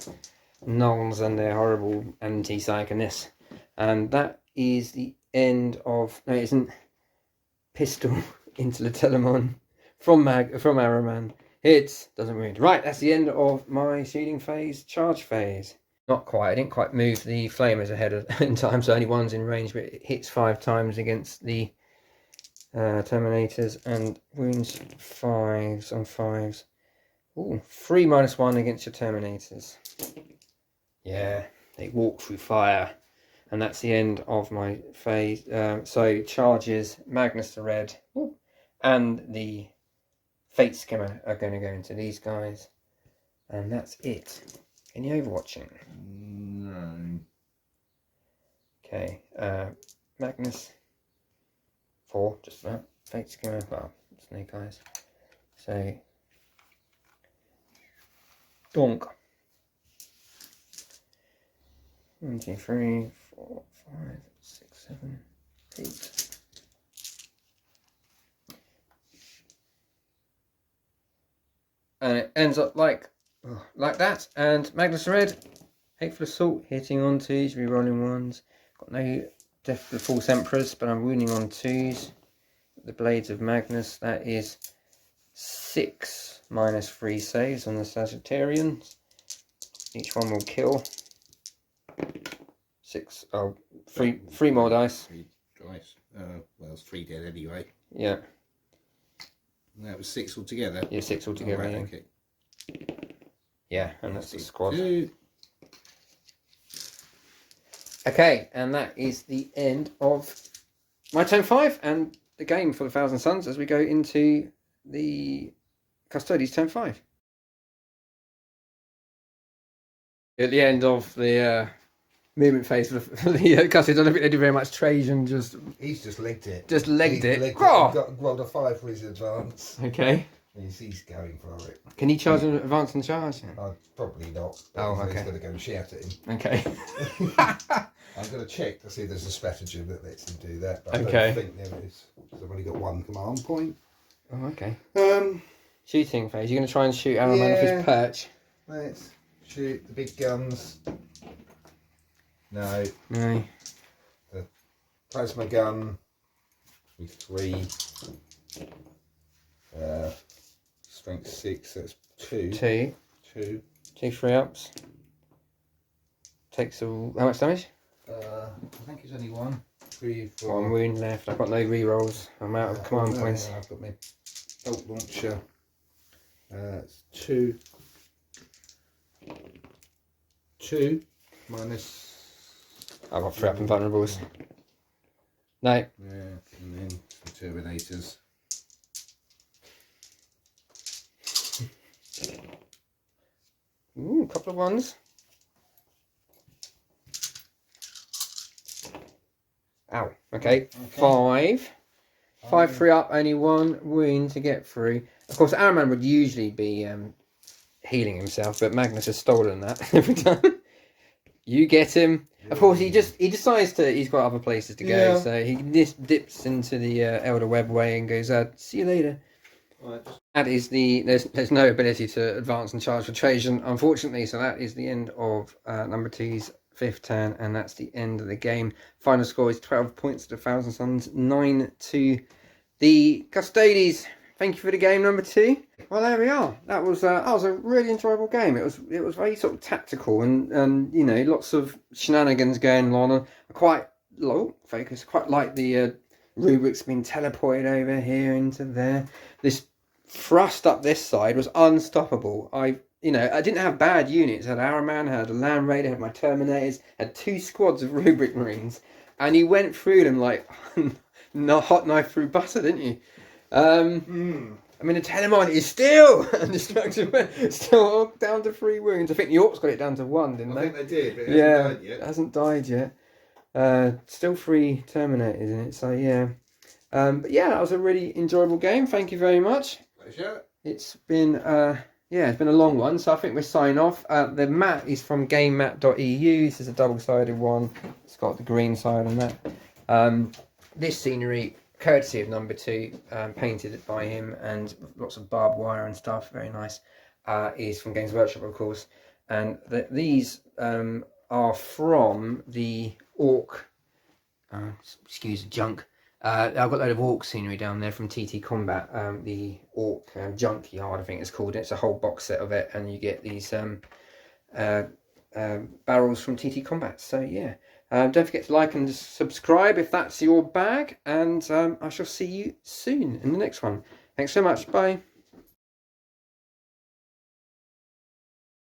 gnolls and their horrible anti-psychoness. And that is the end of... No, it isn't. Pistol into the Telemon from Araman. Hits, doesn't wound. Right, that's the end of my shooting phase, charge phase. Not quite, I didn't quite move the flamers ahead in time, so only 1's in range, but it hits 5 times against the Terminators and wounds 5s on 5s. Ooh, 3 -1 against your Terminators. Yeah, they walk through fire. And that's the end of my phase. So charges, Magnus the Red, and the Fate Skimmer are going to go into these guys. And that's it. Any Overwatching? No. Okay, Magnus. 4, just that. Fate Skimmer, well, Snake Eyes. So, donk. 1, 2, 3, 4, 5, 6, 7, 8. And it ends up like that. And Magnus Red, Hateful Assault, hitting on 2s, rerolling 1s. Got no Death of the False Emperors, but I'm wounding on 2s. The Blades of Magnus, that is 6 -3 saves on the Sagittarians. Each one will kill. 6, oh, 3 more dice. 3 dice. Well, it's 3 dead anyway. Yeah. And that was 6 altogether. Yeah, 6 altogether. Right, yeah. okay. Yeah, and that's the squad. 2. Okay, and that is the end of my turn 5 and the game for the Thousand Suns as we go into the Custodes turn 5. At the end of the movement phase for the Custodes, I don't think they do very much. Trajan He's just legged it. just legged it. He Oh! got rolled a 5 for his advance. Okay. He's going for it. Can he charge an advance and charge? Probably not. Oh, He's okay. going to go and shout at him. Okay. I'm going to check to see if there's a stratagem that lets him do that. But Okay. I don't think there is. Because I've only got one command point. Oh, okay. Um, Shooting phase. You're going to try and shoot Araman off Yeah. his perch? let's shoot the big guns. No. No. Plasma gun with 3. Strength 6, that's 2. 2. 2. 2 3-ups. Takes how much damage? I think it's only 1. 3, 4. 1 wound left. I've got no rerolls. I'm out of command points. I've got my bolt launcher. It's 2. 2 minus. I've got 3 up invulnerables. No. Yeah, and then the Terminators. Ooh, a couple of ones. Ow. Okay. 5. 5 3 up, only 1 wound to get through. Of course, Araman would usually be healing himself, but Magnus has stolen that every time. You get him. Of course, he decides he's got other places to go, Yeah. so he dips into the Elder Webway and goes, see you later. Right. That is there's no ability to advance and charge for Trajan, unfortunately, so that is the end of number 2's 5th turn, and that's the end of the game. Final score is 12 points to 1,000 Suns, 9 to the Custodes. Thank you for the game number 2. Well, there we are. That was a really enjoyable game. It was very sort of tactical and you know, lots of shenanigans going on. I quite low focus. Quite like the rubrics being teleported over here into there. This thrust up this side was unstoppable. I didn't have bad units. I had Araman, had a Land Raider, had my Terminators, had 2 squads of rubric marines, and he went through them like hot knife through butter, didn't you? I mean, the Telemon is still indestructible, still down to 3 wounds. I think the Orcs got it down to 1, didn't they? I think they did, but it hasn't died yet. It hasn't died yet. Still 3 Terminators in it, so yeah. But yeah, that was a really enjoyable game. Thank you very much. Pleasure. It's been it's been a long one, so I think we're signing off. The mat is from GameMat.eu. This is a double-sided one. It's got the green side on that. This scenery, courtesy of number 2, painted by him, and lots of barbed wire and stuff, very nice, is from Games Workshop, of course. And these are from the Orc, excuse the junk. I've got a load of Orc scenery down there from TT Combat, the Orc Junkyard, I think it's called. It's a whole box set of it, and you get these barrels from TT Combat. So yeah, don't forget to like and subscribe if that's your bag, and I shall see you soon in the next one. Thanks so much. Bye.